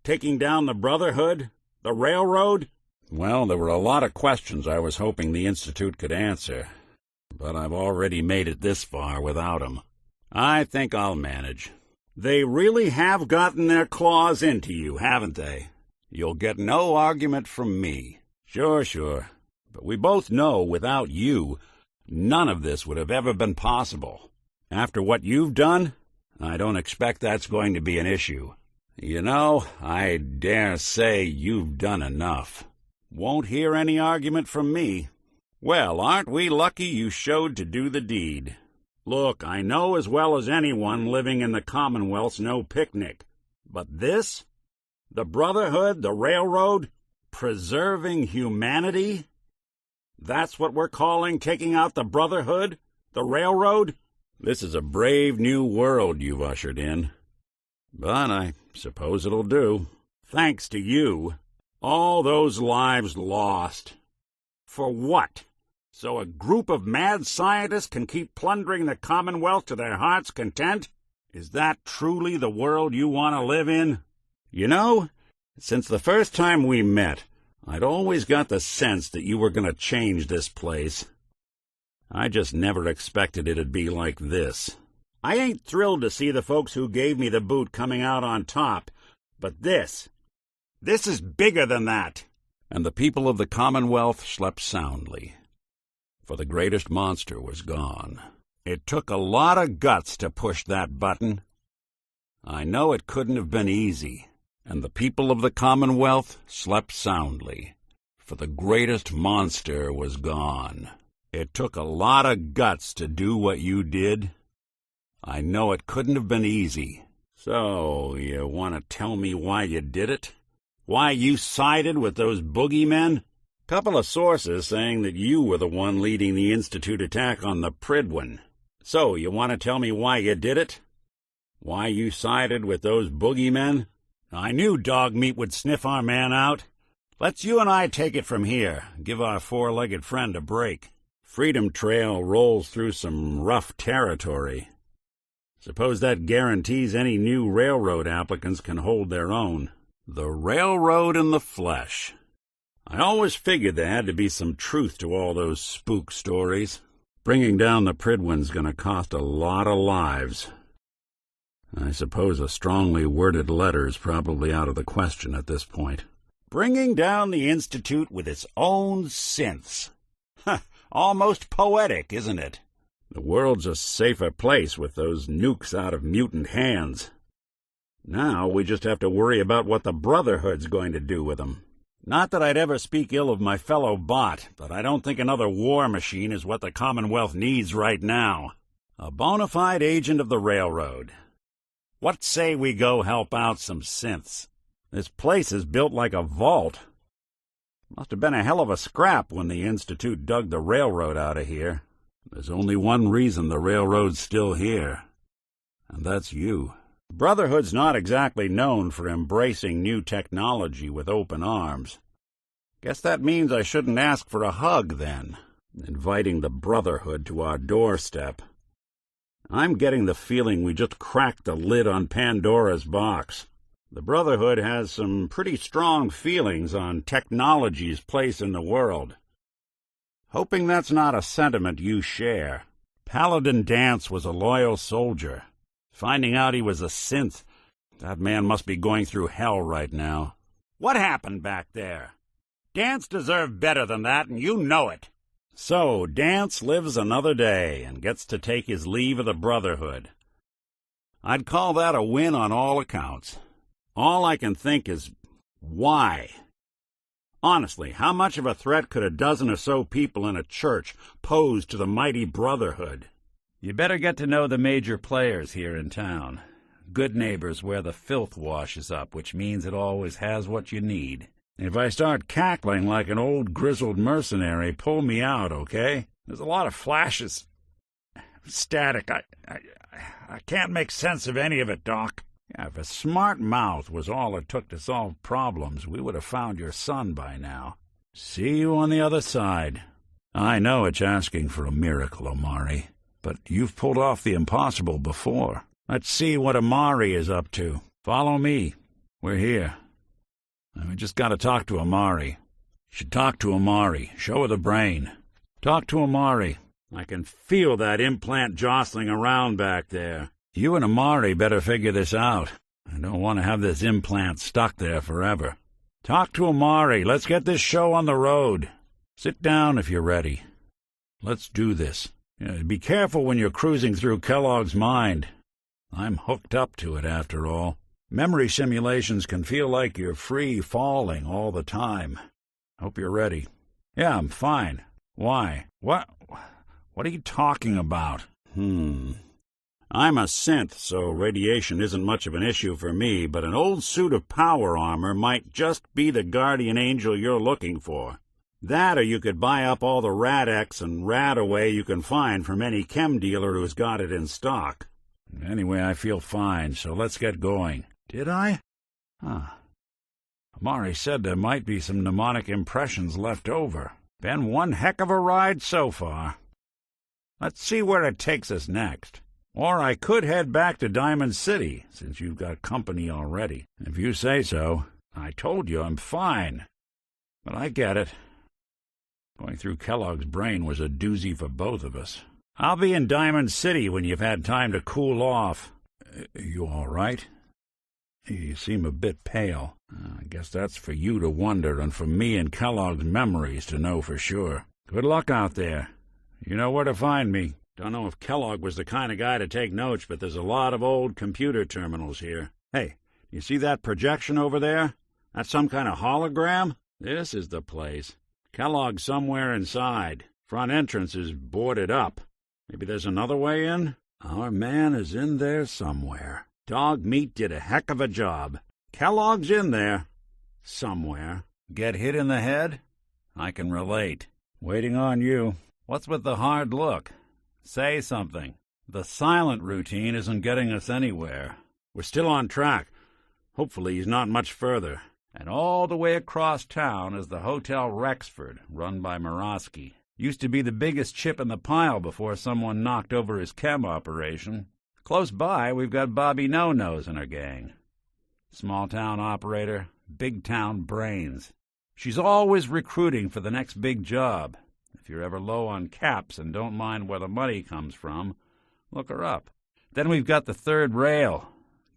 Taking down the Brotherhood? The railroad? Well, there were a lot of questions I was hoping the Institute could answer, but I've already made it this far without 'em. I think I'll manage. They really have gotten their claws into you, haven't they? You'll get no argument from me. Sure. But we both know without you, none of this would have ever been possible. After what you've done, I don't expect that's going to be an issue. You know, I dare say you've done enough. Won't hear any argument from me. Well, aren't we lucky you showed to do the deed? Look, I know as well as anyone living in the Commonwealth's no picnic. But this? The Brotherhood, the railroad, preserving humanity? That's what we're calling taking out the Brotherhood? The railroad? This is a brave new world you've ushered in. But I suppose it'll do. Thanks to you. All those lives lost. For what? So a group of mad scientists can keep plundering the Commonwealth to their heart's content? Is that truly the world you want to live in? You know, since the first time we met, I'd always got the sense that you were going to change this place. I just never expected it'd be like this. I ain't thrilled to see the folks who gave me the boot coming out on top, but this is bigger than that. And the people of the Commonwealth slept soundly, for the greatest monster was gone. It took a lot of guts to push that button. I know it couldn't have been easy, and the people of the Commonwealth slept soundly, for the greatest monster was gone. It took a lot of guts to do what you did. I know it couldn't have been easy. So, you want to tell me why you did it? Why you sided with those boogeymen? Couple of sources saying that you were the one leading the Institute attack on the Pridwin. So, you want to tell me why you did it? Why you sided with those boogeymen? I knew dog meat would sniff our man out. Let's you and I take it from here, give our four-legged friend a break. Freedom Trail rolls through some rough territory. Suppose that guarantees any new railroad applicants can hold their own. The railroad in the flesh. I always figured there had to be some truth to all those spook stories. Bringing down the Pridwin's going to cost a lot of lives. I suppose a strongly worded letter's probably out of the question at this point. Bringing down the Institute with its own synths. Almost poetic, isn't it? The world's a safer place with those nukes out of mutant hands. Now we just have to worry about what the Brotherhood's going to do with them. Not that I'd ever speak ill of my fellow bot, but I don't think another war machine is what the Commonwealth needs right now. A bona fide agent of the railroad. What say we go help out some synths? This place is built like a vault. Must have been a hell of a scrap when the Institute dug the railroad out of here. There's only one reason the railroad's still here, and that's you. Brotherhood's not exactly known for embracing new technology with open arms. Guess that means I shouldn't ask for a hug, then, inviting the Brotherhood to our doorstep. I'm getting the feeling we just cracked the lid on Pandora's box. The Brotherhood has some pretty strong feelings on technology's place in the world. Hoping that's not a sentiment you share. Paladin Dance was a loyal soldier. Finding out he was a synth, that man must be going through hell right now. What happened back there? Dance deserved better than that, and you know it. So, Dance lives another day and gets to take his leave of the Brotherhood. I'd call that a win on all accounts. All I can think is, why? Honestly, how much of a threat could a dozen or so people in a church pose to the mighty Brotherhood? You better get to know the major players here in town. Good neighbors where the filth washes up, which means it always has what you need. If I start cackling like an old grizzled mercenary, pull me out, okay? There's a lot of flashes. Static. I can't make sense of any of it, Doc. Yeah, if a smart mouth was all it took to solve problems, we would have found your son by now. See you on the other side. I know it's asking for a miracle, Omari, but you've pulled off the impossible before. Let's see what Omari is up to. Follow me. We're here. We just got to talk to Omari. Should talk to Omari. Show her the brain. Talk to Omari. I can feel that implant jostling around back there. You and Amari better figure this out. I don't want to have this implant stuck there forever. Talk to Amari. Let's get this show on the road. Sit down if you're ready. Let's do this. Be careful when you're cruising through Kellogg's mind. I'm hooked up to it, after all. Memory simulations can feel like you're free falling all the time. Hope you're ready. Yeah, I'm fine. Why? What are you talking about? I'm a synth, so radiation isn't much of an issue for me, but an old suit of power armor might just be the guardian angel you're looking for. That, or you could buy up all the Rad-X and Rad-Away you can find from any chem dealer who's got it in stock. Anyway, I feel fine, so let's get going. Did I? Amari said there might be some mnemonic impressions left over. Been one heck of a ride so far. Let's see where it takes us next. Or I could head back to Diamond City, since you've got company already. If you say so. I told you I'm fine. But I get it. Going through Kellogg's brain was a doozy for both of us. I'll be in Diamond City when you've had time to cool off. You all right? You seem a bit pale. I guess that's for you to wonder, and for me and Kellogg's memories to know for sure. Good luck out there. You know where to find me. Don't know if Kellogg was the kind of guy to take notes, but there's a lot of old computer terminals here. Hey, you see that projection over there? That's some kind of hologram? This is the place. Kellogg's somewhere inside. Front entrance is boarded up. Maybe there's another way in? Our man is in there somewhere. Dog Meat did a heck of a job. Kellogg's in there. Somewhere. Get hit in the head? I can relate. Waiting on you. What's with the hard look? Say something. The silent routine isn't getting us anywhere. We're still on track. Hopefully he's not much further. And all the way across town is the Hotel Rexford, run by Morosky. Used to be the biggest chip in the pile before someone knocked over his chem operation. Close by, we've got Bobby No-Nose in her gang. Small-town operator, big-town brains. She's always recruiting for the next big job. If you're ever low on caps and don't mind where the money comes from, look her up. Then we've got the Third Rail,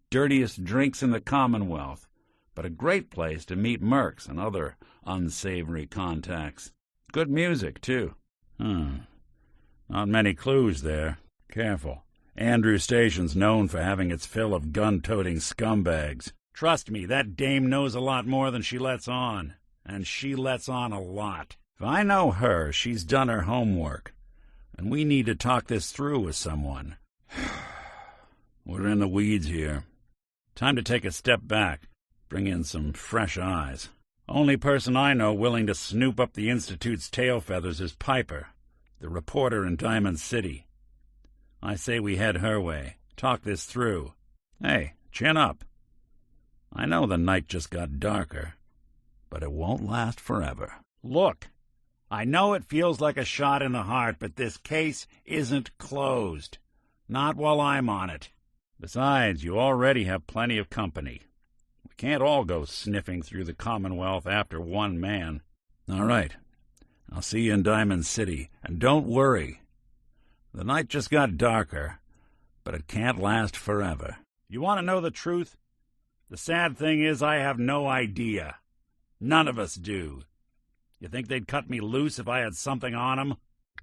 dirtiest drinks in the Commonwealth, but a great place to meet mercs and other unsavory contacts. Good music, too. Not many clues there. Careful. Andrew Station's known for having its fill of gun-toting scumbags. Trust me, that dame knows a lot more than she lets on. And she lets on a lot. If I know her, she's done her homework. And we need to talk this through with someone. We're in the weeds here. Time to take a step back. Bring in some fresh eyes. Only person I know willing to snoop up the Institute's tail feathers is Piper, the reporter in Diamond City. I say we head her way. Talk this through. Hey, chin up. I know the night just got darker, but it won't last forever. Look, I know it feels like a shot in the heart, but this case isn't closed. Not while I'm on it. Besides, you already have plenty of company. We can't all go sniffing through the Commonwealth after one man. All right. I'll see you in Diamond City. And don't worry. The night just got darker, but it can't last forever. You want to know the truth? The sad thing is I have no idea. None of us do. You think they'd cut me loose if I had something on 'em?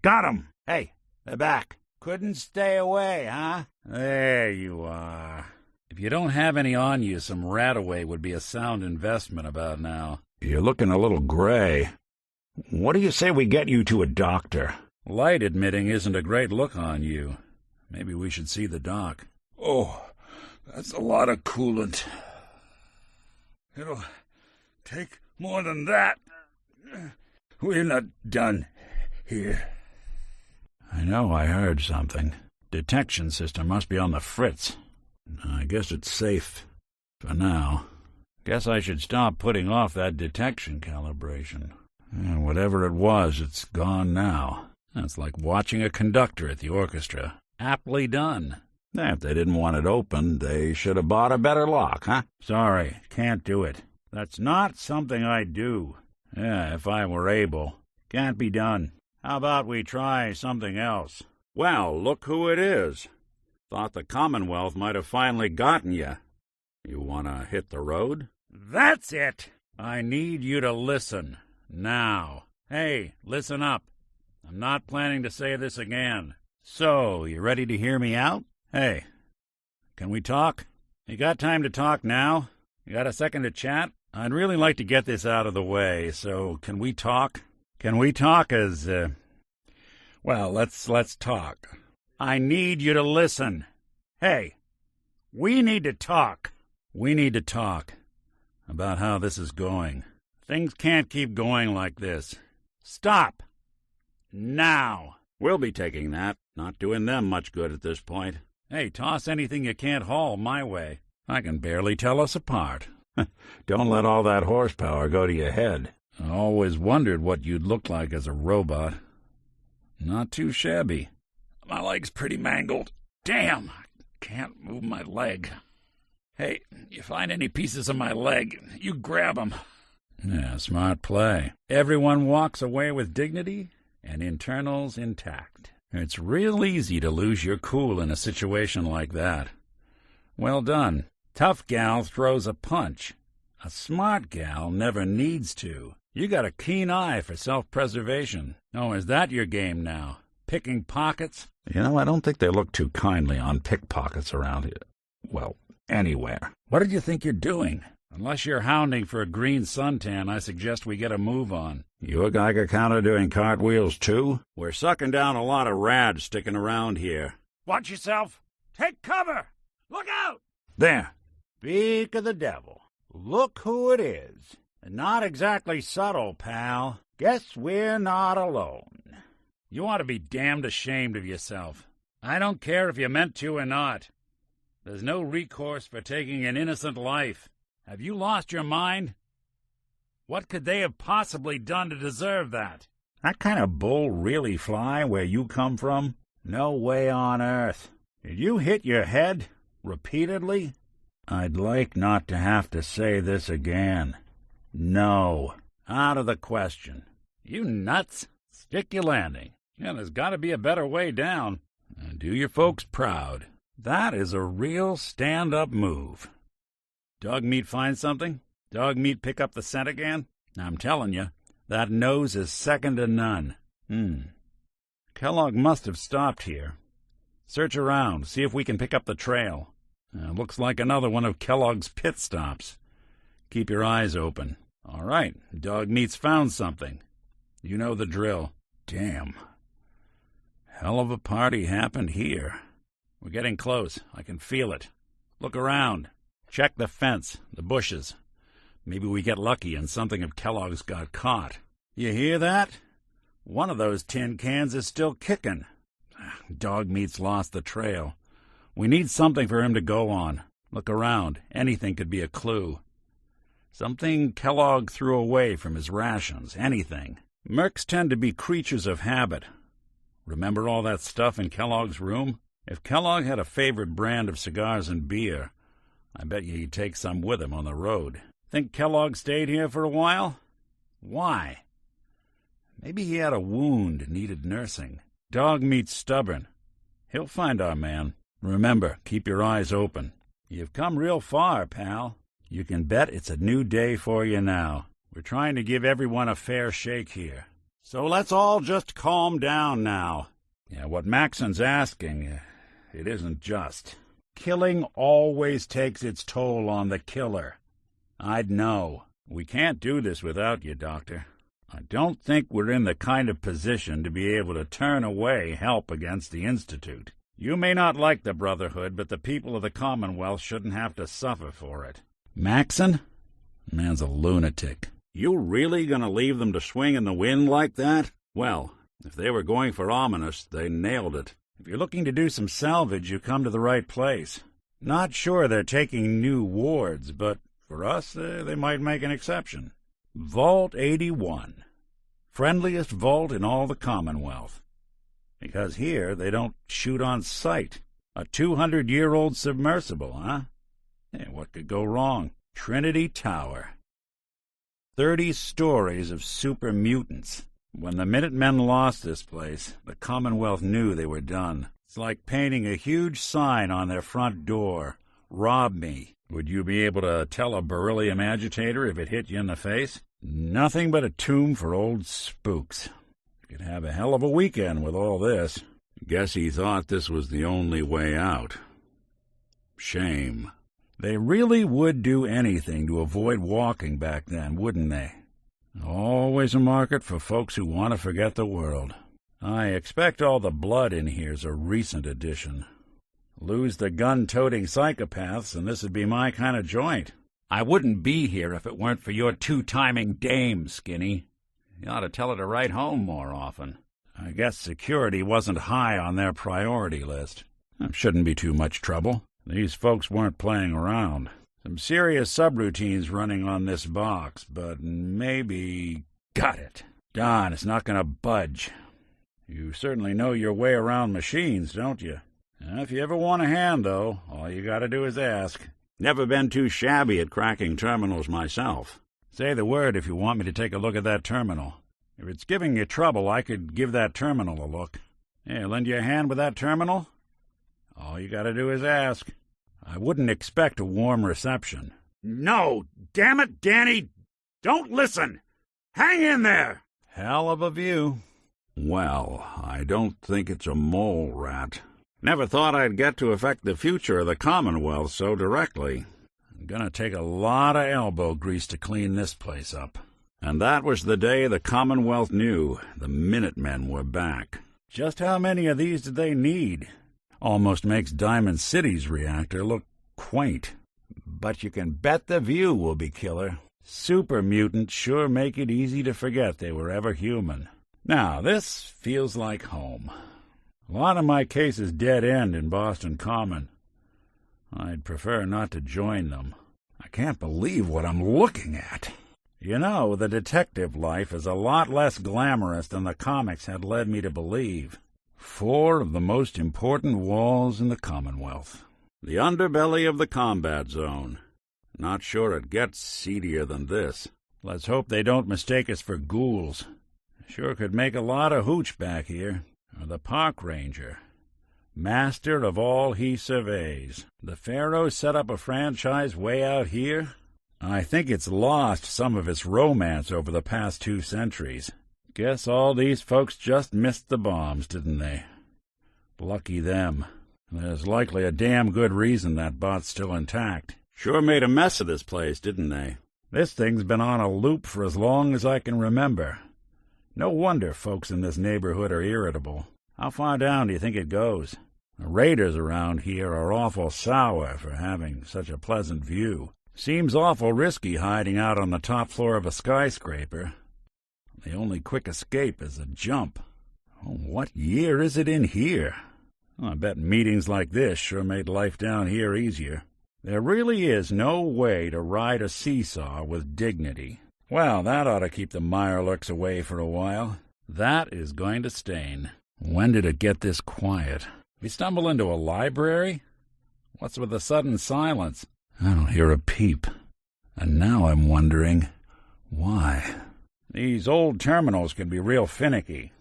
Got 'em! Hey, they're back. Couldn't stay away, huh? There you are. If you don't have any on you, some Rad-Away would be a sound investment about now. You're looking a little gray. What do you say we get you to a doctor? Light admitting isn't a great look on you. Maybe we should see the doc. Oh, that's a lot of coolant. It'll take more than that. We're not done here. I know I heard something. Detection system must be on the fritz. I guess it's safe. For now. Guess I should stop putting off that detection calibration. Whatever it was, it's gone now. It's like watching a conductor at the orchestra. Aptly done. If they didn't want it opened, they should have bought a better lock, huh? Sorry, can't do it. That's not something I'd do. Yeah, if I were able. Can't be done. How about we try something else? Well, look who it is. Thought the Commonwealth might have finally gotten you. You want to hit the road? That's it! I need you to listen. Now. Hey, listen up. I'm not planning to say this again. So, you ready to hear me out? Hey, can we talk? You got time to talk now? You got a second to chat? I'd really like to get this out of the way, so can we talk? Can we talk well, let's talk. I need you to listen. Hey, we need to talk. We need to talk about how this is going. Things can't keep going like this. Stop. Now. We'll be taking that. Not doing them much good at this point. Hey, toss anything you can't haul my way. I can barely tell us apart. Don't let all that horsepower go to your head. I always wondered what you'd look like as a robot. Not too shabby. My leg's pretty mangled. Damn, I can't move my leg. Hey, you find any pieces of my leg, you grab 'em. Yeah, smart play. Everyone walks away with dignity and internals intact. It's real easy to lose your cool in a situation like that. Well done. Tough gal throws a punch. A smart gal never needs to. You got a keen eye for self-preservation. Oh, is that your game now? Picking pockets? You know, I don't think they look too kindly on pickpockets around here. Well, anywhere. What did you think you're doing? Unless you're hounding for a green suntan, I suggest we get a move on. You a Geiger counter doing cartwheels, too? We're sucking down a lot of rads sticking around here. Watch yourself. Take cover. Look out. There. Speak of the devil. Look who it is. Not exactly subtle, pal. Guess we're not alone. You ought to be damned ashamed of yourself. I don't care if you meant to or not. There's no recourse for taking an innocent life. Have you lost your mind? What could they have possibly done to deserve that? That kind of bull really fly where you come from? No way on earth. Did you hit your head repeatedly? I'd like not to have to say this again. No. Out of the question. You nuts? Stick your landing. Yeah, there's got to be a better way down. Do your folks proud. That is a real stand-up move. Dog meat find something? Dog meat pick up the scent again? I'm telling you, that nose is second to none. Kellogg must have stopped here. Search around, see if we can pick up the trail. Looks like another one of Kellogg's pit stops. Keep your eyes open. All right, dog meat's found something. You know the drill. Damn. Hell of a party happened here. We're getting close. I can feel it. Look around. Check the fence, the bushes. Maybe we get lucky and something of Kellogg's got caught. You hear that? One of those tin cans is still kicking. Dog meat's lost the trail. We need something for him to go on. Look around. Anything could be a clue. Something Kellogg threw away from his rations. Anything. Mercs tend to be creatures of habit. Remember all that stuff in Kellogg's room? If Kellogg had a favorite brand of cigars and beer, I bet you he'd take some with him on the road. Think Kellogg stayed here for a while? Why? Maybe he had a wound and needed nursing. Dog meat's stubborn. He'll find our man. Remember, keep your eyes open. You've come real far, pal. You can bet it's a new day for you now. We're trying to give everyone a fair shake here. So let's all just calm down now. Yeah, what Maxon's asking, it isn't just. Killing always takes its toll on the killer. I'd know. We can't do this without you, Doctor. I don't think we're in the kind of position to be able to turn away help against the Institute. You may not like the Brotherhood, but the people of the Commonwealth shouldn't have to suffer for it. Maxon? Man's a lunatic. You really gonna leave them to swing in the wind like that? Well, if they were going for ominous, they nailed it. If you're looking to do some salvage, you come to the right place. Not sure they're taking new wards, but for us, they might make an exception. Vault 81. Friendliest vault in all the Commonwealth. Because here they don't shoot on sight. A 200-year-old submersible, huh? Hey, what could go wrong? Trinity Tower. 30 stories of super mutants. When the Minutemen lost this place, the Commonwealth knew they were done. It's like painting a huge sign on their front door. Rob me. Would you be able to tell a beryllium agitator if it hit you in the face? Nothing but a tomb for old spooks. You could have a hell of a weekend with all this. Guess he thought this was the only way out. Shame. They really would do anything to avoid walking back then, wouldn't they? Always a market for folks who want to forget the world. I expect all the blood in here's a recent addition. Lose the gun-toting psychopaths, and this would be my kind of joint. I wouldn't be here if it weren't for your two-timing dame, Skinny. You ought to tell her to write home more often. I guess security wasn't high on their priority list. It shouldn't be too much trouble. These folks weren't playing around. Some serious subroutines running on this box, but maybe... Got it. Darn, it's not going to budge. You certainly know your way around machines, don't you? If you ever want a hand, though, all you got to do is ask. Never been too shabby at cracking terminals myself. Say the word if you want me to take a look at that terminal. If it's giving you trouble, I could give that terminal a look. Hey, lend you a hand with that terminal? All you got to do is ask. I wouldn't expect a warm reception. No! Damn it, Danny! Don't listen! Hang in there! Hell of a view. Well, I don't think it's a mole rat. Never thought I'd get to affect the future of the Commonwealth so directly. I'm gonna take a lot of elbow grease to clean this place up. And that was the day the Commonwealth knew the Minutemen were back. Just how many of these did they need? Almost makes Diamond City's reactor look quaint. But you can bet the view will be killer. Super mutants sure make it easy to forget they were ever human. Now, this feels like home. A lot of my cases dead end in Boston Common. I'd prefer not to join them. I can't believe what I'm looking at. You know, the detective life is a lot less glamorous than the comics had led me to believe. 4 of the most important walls in the Commonwealth. The underbelly of the combat zone. Not sure it gets seedier than this. Let's hope they don't mistake us for ghouls. Sure could make a lot of hooch back here. Or the park ranger. Master of all he surveys. The Pharaoh set up a franchise way out here? I think it's lost some of its romance over the past 2 centuries. Guess all these folks just missed the bombs, didn't they? Lucky them. There's likely a damn good reason that bot's still intact. Sure made a mess of this place, didn't they? This thing's been on a loop for as long as I can remember. No wonder folks in this neighborhood are irritable. How far down do you think it goes? The raiders around here are awful sour for having such a pleasant view. Seems awful risky hiding out on the top floor of a skyscraper. The only quick escape is a jump. Oh, what year is it in here? I bet meetings like this sure made life down here easier. There really is no way to ride a seesaw with dignity. Well, that ought to keep the Mirelurks away for a while. That is going to stain. When did it get this quiet? We stumble into a library? What's with the sudden silence? I don't hear a peep. And now I'm wondering, why? These old terminals can be real finicky.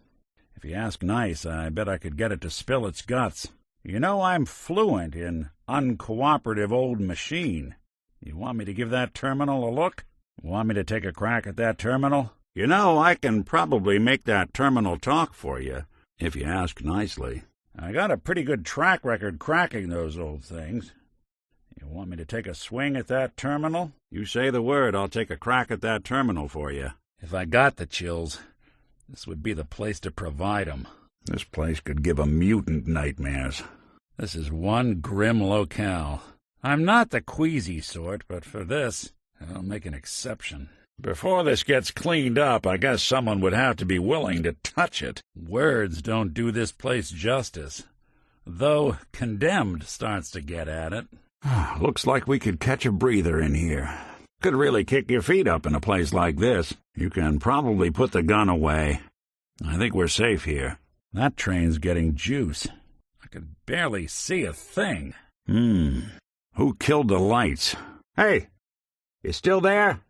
If you ask nice, I bet I could get it to spill its guts. You know I'm fluent in uncooperative old machine. You want me to give that terminal a look? Want me to take a crack at that terminal? You know, I can probably make that terminal talk for you, if you ask nicely. I got a pretty good track record cracking those old things. You want me to take a swing at that terminal? You say the word, I'll take a crack at that terminal for you. If I got the chills, this would be the place to provide 'em. This place could give a mutant nightmares. This is one grim locale. I'm not the queasy sort, but for this, I'll make an exception. Before this gets cleaned up, I guess someone would have to be willing to touch it. Words don't do this place justice, though condemned starts to get at it. Looks like we could catch a breather in here. Could really kick your feet up in a place like this. You can probably put the gun away. I think we're safe here. That train's getting juice. I could barely see a thing. Who killed the lights? Hey, you still there?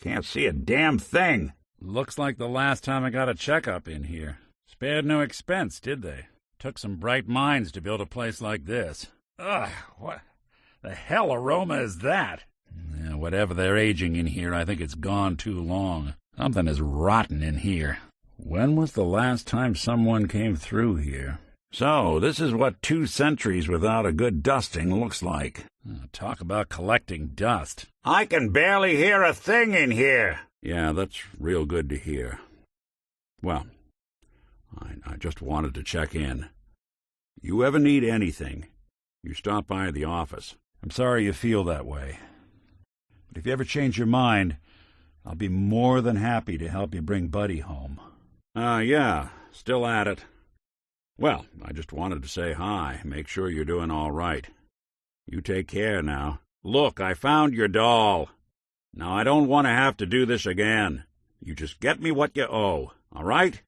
Can't see a damn thing. Looks like the last time I got a checkup in here. Spared no expense, did they? Took some bright minds to build a place like this. Ugh, what the hell aroma is that? Yeah, whatever they're aging in here, I think it's gone too long. Something is rotten in here. When was the last time someone came through here? So, this is what 2 centuries without a good dusting looks like. Talk about collecting dust. I can barely hear a thing in here. Yeah, that's real good to hear. Well, I just wanted to check in. You ever need anything, you stop by the office. I'm sorry you feel that way. But if you ever change your mind, I'll be more than happy to help you bring Buddy home. Yeah, still at it. Well, I just wanted to say hi, make sure you're doing all right. You take care now. Look, I found your doll. Now, I don't want to have to do this again. You just get me what you owe, all right?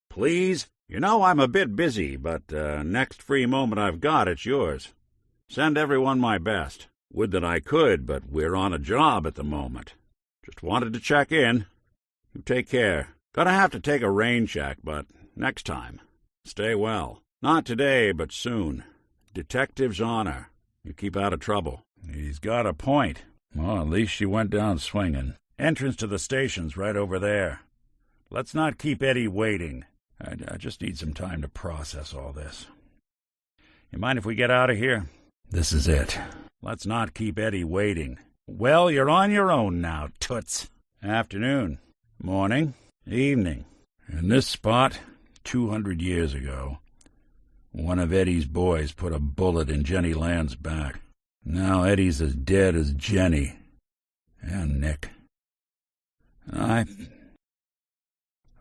Please? You know I'm a bit busy, but next free moment I've got, it's yours. Send everyone my best. Would that I could, but we're on a job at the moment. Just wanted to check in. You take care. Gonna have to take a rain check, but next time. Stay well. Not today, but soon. Detective's honor. You keep out of trouble. He's got a point. Well, at least she went down swinging. Entrance to the station's right over there. Let's not keep Eddie waiting. I just need some time to process all this. You mind if we get out of here? This is it. Let's not keep Eddie waiting. Well, you're on your own now, toots. Afternoon. Morning. Evening. In this spot, 200 years ago, one of Eddie's boys put a bullet in Jenny Land's back. Now Eddie's as dead as Jenny. And Nick. I'm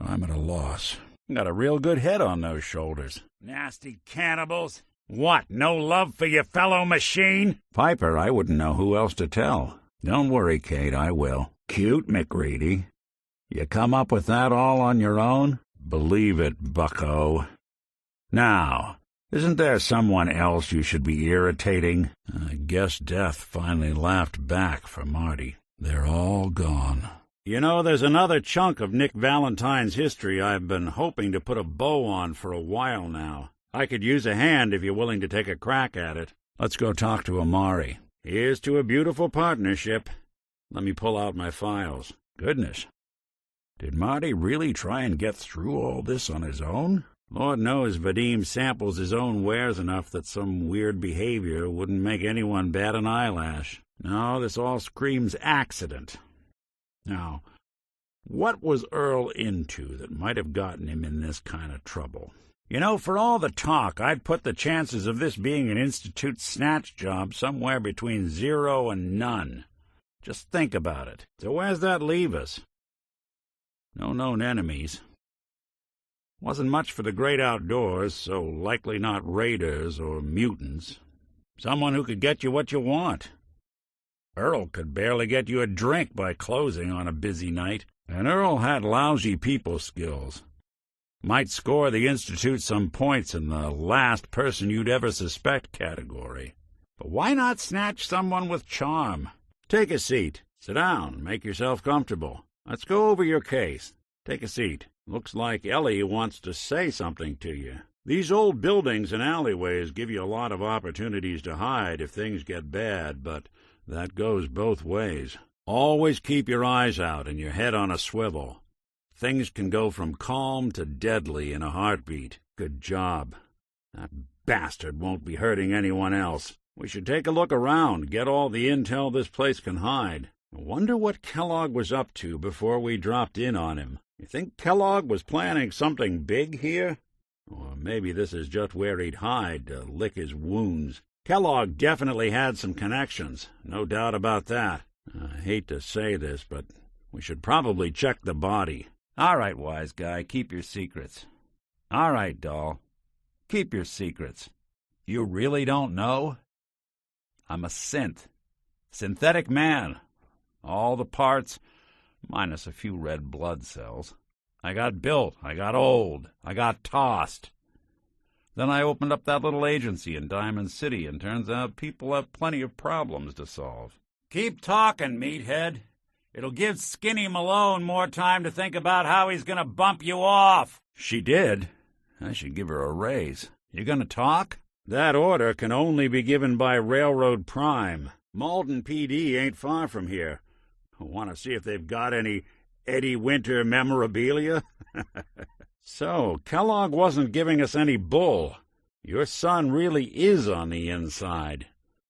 at a loss. Got a real good head on those shoulders. Nasty cannibals. What, no love for your fellow machine? Piper, I wouldn't know who else to tell. Don't worry, Kate, I will. Cute, McReady. You come up with that all on your own? Believe it, bucko. Now, isn't there someone else you should be irritating? I guess death finally laughed back for Marty. They're all gone. You know, there's another chunk of Nick Valentine's history I've been hoping to put a bow on for a while now. I could use a hand if you're willing to take a crack at it. Let's go talk to Amari. Here's to a beautiful partnership. Let me pull out my files. Goodness. Did Marty really try and get through all this on his own? Lord knows Vadim samples his own wares enough that some weird behavior wouldn't make anyone bat an eyelash. No, this all screams accident. Now, what was Earl into that might have gotten him in this kind of trouble? You know, for all the talk, I'd put the chances of this being an Institute snatch job somewhere between 0 and none. Just think about it. So where's that leave us? No known enemies. Wasn't much for the great outdoors, so likely not raiders or mutants. Someone who could get you what you want. Earl could barely get you a drink by closing on a busy night, and Earl had lousy people skills. Might score the Institute some points in the last person you'd ever suspect category. But why not snatch someone with charm? Take a seat. Sit down. Make yourself comfortable. Let's go over your case. Take a seat. Looks like Ellie wants to say something to you. These old buildings and alleyways give you a lot of opportunities to hide if things get bad, but that goes both ways. Always keep your eyes out and your head on a swivel. Things can go from calm to deadly in a heartbeat. Good job. That bastard won't be hurting anyone else. We should take a look around, get all the intel this place can hide. I wonder what Kellogg was up to before we dropped in on him. You think Kellogg was planning something big here? Or maybe this is just where he'd hide to lick his wounds. Kellogg definitely had some connections, no doubt about that. I hate to say this, but we should probably check the body. All right, wise guy, keep your secrets. All right, doll, keep your secrets. You really don't know? I'm a synthetic man. All the parts, minus a few red blood cells. I got built, I got old, I got tossed. Then I opened up that little agency in Diamond City, and turns out people have plenty of problems to solve. Keep talking, meathead. It'll give Skinny Malone more time to think about how he's going to bump you off. She did. I should give her a raise. You going to talk? That order can only be given by Railroad Prime. Malden PD ain't far from here. Want to see if they've got any Eddie Winter memorabilia? So, Kellogg wasn't giving us any bull. Your son really is on the inside.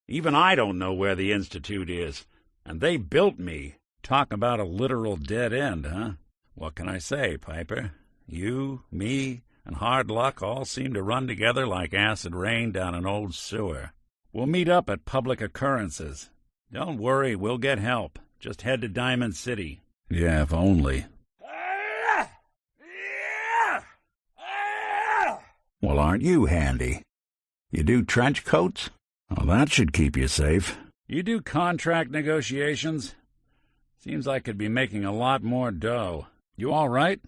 Even I don't know where the Institute is, and they built me. Talk about a literal dead end, huh? What can I say, Piper? You, me, and hard luck all seem to run together like acid rain down an old sewer. We'll meet up at public occurrences. Don't worry, we'll get help. Just head to Diamond City. Yeah, if only. Well, aren't you handy? You do trench coats? Well, that should keep you safe. You do contract negotiations? Seems like you'd be making a lot more dough. You all right?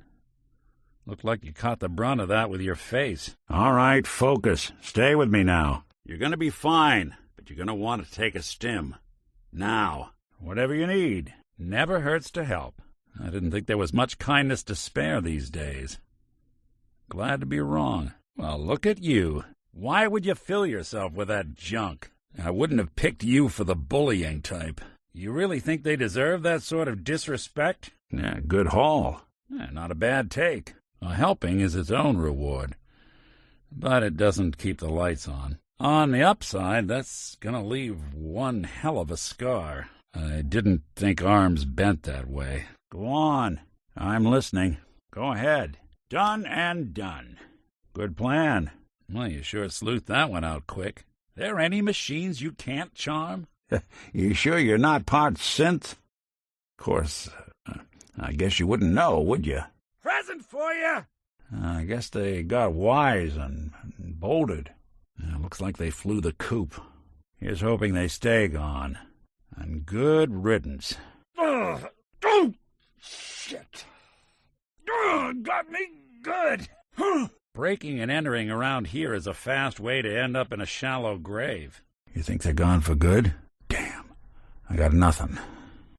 Looked like you caught the brunt of that with your face. All right, focus. Stay with me now. You're going to be fine, but you're going to want to take a stim. Now. Whatever you need. Never hurts to help. I didn't think there was much kindness to spare these days. Glad to be wrong. Well, look at you. Why would you fill yourself with that junk? I wouldn't have picked you for the bullying type. You really think they deserve that sort of disrespect? Yeah, good haul. Yeah, not a bad take. A helping is its own reward. But it doesn't keep the lights on. On the upside, that's gonna leave one hell of a scar. I didn't think arms bent that way. Go on. I'm listening. Go ahead. Done and done. Good plan. Well, you sure sleuthed that one out quick. There any machines you can't charm? You sure you're not part synth? Of course, I guess you wouldn't know, would you? Present for you! I guess they got wise and bolted. Looks like they flew the coop. Here's hoping they stay gone. And good riddance. Oh, shit. Got me good. Breaking and entering around here is a fast way to end up in a shallow grave. You think they're gone for good? Damn, I got nothing.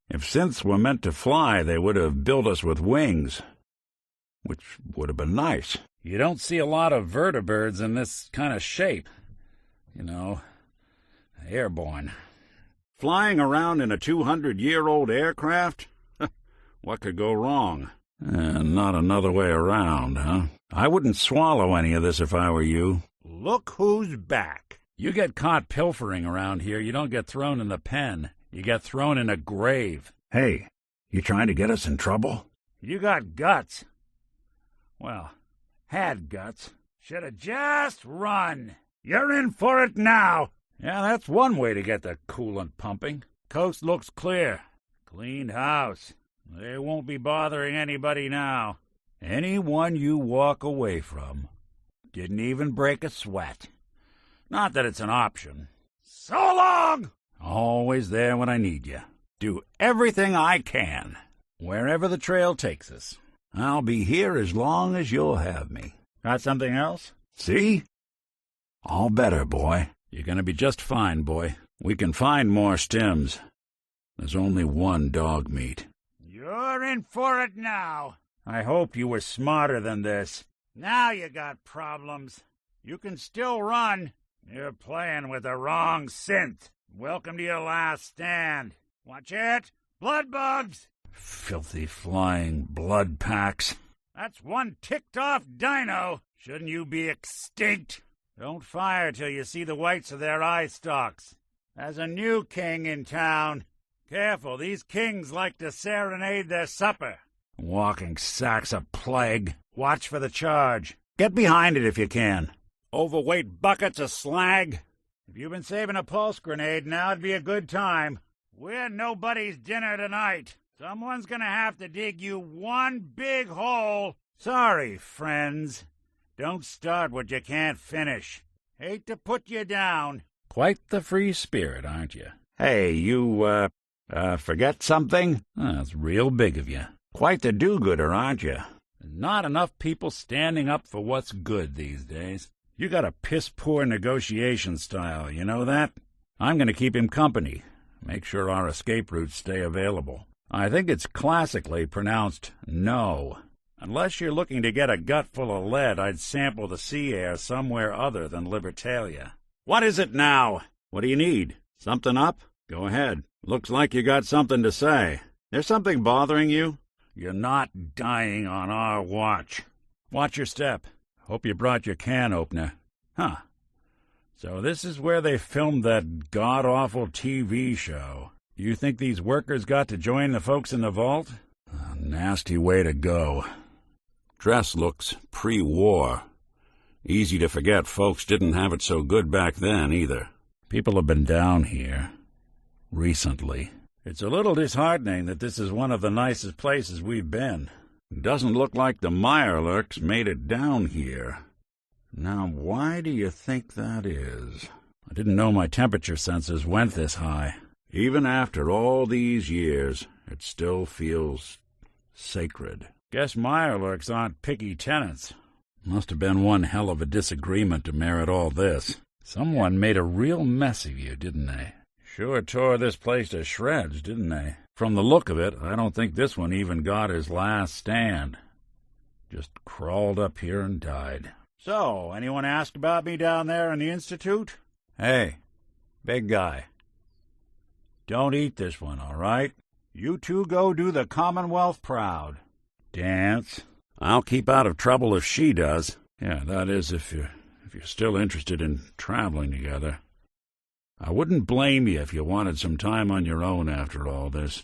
If synths were meant to fly, they would have built us with wings, which would have been nice. You don't see a lot of vertibirds in this kind of shape. You know, airborne. Flying around in a 200-year-old aircraft? What could go wrong? Not another way around, huh? I wouldn't swallow any of this if I were you. Look who's back. You get caught pilfering around here, you don't get thrown in the pen. You get thrown in a grave. Hey, you trying to get us in trouble? You got guts. Well, had guts. Should have just run. You're in for it now. Yeah, that's one way to get the coolant pumping. Coast looks clear. Cleaned house. They won't be bothering anybody now. Anyone you walk away from. Didn't even break a sweat. Not that it's an option. So long! Always there when I need you. Do everything I can. Wherever the trail takes us. I'll be here as long as you'll have me. Got something else? See? All better, boy. You're gonna be just fine, boy. We can find more stems. There's only one dog meat. You're in for it now. I hoped you were smarter than this. Now you got problems. You can still run. You're playing with the wrong synth. Welcome to your last stand. Watch it. Blood bugs. Filthy flying blood packs. That's one ticked-off dino. Shouldn't you be extinct? Don't fire till you see the whites of their eye stalks. There's a new king in town. Careful, these kings like to serenade their supper. Walking sacks of plague. Watch for the charge. Get behind it if you can. Overweight buckets of slag. If you've been saving a pulse grenade, now'd be a good time. We're nobody's dinner tonight. Someone's gonna have to dig you one big hole. Sorry, friends. Don't start what you can't finish. Hate to put you down. Quite the free spirit, aren't you? Hey, you, forget something? That's real big of you. Quite the do-gooder, aren't you? Not enough people standing up for what's good these days. You got a piss-poor negotiation style, you know that? I'm going to keep him company. Make sure our escape routes stay available. I think it's classically pronounced no. Unless you're looking to get a gut full of lead, I'd sample the sea air somewhere other than Libertalia. What is it now? What do you need? Something up? Go ahead. Looks like you got something to say. There's something bothering you? You're not dying on our watch. Watch your step. Hope you brought your can opener. Huh. So this is where they filmed that god-awful TV show. You think these workers got to join the folks in the vault? A nasty way to go. Dress looks pre-war. Easy to forget folks didn't have it so good back then, either. People have been down here. Recently. It's a little disheartening that this is one of the nicest places we've been. Doesn't look like the Meyerlurks made it down here. Now, why do you think that is? I didn't know my temperature sensors went this high. Even after all these years, it still feels sacred. Guess Meyerlurks aren't picky tenants. Must have been one hell of a disagreement to merit all this. Someone made a real mess of you, didn't they? Sure tore this place to shreds, didn't they? From the look of it, I don't think this one even got his last stand. Just crawled up here and died. So, anyone ask about me down there in the Institute? Hey, big guy. Don't eat this one, all right? You two go do the Commonwealth proud. Dance. I'll keep out of trouble if she does. Yeah, that is if you're still interested in traveling together. I wouldn't blame you if you wanted some time on your own after all this.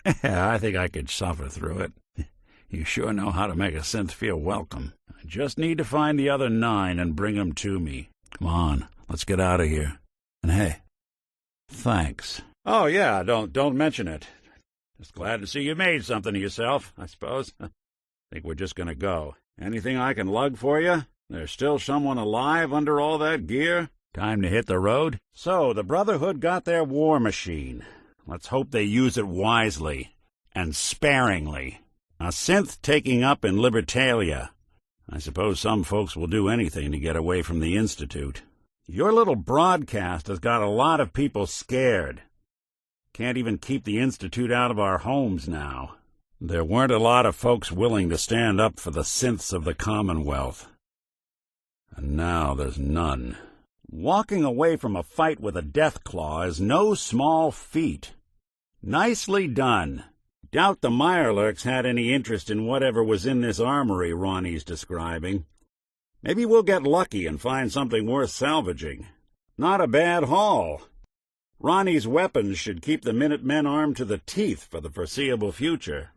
I think I could suffer through it. You sure know how to make a synth feel welcome. I just need to find the other 9 and bring them to me. Come on, let's get out of here. And hey, thanks. Oh, yeah, don't mention it. Just glad to see you made something of yourself, I suppose. Think we're just going to go. Anything I can lug for you? There's still someone alive under all that gear? Time to hit the road? So, the Brotherhood got their war machine. Let's hope they use it wisely and sparingly. A synth taking up in Libertalia. I suppose some folks will do anything to get away from the Institute. Your little broadcast has got a lot of people scared. Can't even keep the Institute out of our homes now. There weren't a lot of folks willing to stand up for the synths of the Commonwealth. And now there's none. Walking away from a fight with a deathclaw is no small feat. Nicely done. Doubt the Meyerlurks had any interest in whatever was in this armory Ronnie's describing. Maybe we'll get lucky and find something worth salvaging. Not a bad haul. Ronnie's weapons should keep the Minutemen armed to the teeth for the foreseeable future.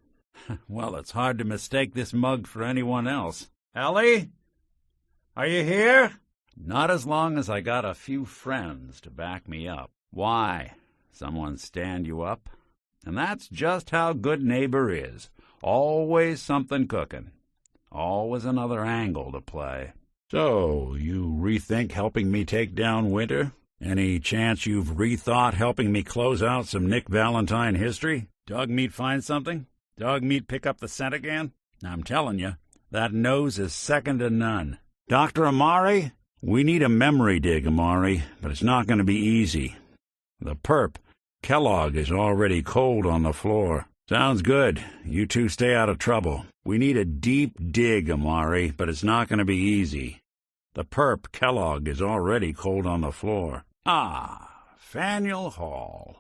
Well, it's hard to mistake this mug for anyone else. Ellie? Are you here? Not as long as I got a few friends to back me up. Why? Someone stand you up? And that's just how good neighbor is. Always something cooking. Always another angle to play. So, you rethink helping me take down Winter? Any chance you've rethought helping me close out some Nick Valentine history? Dog meat find something? Dog meat pick up the scent again? I'm telling you, that nose is second to none. Dr. Amari? We need a memory dig, Amari, but it's not going to be easy. The perp, Kellogg, is already cold on the floor. Sounds good. You two stay out of trouble. We need a deep dig, Amari, but it's not going to be easy. The perp, Kellogg, is already cold on the floor. Ah, Faneuil Hall.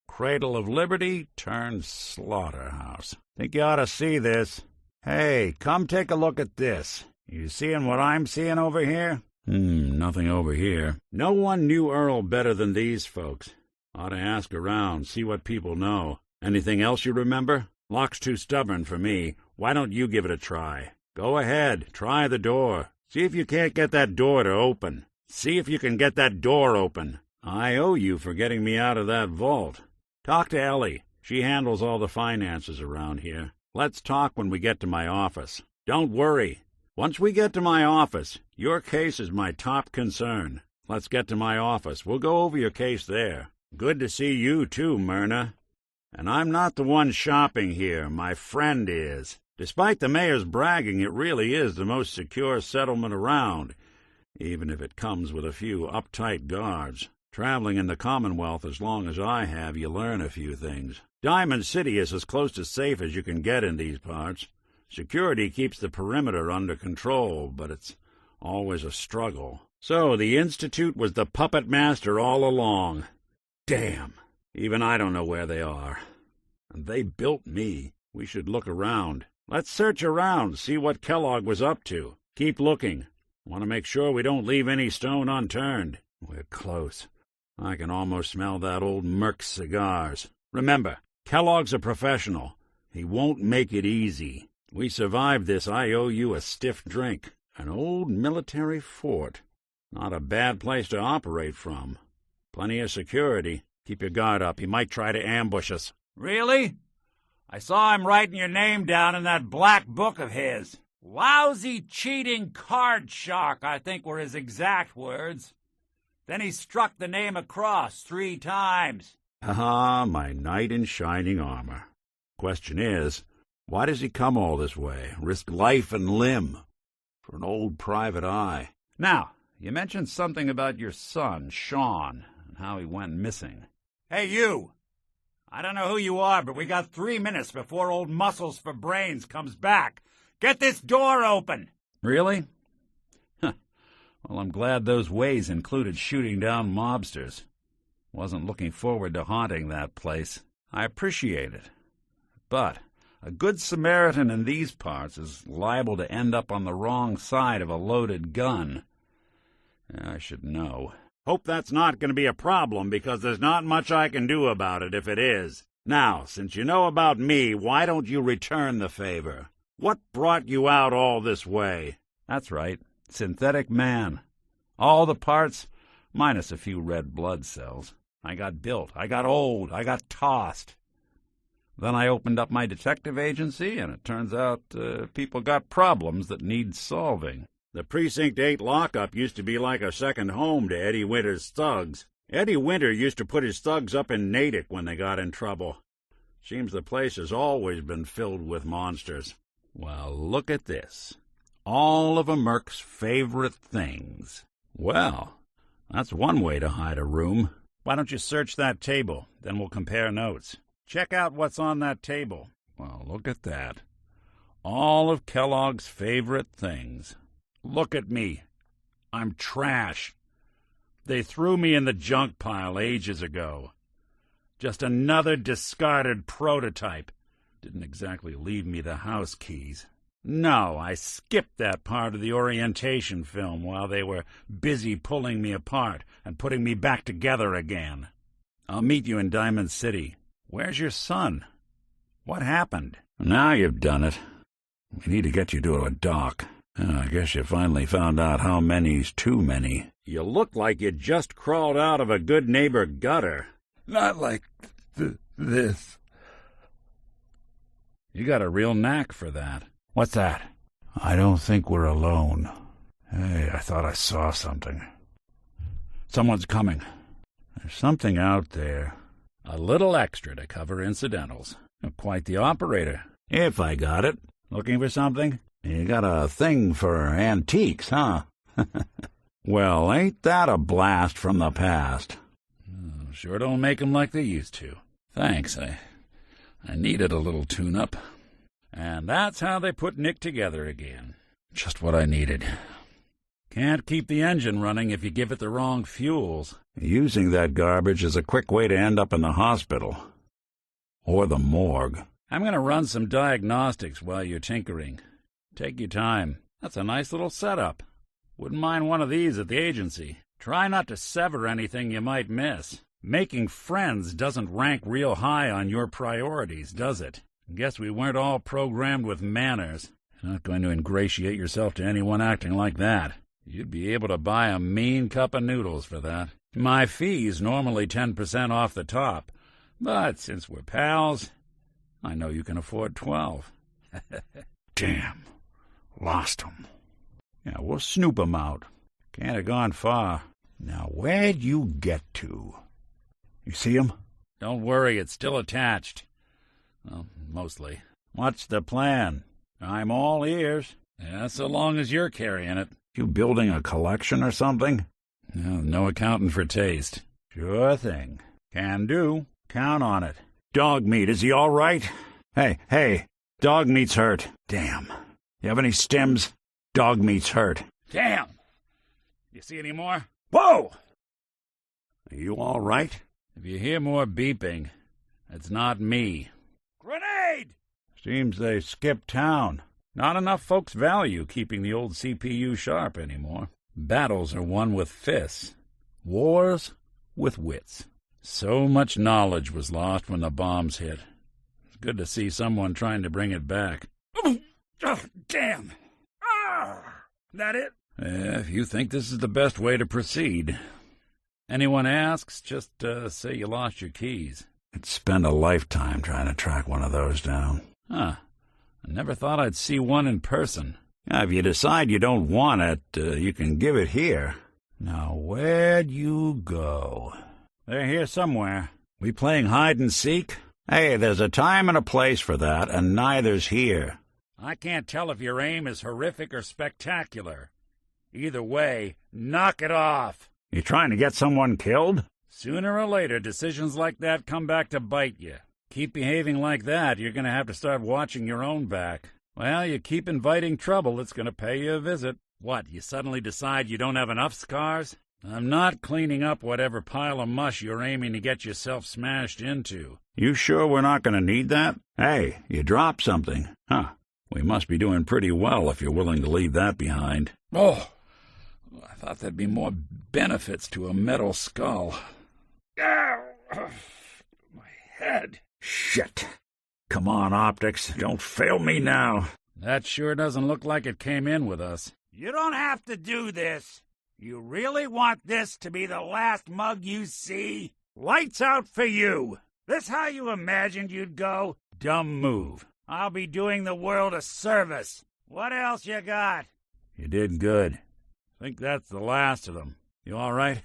Cradle of Liberty turned slaughterhouse. Think you ought to see this. Hey, come take a look at this. You seeing what I'm seeing over here? Nothing over here. No one knew Earl better than these folks. Ought to ask around, see what people know. Anything else you remember? Lock's too stubborn for me. Why don't you give it a try? Go ahead, try the door. See if you can't get that door to open. See if you can get that door open. I owe you for getting me out of that vault. Talk to Ellie. She handles all the finances around here. Let's talk when we get to my office. Don't worry. Once we get to my office, your case is my top concern. Let's get to my office. We'll go over your case there. Good to see you, too, Myrna. And I'm not the one shopping here. My friend is. Despite the mayor's bragging, it really is the most secure settlement around, even if it comes with a few uptight guards. Traveling in the Commonwealth as long as I have, you learn a few things. Diamond City is as close to safe as you can get in these parts. Security keeps the perimeter under control, but it's always a struggle. So the Institute was the puppet master all along. Damn! Even I don't know where they are. And they built me. We should look around. Let's search around, see what Kellogg was up to. Keep looking. Want to make sure we don't leave any stone unturned. We're close. I can almost smell that old Merc's cigars. Remember, Kellogg's a professional. He won't make it easy. We survived this. I owe you a stiff drink. An old military fort. Not a bad place to operate from. Plenty of security. Keep your guard up. He might try to ambush us. Really? I saw him writing your name down in that black book of his. Lousy, cheating card shark, I think were his exact words. Then he struck the name across 3 times. Ah, my knight in shining armor. Question is, why does he come all this way, risk life and limb for an old private eye? Now, you mentioned something about your son, Sean, and how he went missing. Hey, you! I don't know who you are, but we got 3 minutes before old Muscles for Brains comes back. Get this door open! Really? Well, I'm glad those ways included shooting down mobsters. Wasn't looking forward to haunting that place. I appreciate it. But a good Samaritan in these parts is liable to end up on the wrong side of a loaded gun. I should know. Hope that's not going to be a problem, because there's not much I can do about it if it is. Now, since you know about me, why don't you return the favor? What brought you out all this way? That's right. Synthetic man. All the parts, minus a few red blood cells. I got built. I got old. I got tossed. Then I opened up my detective agency, and it turns out people got problems that need solving. The Precinct 8 lockup used to be like a second home to Eddie Winter's thugs. Eddie Winter used to put his thugs up in Natick when they got in trouble. Seems the place has always been filled with monsters. Well, look at this. All of a Merc's favorite things. Well, that's one way to hide a room. Why don't you search that table? Then we'll compare notes. Check out what's on that table. Well, look at that. All of Kellogg's favorite things. Look at me. I'm trash. They threw me in the junk pile ages ago. Just another discarded prototype. Didn't exactly leave me the house keys. No, I skipped that part of the orientation film while they were busy pulling me apart and putting me back together again. I'll meet you in Diamond City. Where's your son? What happened? Now you've done it. We need to get you to a doc. I guess you finally found out how many's too many. You look like you just crawled out of a good neighbor gutter. Not like this. You got a real knack for that. What's that? I don't think we're alone. Hey, I thought I saw something. Someone's coming. There's something out there. A little extra to cover incidentals. Quite the operator. If I got it. Looking for something? You got a thing for antiques, huh? Well, ain't that a blast from the past? Sure don't make 'em like they used to. Thanks, I needed a little tune-up. And that's how they put Nick together again. Just what I needed. Can't keep the engine running if you give it the wrong fuels. Using that garbage is a quick way to end up in the hospital. Or the morgue. I'm going to run some diagnostics while you're tinkering. Take your time. That's a nice little setup. Wouldn't mind one of these at the agency. Try not to sever anything you might miss. Making friends doesn't rank real high on your priorities, does it? Guess we weren't all programmed with manners. You're not going to ingratiate yourself to anyone acting like that. You'd be able to buy a mean cup of noodles for that. My fee's normally 10% off the top, but since we're pals, I know you can afford 12. Damn. Lost 'em. Yeah, we'll snoop 'em out. Can't have gone far. Now, where'd you get to? You see 'em? Don't worry, it's still attached. Well, mostly. What's the plan? I'm all ears. Yeah, so long as you're carrying it. You building a collection or something? No accounting for taste. Sure thing. Can do. Count on it. Dog meat, is he all right? Hey, dog meat's hurt. Damn. You have any stems? Dog meat's hurt. Damn! You see any more? Whoa! Are you all right? If you hear more beeping, it's not me. Grenade! Seems they skipped town. Not enough folks value keeping the old CPU sharp anymore. Battles are won with fists. Wars with wits. So much knowledge was lost when the bombs hit. It's good to see someone trying to bring it back. Oh, damn! That it? If you think this is the best way to proceed. Anyone asks, just say you lost your keys. I'd spend a lifetime trying to track one of those down. Huh. I never thought I'd see one in person. If you decide you don't want it, you can give it here. Now, where'd you go? They're here somewhere. We playing hide-and-seek? Hey, there's a time and a place for that, and neither's here. I can't tell if your aim is horrific or spectacular. Either way, knock it off. You trying to get someone killed? Sooner or later, decisions like that come back to bite you. Keep behaving like that, you're going to have to start watching your own back. Well, you keep inviting trouble, it's going to pay you a visit. What, you suddenly decide you don't have enough scars? I'm not cleaning up whatever pile of mush you're aiming to get yourself smashed into. You sure we're not going to need that? Hey, you dropped something. Huh. We must be doing pretty well if you're willing to leave that behind. Oh, I thought there'd be more benefits to a metal skull. Ow! My head. Shit. Come on, optics. Don't fail me now. That sure doesn't look like it came in with us. You don't have to do this. You really want this to be the last mug you see? Lights out for you. This how you imagined you'd go? Dumb move. I'll be doing the world a service. What else you got? You did good. Think that's the last of them. You all right?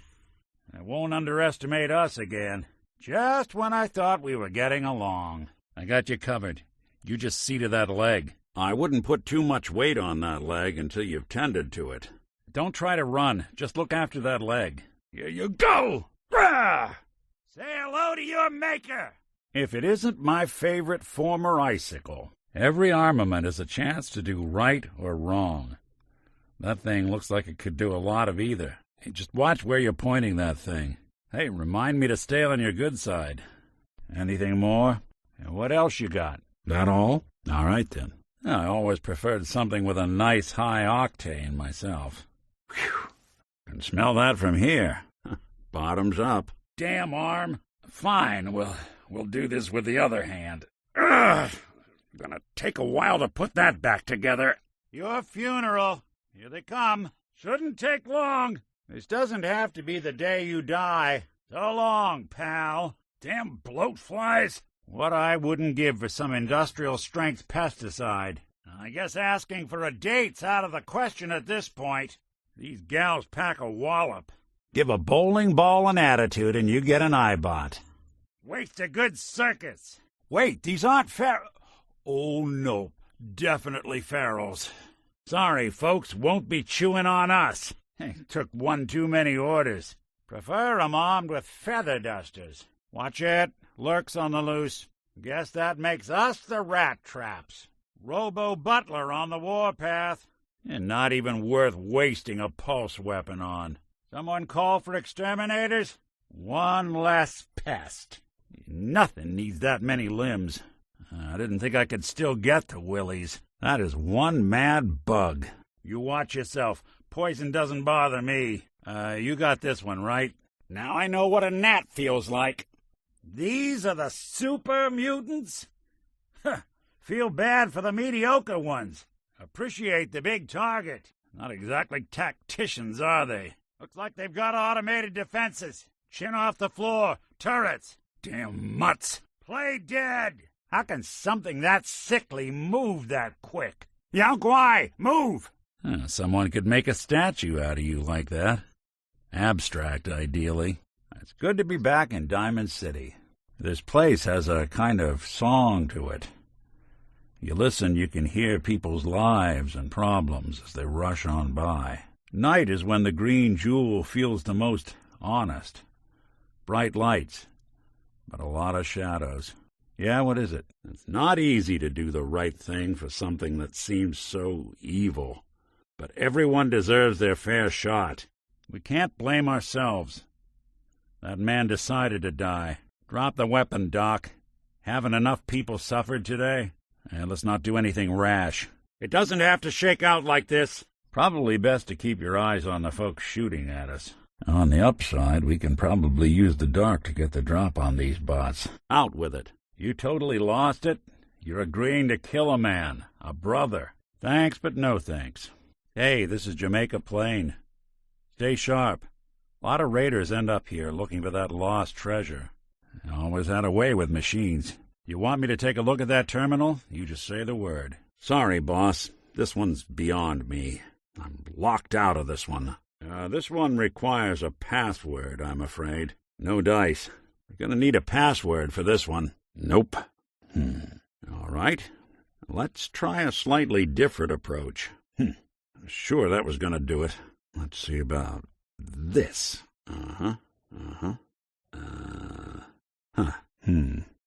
I won't underestimate us again. Just when I thought we were getting along. I got you covered. You just see to that leg. I wouldn't put too much weight on that leg until you've tended to it. Don't try to run. Just look after that leg. Here you go! Rah! Say hello to your maker! If it isn't my favorite former icicle. Every armament is a chance to do right or wrong. That thing looks like it could do a lot of either. Hey, just watch where you're pointing that thing. Hey, remind me to stay on your good side. Anything more? And what else you got? That all? All right, then. I always preferred something with a nice high octane myself. Whew. Can smell that from here. Bottoms up. Damn arm. Fine, we'll do this with the other hand. Ugh! Gonna take a while to put that back together. Your funeral. Here they come. Shouldn't take long. This doesn't have to be the day you die. So long, pal. Damn bloat flies. What I wouldn't give for some industrial-strength pesticide. I guess asking for a date's out of the question at this point. These gals pack a wallop. Give a bowling ball an attitude and you get an eyebot. Waste a good circus. Wait, these aren't Oh, no. Definitely ferals. Sorry, folks, won't be chewing on us. Took one too many orders. Prefer 'em armed with feather dusters. Watch it. Lurks on the loose. Guess that makes us the rat traps. Robo-butler on the warpath. And not even worth wasting a pulse weapon on. Someone call for exterminators? One less pest. Nothing needs that many limbs. I didn't think I could still get to Willie's. That is one mad bug. You watch yourself. Poison doesn't bother me. You got this one, right? Now I know what a gnat feels like. These are the super mutants? Feel bad for the mediocre ones. Appreciate the big target. Not exactly tacticians, are they? Looks like they've got automated defenses. Chin off the floor. Turrets. Damn mutts. Play dead. How can something that sickly move that quick? Yao Guai, move! Someone could make a statue out of you like that. Abstract, ideally. It's good to be back in Diamond City. This place has a kind of song to it. You listen, you can hear people's lives and problems as they rush on by. Night is when the green jewel feels the most honest. Bright lights, but a lot of shadows. Yeah, what is it? It's not easy to do the right thing for something that seems so evil, but everyone deserves their fair shot. We can't blame ourselves. That man decided to die. Drop the weapon, Doc. Haven't enough people suffered today? Let's not do anything rash. It doesn't have to shake out like this. Probably best to keep your eyes on the folks shooting at us. On the upside, we can probably use the dark to get the drop on these bots. Out with it. You totally lost it? You're agreeing to kill a man, a brother. Thanks, but no thanks. Hey, this is Jamaica Plain. Stay sharp. A lot of raiders end up here looking for that lost treasure. I always had a way with machines. You want me to take a look at that terminal? You just say the word. Sorry, boss. This one's beyond me. I'm locked out of this one. This one requires a password, I'm afraid. No dice. You're going to need a password for this one. Nope. All right. Let's try a slightly different approach. Sure, that was going to do it. Let's see about this.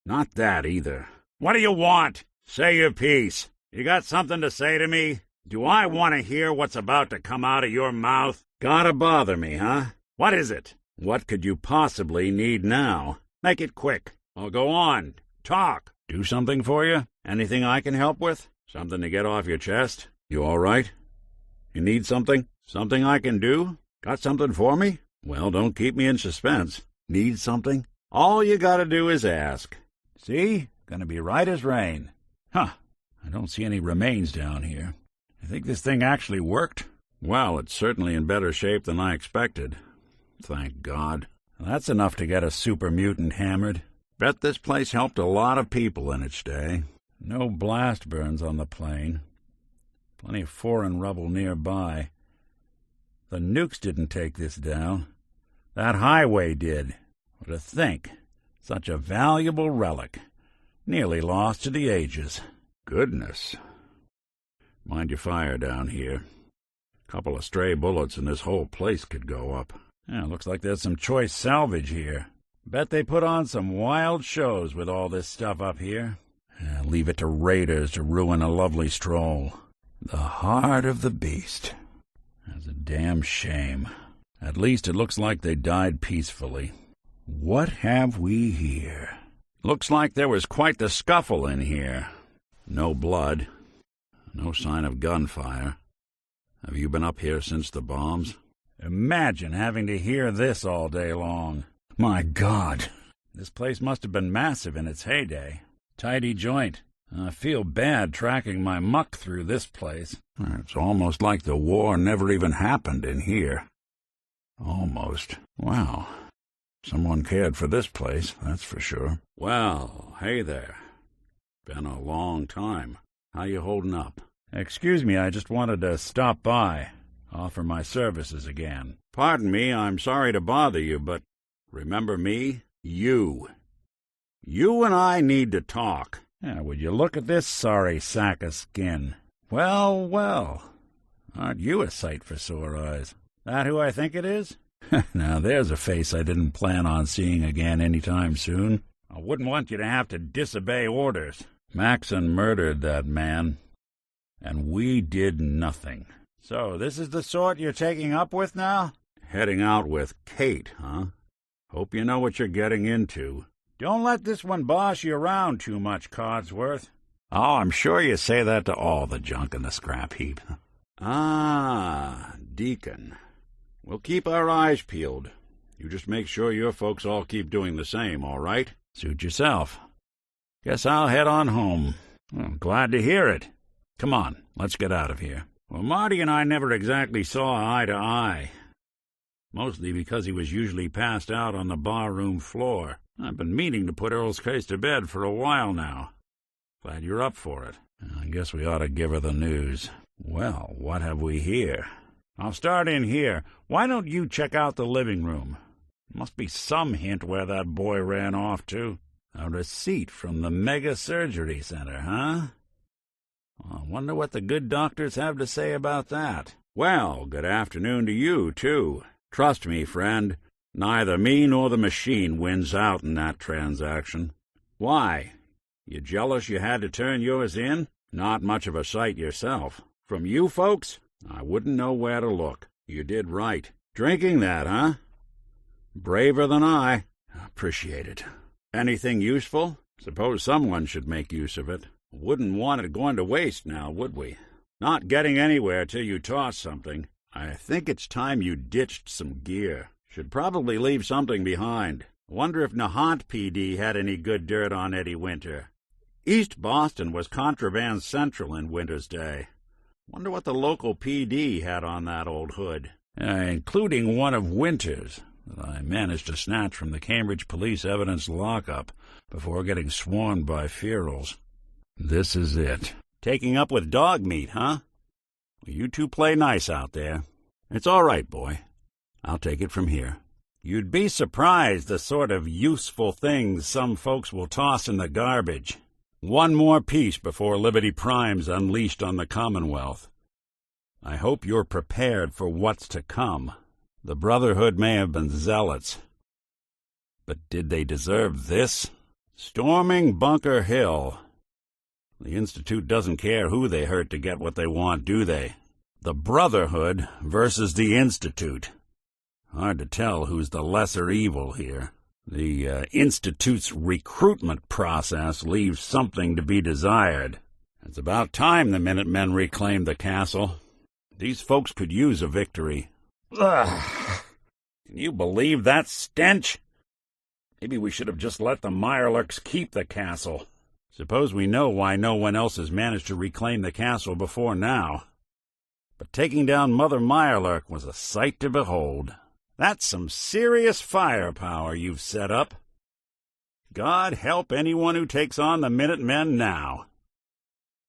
Not that either. What do you want? Say your piece. You got something to say to me? Do I want to hear what's about to come out of your mouth? Gotta bother me, huh? What is it? What could you possibly need now? Make it quick. I'll go on. Talk. Do something for you? Anything I can help with? Something to get off your chest? You all right? You need something? Something I can do? Got something for me? Well, don't keep me in suspense. Need something? All you gotta do is ask. See? Gonna be right as rain. I don't see any remains down here. You think this thing actually worked? Well, it's certainly in better shape than I expected. Thank God. That's enough to get a super mutant hammered. Bet this place helped a lot of people in its day. No blast burns on the plane. Plenty of foreign rubble nearby. The nukes didn't take this down. That highway did. But to think, such a valuable relic, nearly lost to the ages. Goodness. Mind your fire down here. Couple of stray bullets and this whole place could go up. Yeah, looks like there's some choice salvage here. Bet they put on some wild shows with all this stuff up here. Leave it to raiders to ruin a lovely stroll. The heart of the beast. That's a damn shame. At least it looks like they died peacefully. What have we here? Looks like there was quite the scuffle in here. No blood. No sign of gunfire. Have you been up here since the bombs? Imagine having to hear this all day long. My God! This place must have been massive in its heyday. Tidy joint. I feel bad tracking my muck through this place. It's almost like the war never even happened in here. Almost. Wow. Someone cared for this place, that's for sure. Well, hey there. Been a long time. How you holding up? Excuse me, I just wanted to stop by, offer my services again. Pardon me, I'm sorry to bother you, but remember me? You. You and I need to talk. Would you look at this sorry sack of skin? Well, well. Aren't you a sight for sore eyes? That who I think it is? Now there's a face I didn't plan on seeing again any time soon. I wouldn't want you to have to disobey orders. Maxon murdered that man, and we did nothing. So this is the sort you're taking up with now? Heading out with Kate, huh? Hope you know what you're getting into. Don't let this one boss you around too much, Codsworth. Oh, I'm sure you say that to all the junk in the scrap heap. Ah, Deacon. We'll keep our eyes peeled. You just make sure your folks all keep doing the same, all right? Suit yourself. Guess I'll head on home. Well, glad to hear it. Come on, let's get out of here. Well, Marty and I never exactly saw eye to eye. Mostly because he was usually passed out on the barroom floor. I've been meaning to put Earl's case to bed for a while now. Glad you're up for it. I guess we ought to give her the news. Well, what have we here? I'll start in here. Why don't you check out the living room? Must be some hint where that boy ran off to. A receipt from the Mega Surgery Center, huh? I wonder what the good doctors have to say about that. Well, good afternoon to you, too. Trust me, friend, neither me nor the machine wins out in that transaction. Why? You jealous you had to turn yours in? Not much of a sight yourself. From you folks, I wouldn't know where to look. You did right. Drinking that, huh? Braver than I. Appreciate it. Anything useful? Suppose someone should make use of it. Wouldn't want it going to waste now, would we? Not getting anywhere till you toss something. I think it's time you ditched some gear. Should probably leave something behind. Wonder if Nahant PD had any good dirt on Eddie Winter. East Boston was contraband central in Winter's day. Wonder what the local PD had on that old hood. Including one of Winter's that I managed to snatch from the Cambridge police evidence lockup before getting swarmed by ferals. This is it. Taking up with dog meat, huh? Well, you two play nice out there. It's all right, boy. I'll take it from here. You'd be surprised the sort of useful things some folks will toss in the garbage. One more piece before Liberty Prime's unleashed on the Commonwealth. I hope you're prepared for what's to come. The Brotherhood may have been zealots, but did they deserve this? Storming Bunker Hill. The Institute doesn't care who they hurt to get what they want, do they? The Brotherhood versus the Institute. Hard to tell who's the lesser evil here. The Institute's recruitment process leaves something to be desired. It's about time the Minutemen reclaimed the castle. These folks could use a victory. Ugh. Can you believe that stench? Maybe we should have just let the Mirelurks keep the castle. Suppose we know why no one else has managed to reclaim the castle before now. But taking down Mother Mirelurk was a sight to behold. That's some serious firepower you've set up. God help anyone who takes on the Minutemen now.